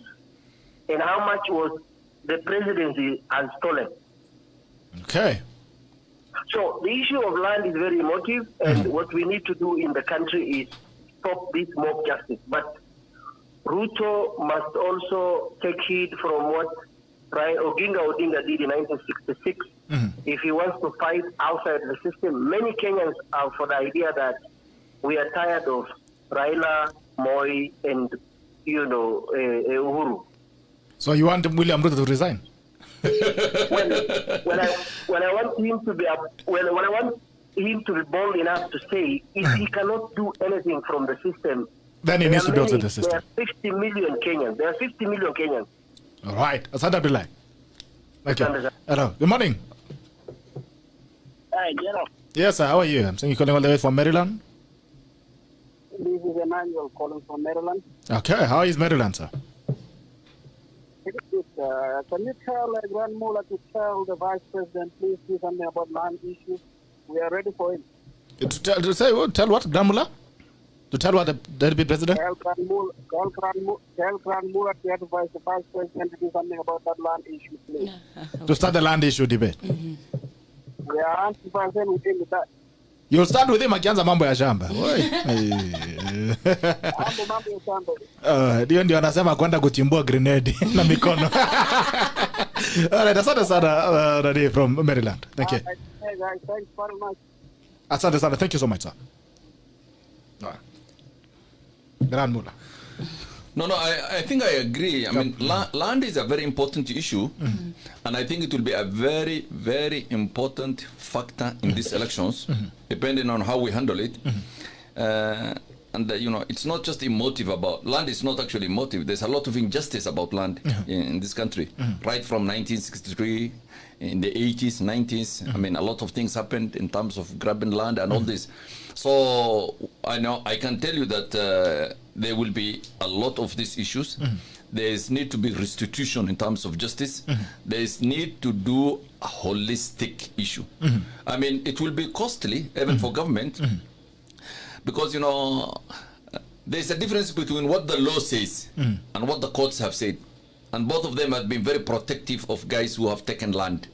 and how much was the presidency has stolen? Okay. So the issue of land is very emotive, and what we need to do in the country is stop this mob justice. But Ruto must also take heed from what Oginga Odinga did in 1966. If he wants to fight outside the system, many Kenyans are for the idea that we are tired of Raila, Moi, and Uhuru. So you want William Ruto to resign? When I want him to be when I want him to be bold enough to say if he cannot do anything from the system, then he needs to be outside the system. There are 50 million Kenyans. There are 50 million Kenyans. All right. Asante Abdullahi. Thank you. Hello. Good morning. Hi, General. Yes, sir. How are you? I'm saying you're calling all the way from Maryland. This is Emmanuel calling from Maryland. Okay. How is Maryland, sir? Can you tell Grand Mullah to tell the Vice President, please do something about land issues? We are ready for him. Tell what, Grand Mullah? To tell what the deputy president? Tell Grand Mullah to advise the Vice President to do something about that land issue, please. To start the land issue debate. We are 100% with him with that. You'll start with him akianza mambo ya shamba. Ndio anasema kwenda kuchimbua grenade na mikono. Alright, asante sana Radi from Maryland. Thank you. Hey guys, thanks very much. Asante sana. Thank you so much, sir. Grand Mullah. No, I think I agree. I mean, land is a very important issue, and I think it will be a very, very important factor in these elections, depending on how we handle it. It's not just emotive about land. Is not actually emotive. There's a lot of injustice about land in this country, right from 1963, in the 80s, 90s. I mean, a lot of things happened in terms of grabbing land and all this. So I can tell you that there will be a lot of these issues. There's need to be restitution in terms of justice. There's need to do a holistic issue. I mean, it will be costly even for government because there's a difference between what the law says and what the courts have said, and both of them have been very protective of guys who have taken land.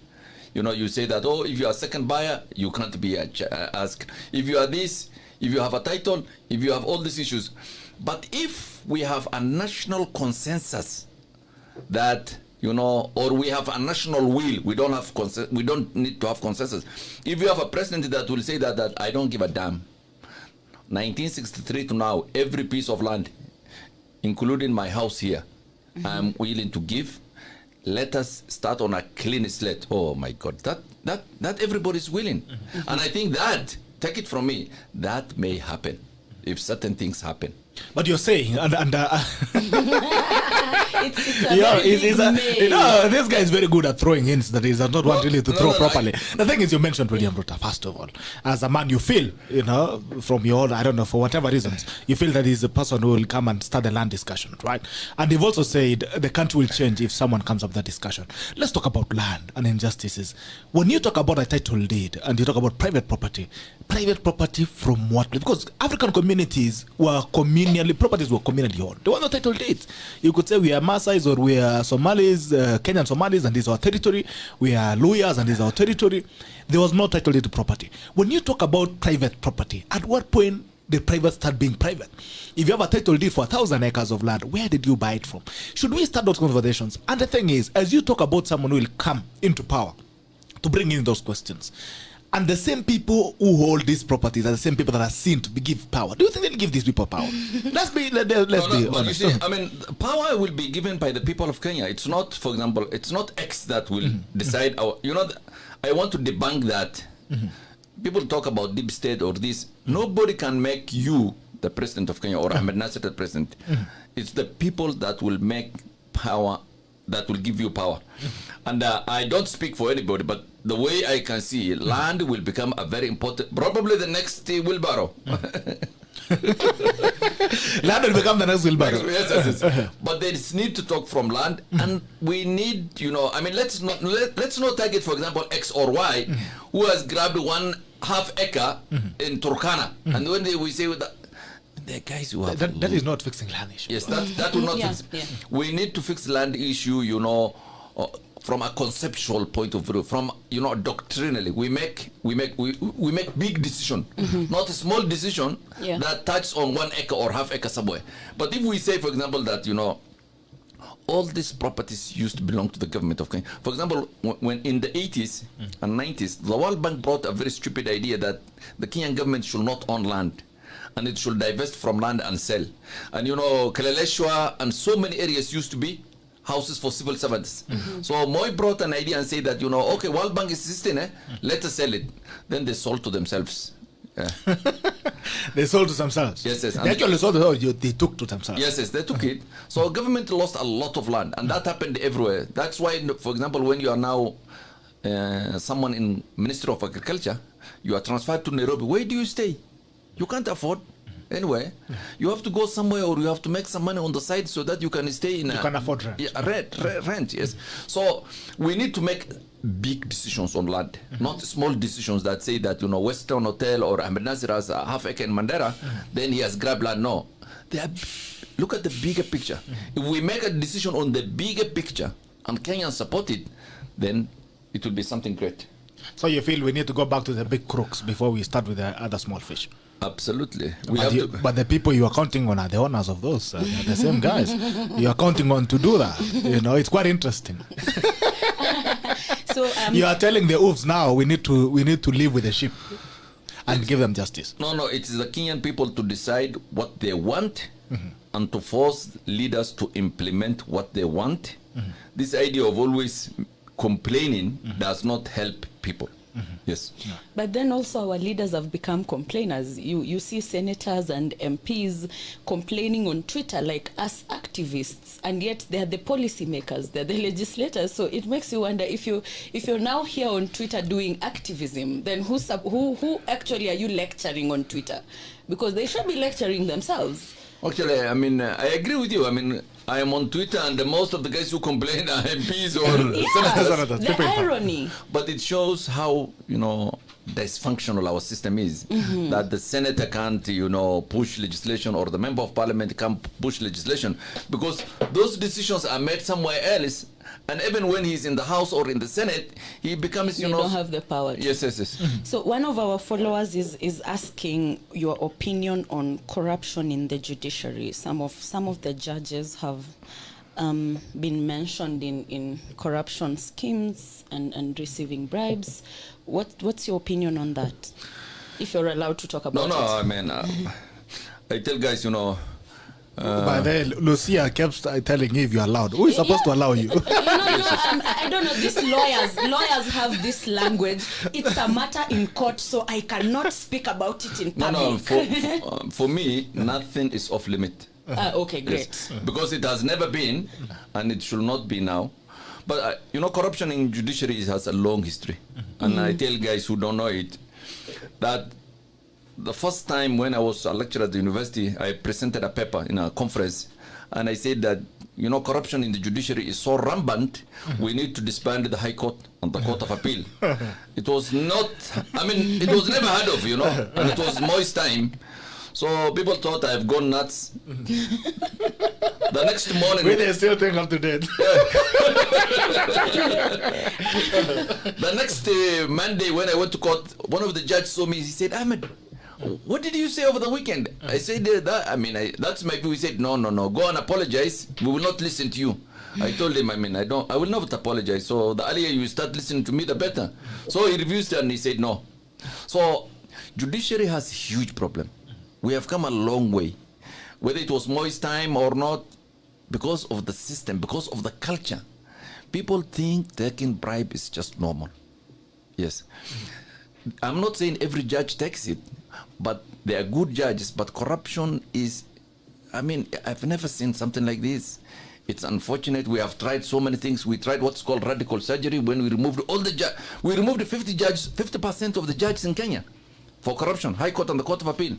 You say that, if you are a second buyer, you can't be asked. If you are this, if you have a title, if you have all these issues. But if we have a national consensus that, or we have a national will, we don't need to have consensus. If you have a president that will say that I don't give a damn, 1963 to now, every piece of land, including my house here, I'm willing to give. Let us start on a clean slate. Oh my God, that everybody's willing. And I think that, take it from me, that may happen if certain things happen. But you're saying, this guy is very good at throwing hints that he does not want really to throw properly. The thing is, you mentioned William Ruto, first of all. As a man, you feel, from your, I don't know, for whatever reasons, you feel that he's a person who will come and start the land discussion, right? And you've also said the country will change if someone comes up with that discussion. Let's talk about land and injustices. When you talk about a title deed and you talk about private property from what? Because African communities were properties were communally owned. There were no title deeds. You could say we are Maasais or we are Somalis, Kenyan Somalis, and this is our territory. We are Luyas, and this is our territory. There was no title deed to property. When you talk about private property, at what point did private start being private? If you have a title deed for 1,000 acres of land, where did you buy it from? Should we start those conversations? And the thing is, as you talk about someone who will come into power to bring in those questions, and the same people who hold these properties are the same people that are seen to give power. Do you think they'll give these people power? Let's be honest. You see, I mean, power will be given by the people of Kenya. It's not, for example, it's not X that will decide our. I want to debunk that. People talk about deep state or this. Nobody can make you the president of Kenya, or AHMEDNASIR, the president. It's the people that will make power, that will give you power. And I don't speak for anybody, but the way I can see, land will become a very important, probably the next wheelbarrow. Land will become the next wheelbarrow. Yes. But there is need to talk from land, and we need, I mean, let's not target, for example, X or Y, who has grabbed 1/2 acre in Turkana, and when we say that, the guys who have That is not fixing land issue. yes, that will not fix. We need to fix land issue, from a conceptual point of view, from doctrinally. We make big decision, not a small decision that touches on 1 acre or 1/2 acre somewhere. But if we say, for example, that all these properties used to belong to the government of Kenya. For example, when in the 80s and 90s, the World Bank brought a very stupid idea that the Kenyan government should not own land, and it should divest from land and sell. And Kaleleshwa and so many areas used to be houses for civil servants. So Moi brought an idea and said that, okay, World Bank is existing, let us sell it. Then they sold to themselves. They sold to themselves. Yes. They actually sold they took to themselves. Yes, they took it. So government lost a lot of land, and that happened everywhere. That's why, for example, when you are now someone in Ministry of Agriculture, you are transferred to Nairobi. Where do you stay? You can't afford anywhere. You have to go somewhere, or you have to make some money on the side so that you can stay in. You can afford rent. Rent. Yes. So we need to make big decisions on land, not small decisions that say that Western Hotel or AHMEDNASIR has a 1/2 acre in Mandera, then he has grabbed land. No, look at the bigger picture. If we make a decision on the bigger picture and Kenyans support it, then it will be something great. So you feel we need to go back to the big crooks before we start with the other small fish? Absolutely. But the people you are counting on are the owners of those. They're the same guys. You are counting on to do that. It's quite interesting. So you are telling the wolves now we need to live with the sheep and give them justice. No, it is the Kenyan people to decide what they want and to force leaders to implement what they want. This idea of always complaining does not help people. Yes. But then also our leaders have become complainers. You see senators and MPs complaining on Twitter like us activists, and yet they're the policy makers, they're the legislators. So it makes you wonder, if you're now here on Twitter doing activism, then who actually are you lecturing on Twitter? Because they should be lecturing themselves. Actually, I mean, I agree with you. I mean, I am on Twitter, and most of the guys who complain are MPs or senators. The irony. But it shows how, dysfunctional our system is. That the senator can't, push legislation, or the member of parliament can't push legislation, because those decisions are made somewhere else. And even when he's in the House or in the Senate, he becomes, They don't have the power. Yes. So one of our followers is asking your opinion on corruption in the judiciary. Some of the judges have been mentioned in corruption schemes and receiving bribes. What's your opinion on that? If you're allowed to talk about it. No, I mean, I tell guys, But then Lucia kept telling you if you are allowed. Who is supposed to allow you? I don't know. These lawyers have this language. It's a matter in court, so I cannot speak about it in public. No. For me, nothing is off limit. Okay, great. Yes. Because it has never been, and it should not be now. But corruption in judiciary has a long history, and I tell guys who don't know it that the first time when I was a lecturer at the university, I presented a paper in a conference, and I said that corruption in the judiciary is so rampant, we need to disband the High Court and the Court of Appeal. It was not, it was never heard of, and it was Moi's time. So people thought I've gone nuts. The next morning, they still think I'm to date. The next Monday when I went to court, one of the judges saw me. He said, "Ahmed, what did you say over the weekend?" I said, that's my view. He said, no, go and apologize. We will not listen to you. I told him, I will not apologize. So the earlier you start listening to me, the better. So he refused, and he said no. So judiciary has a huge problem. We have come a long way, whether it was Moi's time or not, because of the system, because of the culture. People think taking bribe is just normal. Yes. I'm not saying every judge takes it, but they are good judges. But corruption is, I mean, I've never seen something like this. It's unfortunate. We have tried so many things. We tried what's called radical surgery when we removed all the we removed 50% of the judges in Kenya for corruption, High Court and the Court of Appeal.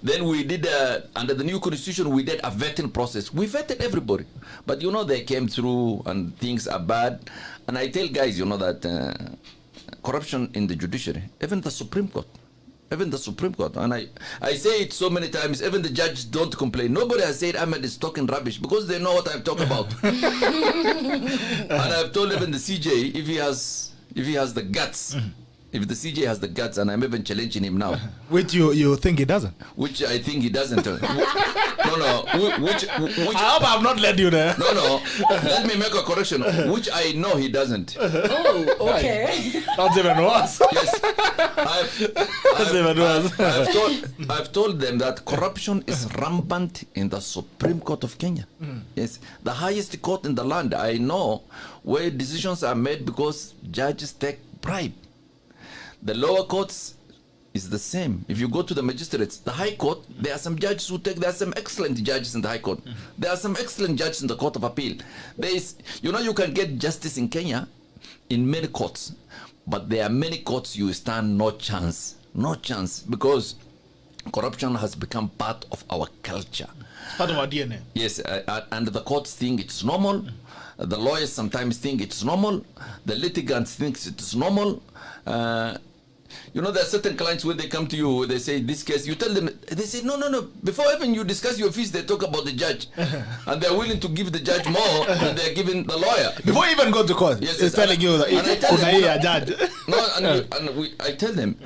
Then we did, under the new constitution, we did a vetting process. We vetted everybody. But you know, they came through and things are bad. And I tell guys, you know, that corruption in the judiciary, even the Supreme Court, and I say it so many times, even the judges don't complain. Nobody has said Ahmed is talking rubbish because they know what I'm talking about. And I've told even the CJ, if he has the guts, if the CJ has the guts, and I'm even challenging him now. Which you think he doesn't? Which I think he doesn't. No. Which I hope I've not led you there. No. Let me make a correction. Which I know he doesn't. Oh, okay. That's even worse. Yes. I've told them that corruption is rampant in the Supreme Court of Kenya. Yes. The highest court in the land. I know where decisions are made because judges take bribe. The lower courts is the same. If you go to the magistrates, the High Court, there are some judges there are some excellent judges in the High Court. There are some excellent judges in the Court of Appeal. You can get justice in Kenya in many courts, but there are many courts you stand no chance, because corruption has become part of our culture. Part of our DNA. Yes, and the courts think it's normal. The lawyers sometimes think it's normal. The litigants think it's normal. There are certain clients when they come to you, they say this case, you tell them, they say no. Before even you discuss your fees, they talk about the judge, and they're willing to give the judge more than they're giving the lawyer. Before you even go to court, it's telling you that judge. I tell them,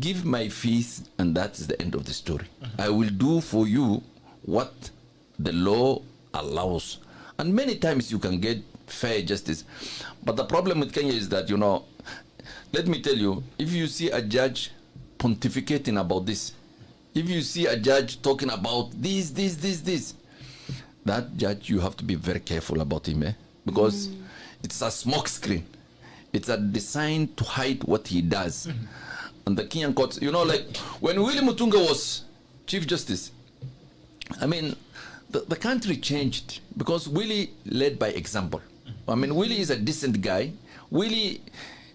give my fees, and that is the end of the story. I will do for you what the law allows, and many times you can get fair justice. But the problem with Kenya is that, let me tell you, if you see a judge pontificating about this, if you see a judge talking about this, that judge, you have to be very careful about him, because it's a smoke screen. It's a design to hide what he does. And the Kenyan courts, like when Willie Mutunga was Chief Justice, I mean, the country changed because Willie led by example. I mean, Willie is a decent guy. Willie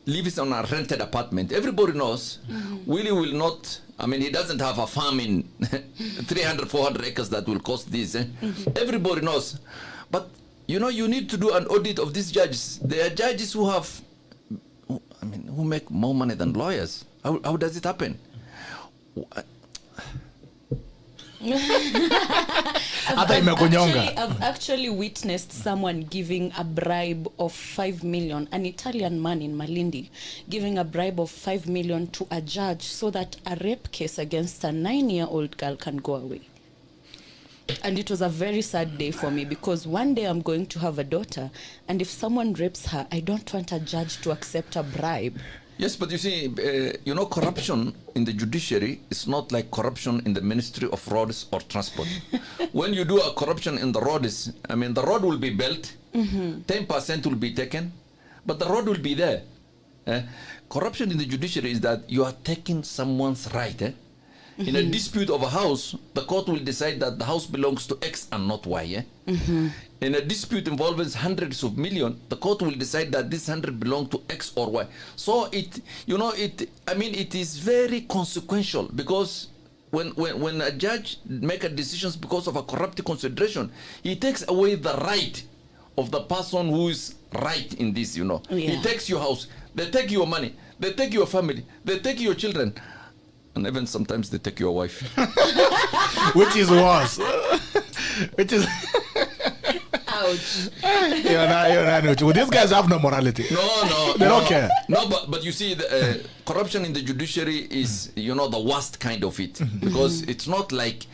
lives on a rented apartment. Everybody knows Willie will not, he doesn't have a farm in 300, 400 acres that will cost this. Everybody knows. But, you need to do an audit of these judges. There are judges who who make more money than lawyers. How does it happen? I've actually witnessed someone giving a bribe of 5 million, an Italian man in Malindi, giving a bribe of 5 million to a judge so that a rape case against a 9-year-old girl can go away. And it was a very sad day for me, because one day I'm going to have a daughter, and if someone rapes her, I don't want a judge to accept a bribe. Yes, but you see, corruption in the judiciary is not like corruption in the Ministry of Roads or Transport. When you do a corruption in the roads, the road will be built, 10% will be taken, but the road will be there. Corruption in the judiciary is that you are taking someone's right. In a dispute of a house, the court will decide that the house belongs to X and not Y. In a dispute involving hundreds of millions, the court will decide that this 100 belong to X or Y. So it is very consequential, because when a judge make a decision because of a corrupt consideration, he takes away the right of the person who is right in this. Yeah. He takes your house, they take your money, they take your family, they take your children. And even sometimes they take your wife. Which is worse. Ouch. These guys have no morality. No. They don't care. No, but you see, the corruption in the judiciary is, the worst kind of it. Because it's not like,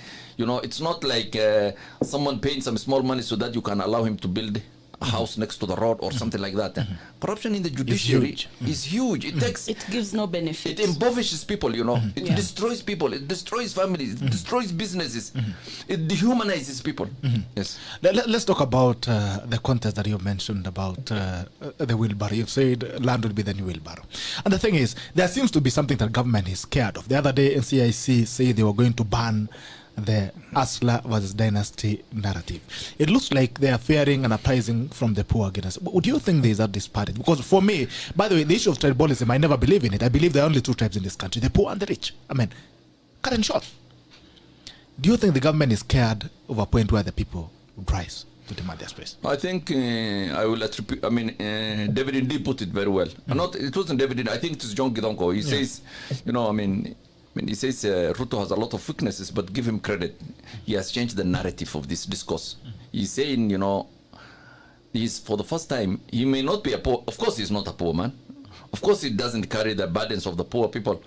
someone paying some small money so that you can allow him to build house next to the road or something like that. Corruption in the judiciary is huge. It gives no benefit. It impoverishes people, you know. It destroys people. It destroys families. It destroys businesses. It dehumanizes people. Yes. Let's talk about the contest that you mentioned about the wheelbarrow. You've said land will be the new wheelbarrow. And the thing is, there seems to be something that government is scared of. The other day, NCIC said they were going to ban the Asla versus Dynasty narrative. It looks like they are fearing an uprising from the poor against. Would you think there is a disparity? Because for me, by the way, the issue of tribalism, I never believe in it. I believe there are only two tribes in this country, the poor and the rich. I mean, cut and short. Do you think the government is scared of a point where the people would rise to demand their space? I think I will attribute, David Indy put it very well. Not, it wasn't David Indy, I think it was John Gidonko. He says, he says Ruto has a lot of weaknesses, but give him credit. He has changed the narrative of this discourse. He's saying, he's for the first time, he may not be a poor, of course he's not a poor man. Of course he doesn't carry the burdens of the poor people.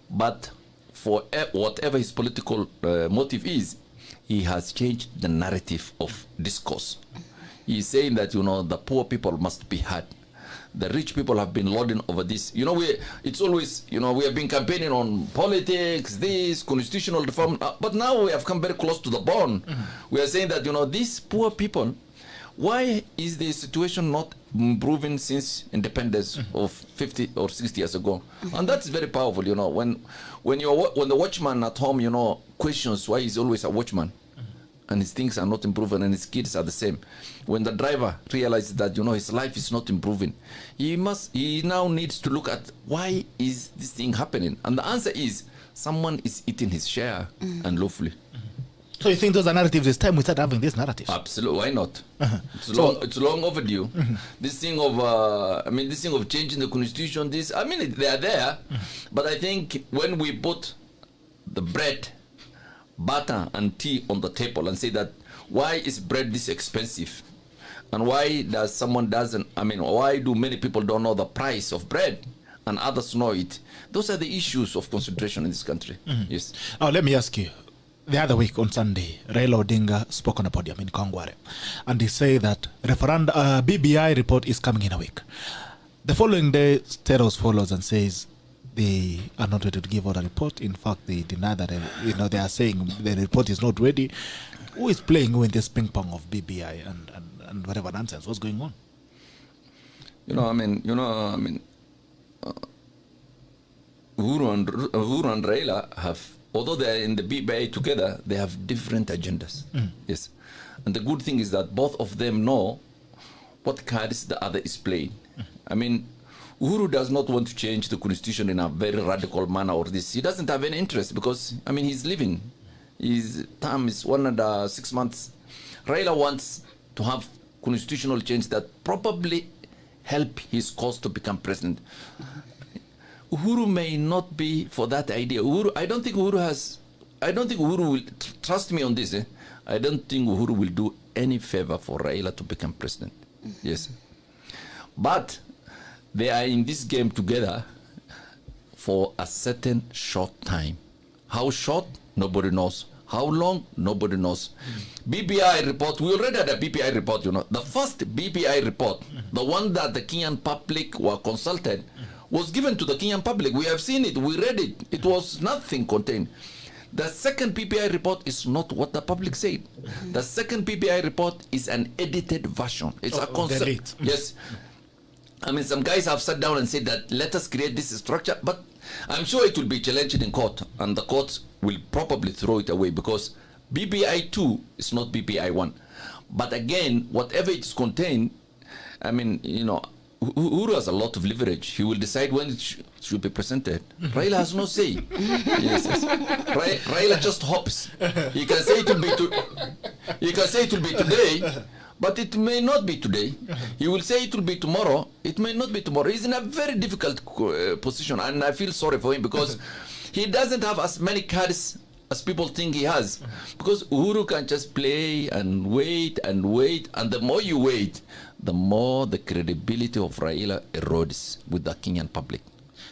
But for whatever his political motive is, he has changed the narrative of discourse. He's saying that, the poor people must be heard. The rich people have been lording over this. It's always, we have been campaigning on politics, this, constitutional reform, but now we have come very close to the bone. We are saying that, these poor people, why is the situation not improving since independence of 50 or 60 years ago? And that's very powerful, when the watchman at home, questions why he's always a watchman, and his things are not improving and his kids are the same. When the driver realizes that, his life is not improving, he now needs to look at why is this thing happening? And the answer is someone is eating his share unlawfully. So you think those are narratives? It's time we start having these narratives. Absolutely, why not? It's long overdue. This thing of changing the constitution, they are there. But I think when we put the bread, butter and tea on the table and say that why is bread this expensive, and why do many people don't know the price of bread and others know it? Those are the issues of concentration in this country. Yes. Oh, let me ask you. The other week on Sunday, Raila Odinga spoke on a podium in Kongware, and he said that BBI report is coming in a week. The following day, Steros follows and says they are not ready to give out a report. In fact, they deny that they are saying the report is not ready. Who is playing with this ping pong of BBI and whatever nonsense? What's going on? Uhuru and Raila have, although they are in the BBI together, they have different agendas. Yes. And the good thing is that both of them know what cards the other is playing. Uhuru does not want to change the constitution in a very radical manner or this. He doesn't have any interest because, he's living. His term is 1.6 months. Raila wants to have constitutional change that probably help his cause to become president. Uhuru may not be for that idea. I don't think Uhuru will, trust me on this, I don't think Uhuru will do any favor for Raila to become president. Yes. But they are in this game together for a certain short time. How short? Nobody knows. How long? Nobody knows. BBI report, we already had a BBI report, The first BBI report, the one that the Kenyan public were consulted, was given to the Kenyan public. We have seen it, we read it. It was nothing contained. The second PPI report is not what the public said. The second PPI report is an edited version. It's a concept. Yes. Some guys have sat down and said that let us create this structure, but I'm sure it will be challenged in court, and the courts will probably throw it away because BBI 2 is not BBI 1. But again, whatever it is contained, Uhuru has a lot of leverage. He will decide when it should be presented. Raila has no say. Yes. Raila just hopes. He can say it will be today, but it may not be today. He will say it will be tomorrow. It may not be tomorrow. He's in a very difficult position, and I feel sorry for him because he doesn't have as many cards as people think he has. Because Uhuru can just play and wait, and the more you wait, the more the credibility of Raila erodes with the Kenyan public.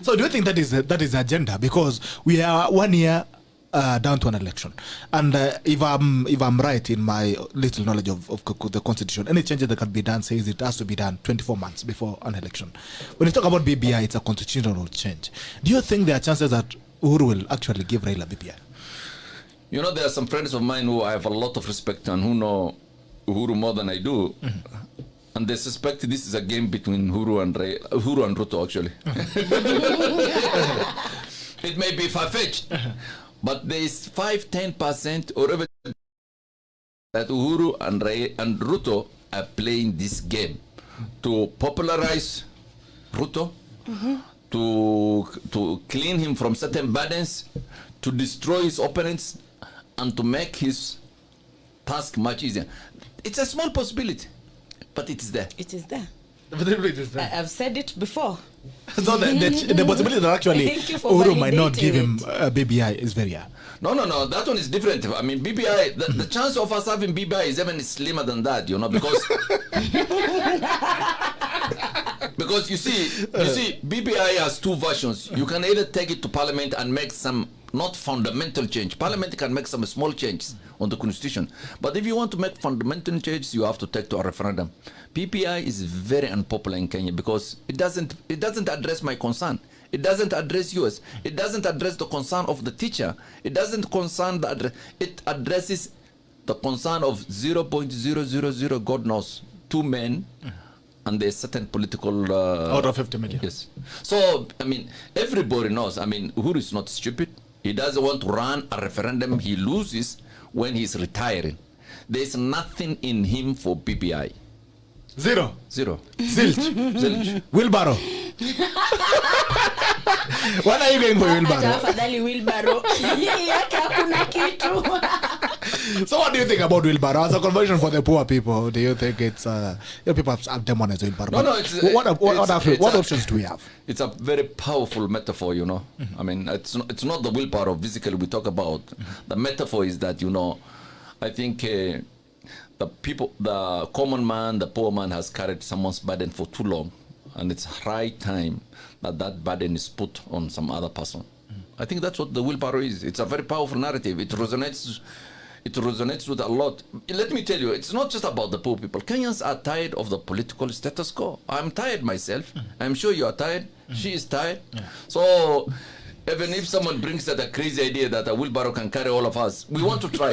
So do you think that is the agenda? Because we are 1 year down to an election. And if I'm right in my little knowledge of the Constitution, any changes that can be done says it has to be done 24 months before an election. When you talk about BBI, it's a constitutional change. Do you think there are chances that Uhuru will actually give Raila BBI? You know, there are some friends of mine who I have a lot of respect and who know Uhuru more than I do. And they suspect this is a game between Uhuru and Ruto, actually. It may be far-fetched, but there is 5-10% or even that Uhuru and Ruto are playing this game to popularize Ruto, to clean him from certain burdens, to destroy his opponents, and to make his task much easier. It's a small possibility, but it is there. It is there. It is there. I've said it before. So the possibility that actually Uhuru might not give him BBI is very high. No, that one is different. I mean, BBI, the chance of us having BBI is even slimmer than that, you know, because because you see, BBI has two versions. You can either take it to Parliament and make some not fundamental change. Parliament can make some small changes on the constitution, but if you want to make fundamental changes, you have to take to a referendum. BBI is very unpopular in Kenya because it doesn't address my concern. It doesn't address yours. It doesn't address the concern of the teacher. It doesn't concern it addresses the concern of 0.000 God knows 2 men, and there's certain political out of 50 million. Yes. So I mean, everybody knows. I mean, Uhuru is not stupid. He doesn't want to run a referendum. He loses when he's retiring. There's nothing in him for BBI. Zero. Zilch. Wheelbarrow. What are you going for, wheelbarrow? So what do you think about wheelbarrow as a conversion for the poor people? Do you think it's people have demonized wheelbarrow? No, what options do we have? It's a very powerful metaphor, you know. I mean, it's not the wheelbarrow physically we talk about. The metaphor is that, you know, I think the common man, the poor man has carried someone's burden for too long, and it's high time that burden is put on some other person. I think that's what the wheelbarrow is. It's a very powerful narrative. It resonates with a lot. Let me tell you, it's not just about the poor people. Kenyans are tired of the political status quo. I'm tired myself. I'm sure you are tired. She is tired. So even if someone brings that a crazy idea that a wheelbarrow can carry all of us, we want to try.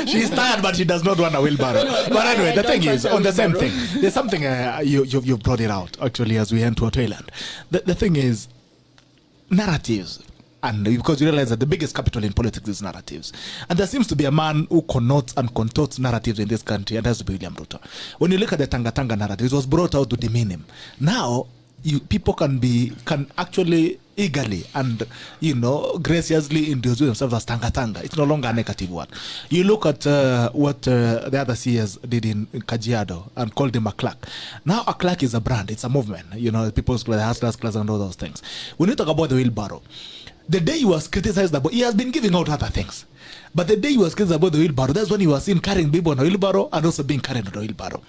She's tired, but she does not want a wheelbarrow. But anyway, the thing is, on the same thing, there's something you brought it out, actually, as we enter Thailand. The thing is, narratives. And because you realize that the biggest capital in politics is narratives. And there seems to be a man who connotes and contorts narratives in this country, and that's to be William Ruto. When you look at the Tanga narrative, it was brought out to demean him. Now, people can actually eagerly and, you know, graciously introduce themselves as Tanga. It's no longer a negative one. You look at what the other CEs did in Kajiado and called him a clerk. Now a clerk is a brand. It's a movement. You know, people's class, hustlers class, and all those things. When you talk about the wheelbarrow, the day he was criticized about, he has been giving out other things. But the day he was criticized about the wheelbarrow, that's when he was seen carrying people on a wheelbarrow and also being carried on a wheelbarrow.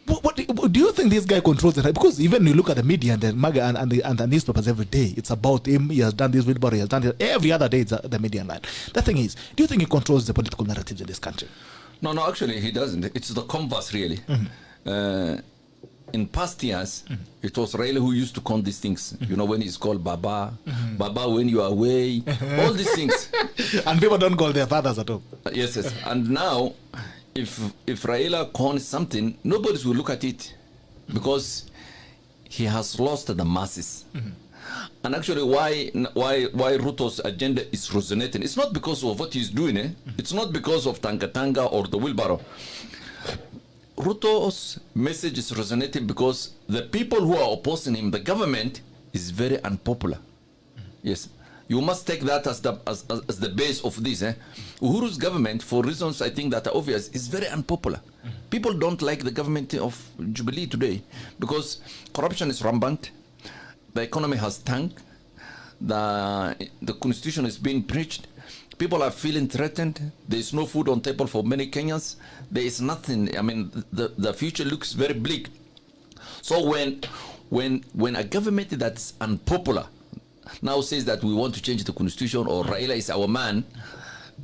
What do you think this guy controls it? Because even you look at the media and the newspapers every day, it's about him. He has done this wheelbarrow. He has done it every other day. It's the media line. The thing is, do you think he controls the political narratives in this country? No, actually, he doesn't. It's the converse, really. In past years, it was Raila who used to con these things. You know, when he's called Baba, Baba when you are away, all these things. And people don't call their fathers at all. Yes. And now, if Raila cons something, nobody will look at it because he has lost the masses. And actually, why Ruto's agenda is resonating? It's not because of what he's doing. It's not because of Tanga or the wheelbarrow. Ruto's message is resonating because the people who are opposing him, the government, is very unpopular. Yes. You must take that as the base of this. Uhuru's government, for reasons I think that are obvious, is very unpopular. People don't like the government of Jubilee today because corruption is rampant, the economy has tanked, the constitution is being breached, people are feeling threatened, there is no food on table for many Kenyans, there is nothing. I mean, the future looks very bleak. So when a government that's unpopular, now says that we want to change the constitution or Raila is our man,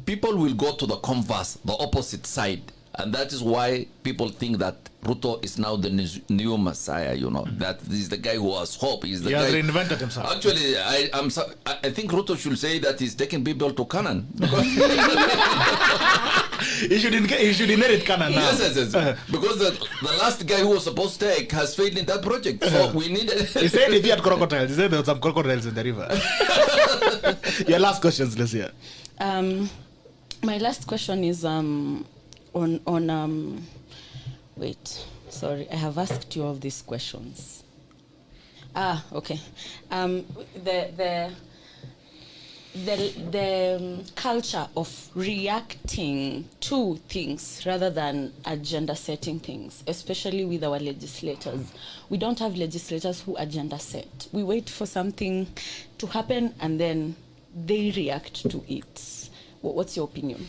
people will go to the converse, the opposite side. And that is why people think that Ruto is now the new messiah, you know, that this is the guy who has hope. He's the he guy. has reinvented himself. Actually, I think Ruto should say that he's taking people to Canaan. He should inherit Canaan now. Yes. Because the last guy who was supposed to take has failed in that project. So we need He said if he had crocodiles, he said there were some crocodiles in the river. Your last questions, Lucia. My last question is wait, sorry, I have asked you all these questions. Okay. The culture of reacting to things rather than agenda setting things, especially with our legislators. We don't have legislators who agenda set. We wait for something to happen and then they react to it. What's your opinion?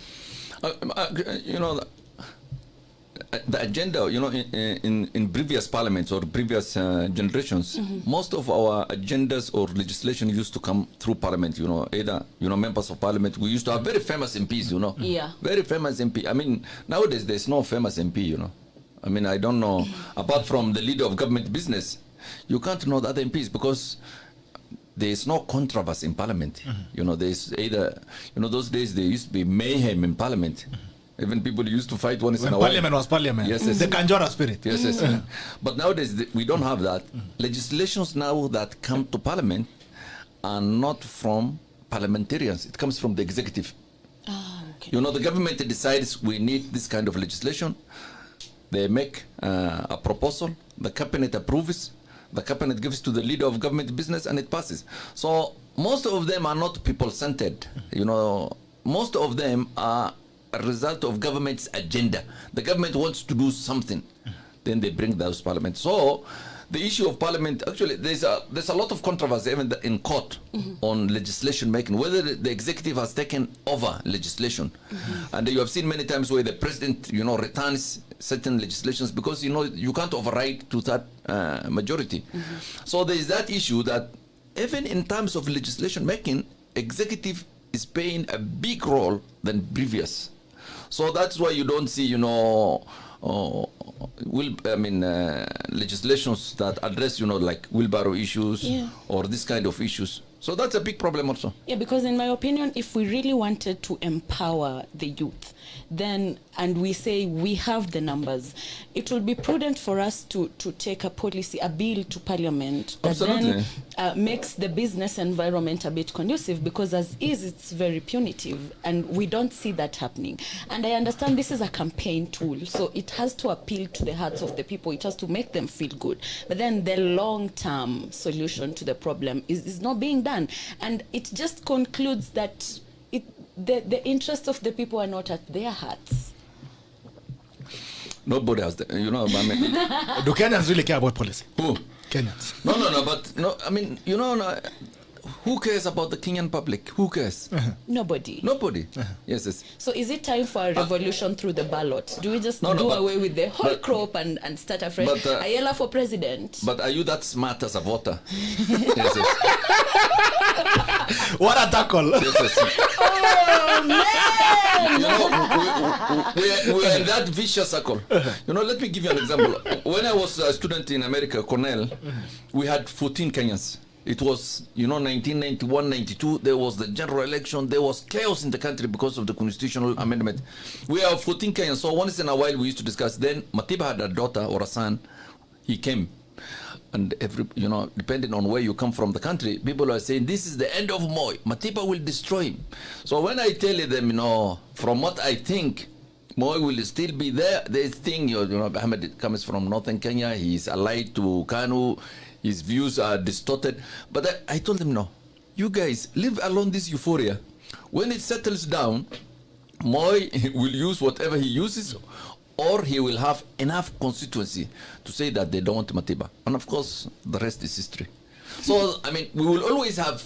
You know, the agenda, you know, in previous parliaments or previous generations, most of our agendas or legislation used to come through parliament, you know, either, you know, members of parliament. We used to have very famous MPs, you know. Yeah. Very famous MP. I mean, nowadays there's no famous MP, you know. I mean, I don't know, apart from the leader of government business, you can't know the other MPs because there is no controversy in parliament. You know, there's either, you know, those days there used to be mayhem in parliament. Even people used to fight once in a while. Parliament was parliament. Yes, The Kanjora spirit. Yes. But nowadays we don't have that. Legislations now that come to parliament are not from parliamentarians. It comes from the executive. Okay. You know, the government decides we need this kind of legislation. They make a proposal. The cabinet approves. The cabinet gives to the leader of government business and it passes. So most of them are not people-centered. You know, most of them are a result of government's agenda. The government wants to do something, then they bring those parliament. So the issue of parliament, actually, there's a lot of controversy even in court on legislation making, whether the executive has taken over legislation. And you have seen many times where the president, you know, returns certain legislations because, you know, you can't override to that majority. So there is that issue that even in terms of legislation making, executive is playing a big role than previous. So that's why you don't see, you know, legislations that address, you know, like wheelbarrow issues or this kind of issues. So that's a big problem also. Yeah, because in my opinion, if we really wanted to empower the youth, then, and we say we have the numbers, it will be prudent for us to take a policy, a bill to parliament that then makes the business environment a bit conducive, because as is, it's very punitive, and we don't see that happening. And I understand this is a campaign tool, so it has to appeal to the hearts of the people, it has to make them feel good. But then the long-term solution to the problem is not being done. And it just concludes that the interests of the people are not at their hearts. Nobody has, you know, I mean. Do Kenyans really care about policy? Who? Kenyans. No, but no, I mean, you know, who cares about the Kenyan public? Who cares? Nobody. Nobody. Yes. So is it time for a revolution through the ballot? Do we just do away with the whole crop and start afresh? AYIELA for president. But are you that smart as a voter? Yes. What a tackle. Yes. Oh, man! You know, we are in that vicious circle. You know, let me give you an example. When I was a student in America, Cornell, we had 14 Kenyans. It was, you know, 1991, 92, there was the general election, there was chaos in the country because of the constitutional amendment. We are 14 Kenyans, so once in a while we used to discuss. Then Matiba had a daughter or a son, he came. And every, you know, depending on where you come from the country, people are saying, this is the end of Moi. Matiba will destroy him. So when I tell them, you know, from what I think, Moi will still be there, they think, you know, Ahmed comes from northern Kenya, he's allied to Kanu, his views are distorted. But I told them, no, you guys, leave alone this euphoria. When it settles down, Moi will use whatever he uses, or he will have enough constituency to say that they don't want Matiba. And of course, the rest is history. So, I mean, we will always have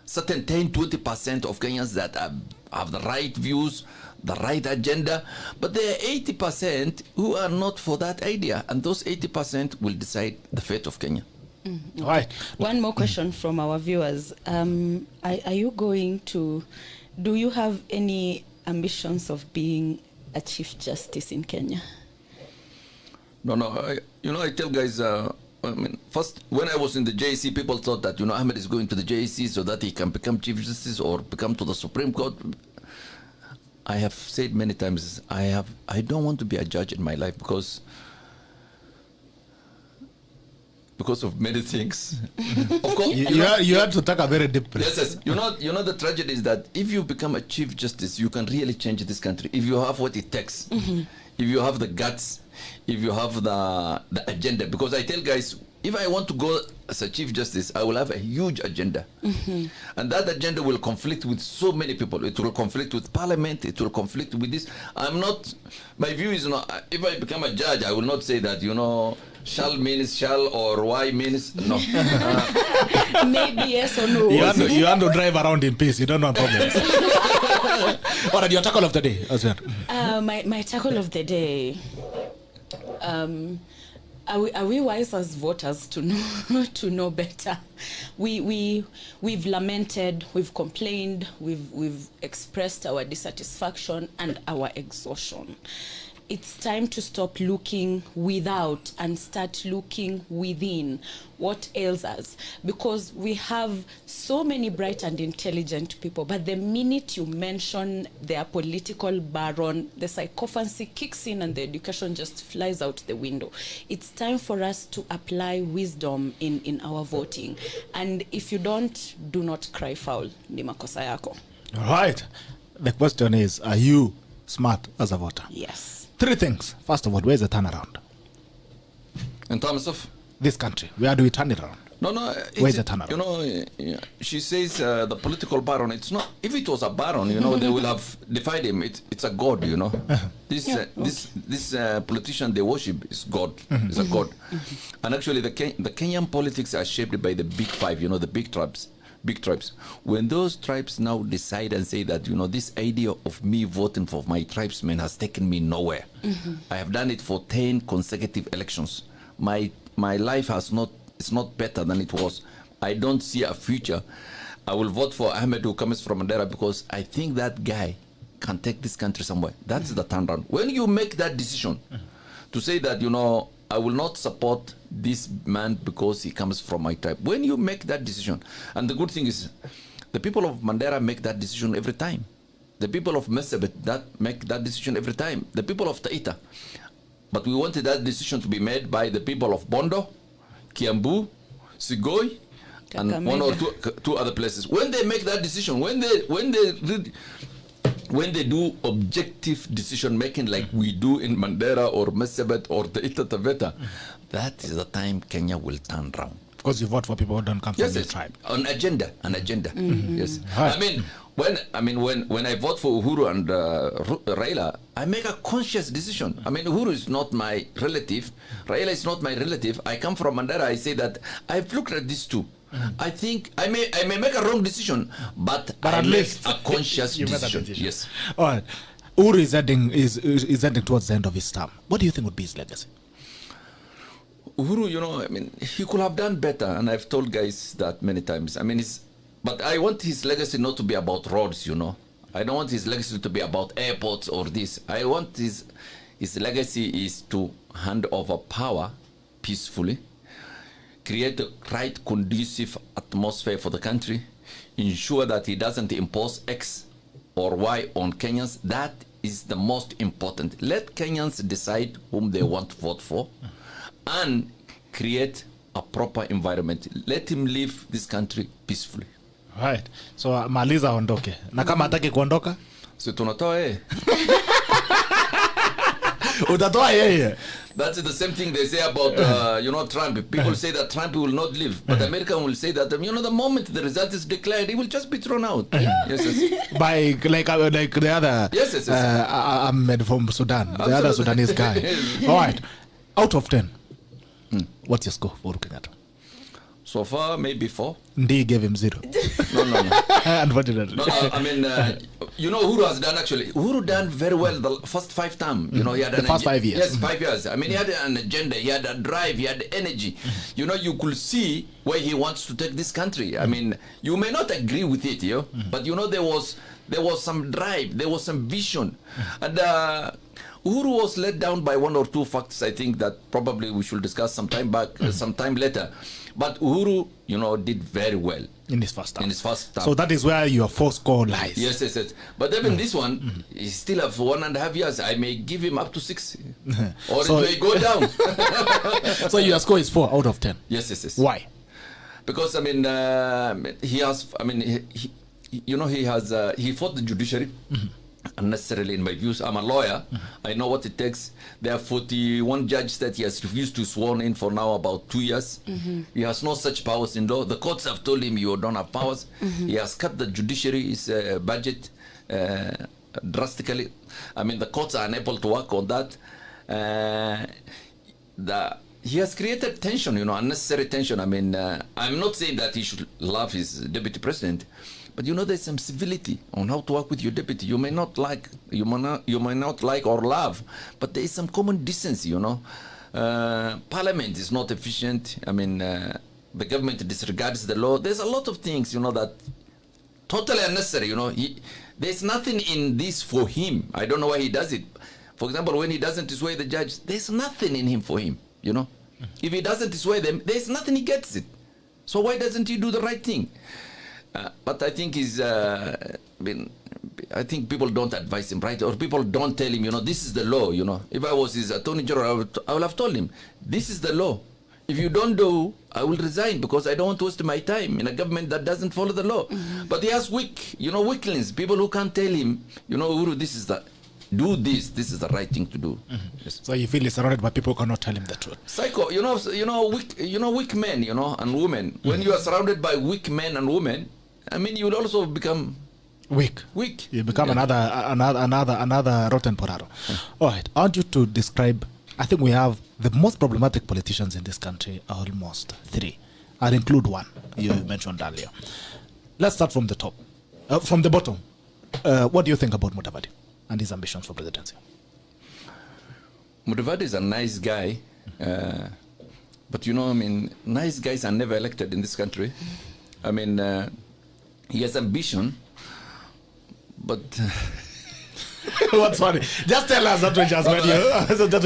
certain 10-20% of Kenyans that have the right views, the right agenda, but there are 80% who are not for that idea, and those 80% will decide the fate of Kenya. Right. One more question from our viewers. Are you going to, do you have any ambitions of being a Chief Justice in Kenya? No, I tell guys, first, when I was in the JC, people thought that, Ahmed is going to the JC so that he can become Chief Justice or become to the Supreme Court. I have said many times, I don't want to be a judge in my life because of many things. Of course, you had to take a very deep breath. Yes. You know the tragedy is that if you become a Chief Justice, you can really change this country. If you have what it takes, if you have the guts, if you have the agenda. Because I tell guys, if I want to go as a Chief Justice, I will have a huge agenda. And that agenda will conflict with so many people. It will conflict with Parliament. It will conflict with this. My view is, if I become a judge, I will not say that, shall means shall or why means no. Maybe yes or no. You want to drive around in peace. You don't want problems. What are your tackle of the day? My tackle of the day. Are we wise as voters to know better? We've lamented, we've complained, we've expressed our dissatisfaction and our exhaustion. It's time to stop looking without and start looking within. What ails us? Because we have so many bright and intelligent people, but the minute you mention their political baron, the psychophancy kicks in and the education just flies out the window. It's time for us to apply wisdom in our voting. And if you don't, do not cry foul. Ni makosa yako. All right. The question is, are you smart as a voter? Yes. 3 things. First of all, where's the turnaround? In terms of? This country. Where do we turn it around? No. Where's the turnaround? She says the political baron, it's not, if it was a baron, they will have defied him. It's a god, This politician they worship is God, is a god. And actually the Kenyan politics are shaped by the big 5, the big tribes. When those tribes now decide and say that, this idea of me voting for my tribesmen has taken me nowhere. I have done it for 10 consecutive elections. My life is not better than it was. I don't see a future. I will vote for Ahmed who comes from Mandera because I think that guy can take this country somewhere. That's the turnaround. When you make that decision to say that, I will not support this man because he comes from my tribe. When you make that decision, and the good thing is, the people of Mandera make that decision every time. The people of Mesebet make that decision every time. The people of Taita. But we wanted that decision to be made by the people of Bondo, Kiambu, Sigoi, and one or two other places. When they make that decision, when they do objective decision making like we do in Mandera or Mesebet or Taita Taveta, that is the time Kenya will turn around. Because you vote for people who don't come from the tribe. An agenda. Yes. Right. When I vote for Uhuru and Raila, I make a conscious decision. Uhuru is not my relative. Raila is not my relative. I come from Mandera. I say that I've looked at these two. I think I may make a wrong decision, but I make a conscious decision. Yes. All right. Uhuru is heading towards the end of his term. What do you think would be his legacy? Uhuru, he could have done better, and I've told guys that many times. But I want his legacy not to be about roads, I don't want his legacy to be about airports or this. I want his legacy is to hand over power peacefully, create the right conducive atmosphere for the country, ensure that he doesn't impose X or Y on Kenyans. That is the most important. Let Kenyans decide whom they want to vote for and create a proper environment. Let him leave this country peacefully. Right. So maliza ondoke. Na kama hataki kuondoka? So tunatoa yeye. Utatoa yeye. That's the same thing they say about Trump. People say that Trump will not leave, but America will say that the moment the result is declared, he will just be thrown out. Yes. By like the other. Yes. Ahmed from Sudan. Absolutely. The other Sudanese guy. All right. Out of 10, what's your score for Kenyatta? So far, maybe 4. Ndi gave him 0. No. Unfortunately. No, I mean, you know, Uhuru has done actually. Uhuru done very well the first 5 terms. You know, he had the first 5 years. Yes, 5 years. I mean, he had an agenda, he had a drive, he had energy. You know, you could see where he wants to take this country. I mean, you may not agree with it, but you know, there was some drive, there was some vision, and Uhuru was let down by 1 or 2 facts. I think that probably we should discuss sometime later. But Uhuru, you know, did very well in his first term. So that is where your 4 score lies. Yes. But even this one, he still have 1.5 years. I may give him up to 6, or it may go down. So your score is 4 out of 10. Yes. Why? Because I mean, he has. I mean, he fought the judiciary. Unnecessarily, in my views. I'm a lawyer. I know what it takes. There are 41 judges that he has refused to sworn in for now about 2 years. He has no such powers in law. The courts have told him you don't have powers. He has cut the judiciary's budget drastically. I mean, the courts are unable to work on that. He has created tension, you know, unnecessary tension. I mean, I'm not saying that he should love his deputy president, but you know, there's some civility on how to work with your deputy. You may not like or love, but there is some common decency, you know. Parliament is not efficient. I mean, the government disregards the law. There's a lot of things, you know, that totally unnecessary, you know. There's nothing in this for him. I don't know why he does it. For example, when he doesn't sway the judge, there's nothing in him for him, you know. If he doesn't sway them, there's nothing, he gets it. So why doesn't he do the right thing? But I think I think people don't advise him, right? Or people don't tell him, you know, this is the law, you know. If I was his attorney general, I would have told him, this is the law. If you don't do, I will resign because I don't want to waste my time in a government that doesn't follow the law. But he has weaklings, people who can't tell him, you know, Uhuru, this is the right thing to do. Yes. So you feel he's surrounded by people who cannot tell him the truth. Psycho, weak men, you know, and women. When you are surrounded by weak men and women, I mean, you will also become weak. You become another rotten potato. All right, I want you to describe. I think we have the most problematic politicians in this country are almost 3. I'll include one you mentioned earlier. Let's start from the top, from the bottom. What do you think about Mudavadi and his ambitions for presidency? Mudavadi is a nice guy, but you know, I mean, nice guys are never elected in this country. I mean, he has ambition, but what's funny? Just tell us that we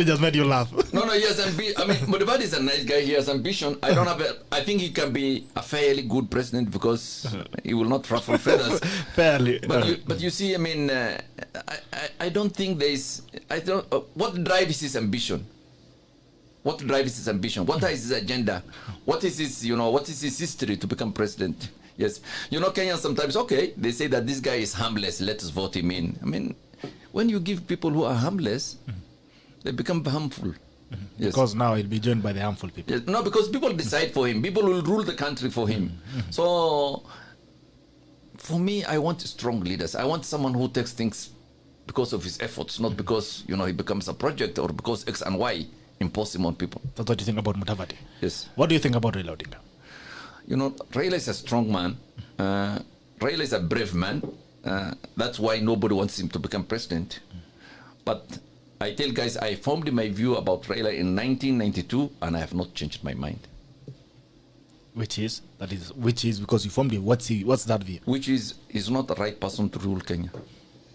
just made you laugh. No, he has ambition. I mean, Mudavadi is a nice guy. He has ambition. I think he can be a fairly good president because he will not ruffle feathers. Fairly. But you see, I mean, I don't think there is. What drives his ambition? What drives his ambition? What is his agenda? What is his history to become president? Yes. You know, Kenyans sometimes, they say that this guy is harmless, let us vote him in. I mean, when you give people who are harmless, they become harmful. Yes. Because now he'll be joined by the harmful people. Yes. No, because people decide for him. People will rule the country for him. So, for me, I want strong leaders. I want someone who takes things because of his efforts, not because, you know, he becomes a project or because X and Y impose him on people. That's what you think about Mudavadi? Yes. What do you think about Raila Odinga? You know, Raila is a strong man. Raila is a brave man. That's why nobody wants him to become president. But I tell guys, I formed my view about Raila in 1992, and I have not changed my mind. Which is because you formed it. What's that view? Which is, he's not the right person to rule Kenya.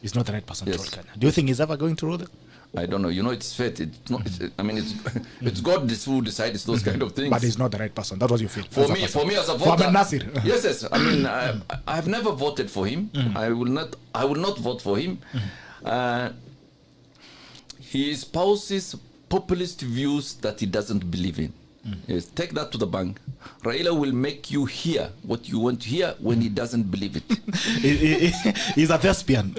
He's not the right person to rule Kenya. Do you think he's ever going to rule it? I don't know. You know, it's fate. It's not. It's God who decides those kind of things. But he's not the right person. That's what you feel. For me as a voter. For AHMEDNASIR. Yes. I mean, I have never voted for him. I will not vote for him. He espouses populist views that he doesn't believe in. Yes, take that to the bank. Raila will make you hear what you want to hear when he doesn't believe it. He's a thespian.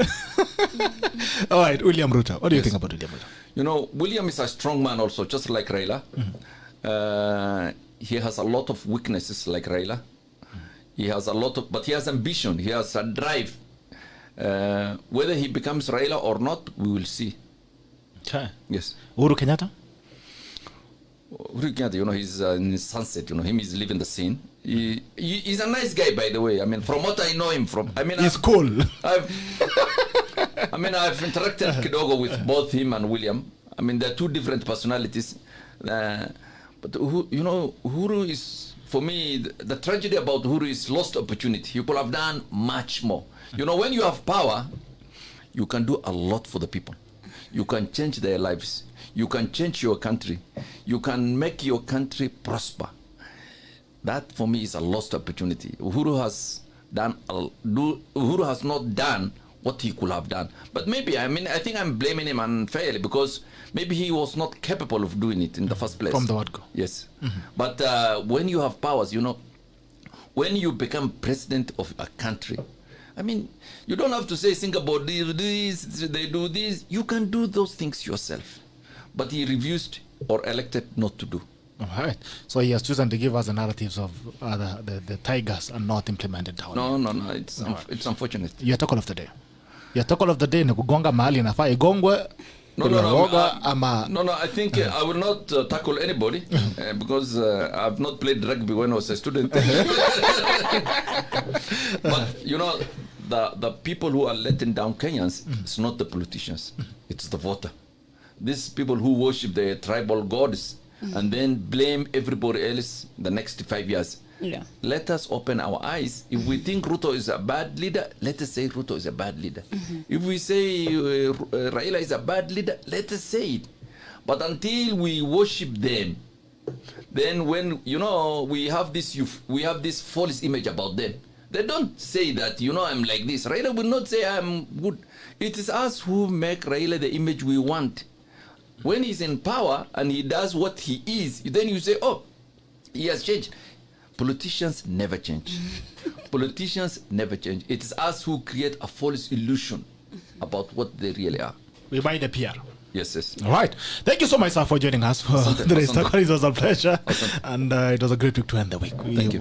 All right, William Ruto. What do you think about William Ruto? You know, William is a strong man also, just like Raila. He has a lot of weaknesses like Raila. He has but he has ambition. He has a drive. Whether he becomes Raila or not, we will see. Okay. Yes. Uhuru Kenyatta? Uhuru Kenyatta, you know, he's in the sunset, you know, he's living the scene. He's a nice guy, by the way. I mean, from what I know him from, I mean, he's cool. I've interacted kidogo with both him and William. I mean, they're two different personalities. But you know, Uhuru is, for me, the tragedy about Uhuru is lost opportunity. You could have done much more. You know, when you have power, you can do a lot for the people. You can change their lives. You can change your country. You can make your country prosper. That, for me, is a lost opportunity. Uhuru has not done what he could have done. But maybe, I mean, I think I'm blaming him unfairly because maybe he was not capable of doing it in the first place. From the word go. Yes. But when you have powers, you know, when you become president of a country, I mean, you don't have to say, think about this, they do this. You can do those things yourself. But he refused or elected not to do. All right. So he has chosen to give us the narratives of the tigers and not implemented down. No. It's unfortunate. Your tackle of the day. Your tackle of the day ni kugonga mahali nafaa igongwe. No, I think I will not tackle anybody because I've not played rugby when I was a student. But, you know, the people who are letting down Kenyans, it's not the politicians, it's the voter. These people who worship their tribal gods and then blame everybody else the next 5 years. Yeah. Let us open our eyes. If we think Ruto is a bad leader, let us say Ruto is a bad leader. If we say Raila is a bad leader, let us say it. But until we worship them, then when, you know, we have this false image about them. They don't say that, you know, I'm like this. Raila will not say I'm good. It is us who make Raila the image we want. When he's in power and he does what he is, then you say, oh, he has changed. Politicians never change. Politicians never change. It is us who create a false illusion about what they really are. We buy the PR. Yes. All right. Thank you so much, sir, for joining us for today's talk. It was a pleasure. And it was a great week to end the week.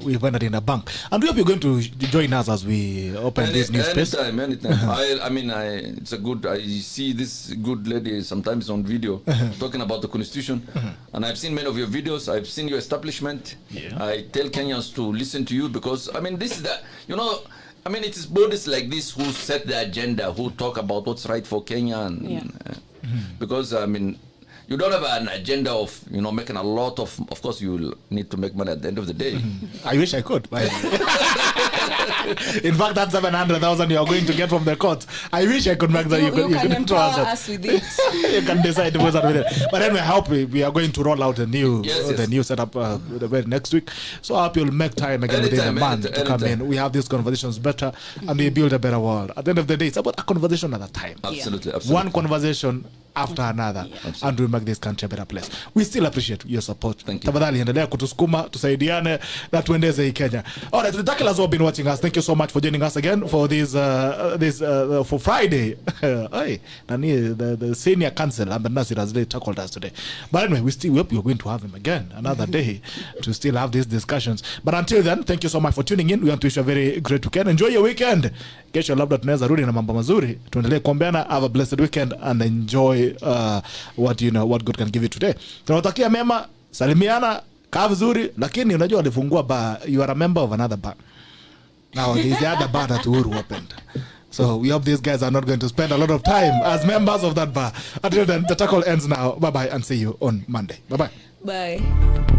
We went in a bank. And we hope you're going to join us as we open this new space. Anytime. I mean, it's a good, I see this good lady sometimes on video talking about the Constitution. And I've seen many of your videos. I've seen your establishment. Yeah. I tell Kenyans to listen to you because, I mean, this is the, you know, I mean, it is bodies like this who set the agenda, who talk about what's right for Kenya. And, because, I mean, you don't have an agenda of, you know, making a lot of course, you will need to make money at the end of the day. I wish I could. In fact, that 700,000 you are going to get from the courts, I wish I could make that. You can empower us with it. You can decide to with it. But anyway, I hope we are going to roll out the new setup the very next week. So I hope you'll make time again within a month to come in. We have these conversations better and we build a better world. At the end of the day, it's about a conversation at a time. Absolutely. One conversation after another, and we make this country a better place. We still appreciate your support. Thank you. Tafadhali endelea kutusukuma, tusaidiane na tuendeze hii Kenya. All right, the tackles who have been watching us, thank you so much for joining us again for this for Friday. Hey, the senior counsel AHMEDNASIR has really tackled us today. But anyway, we hope you're going to have him again another day to still have these discussions. But until then, thank you so much for tuning in. We want to wish you a very great weekend. Enjoy your weekend. Kesho labda tunaweza rudi na mambo mazuri. Tuendelee kuombeana. Have a blessed weekend and enjoy what God can give you today. Tunawatakia mema, salimiana, kaa vizuri, lakini unajua walifungua bar, you are a member of another bar. Now there's the other bar that Uhuru opened. So we hope these guys are not going to spend a lot of time as members of that bar. Until then, the tackle ends now. Bye-bye and see you on Monday. Bye-bye. Bye.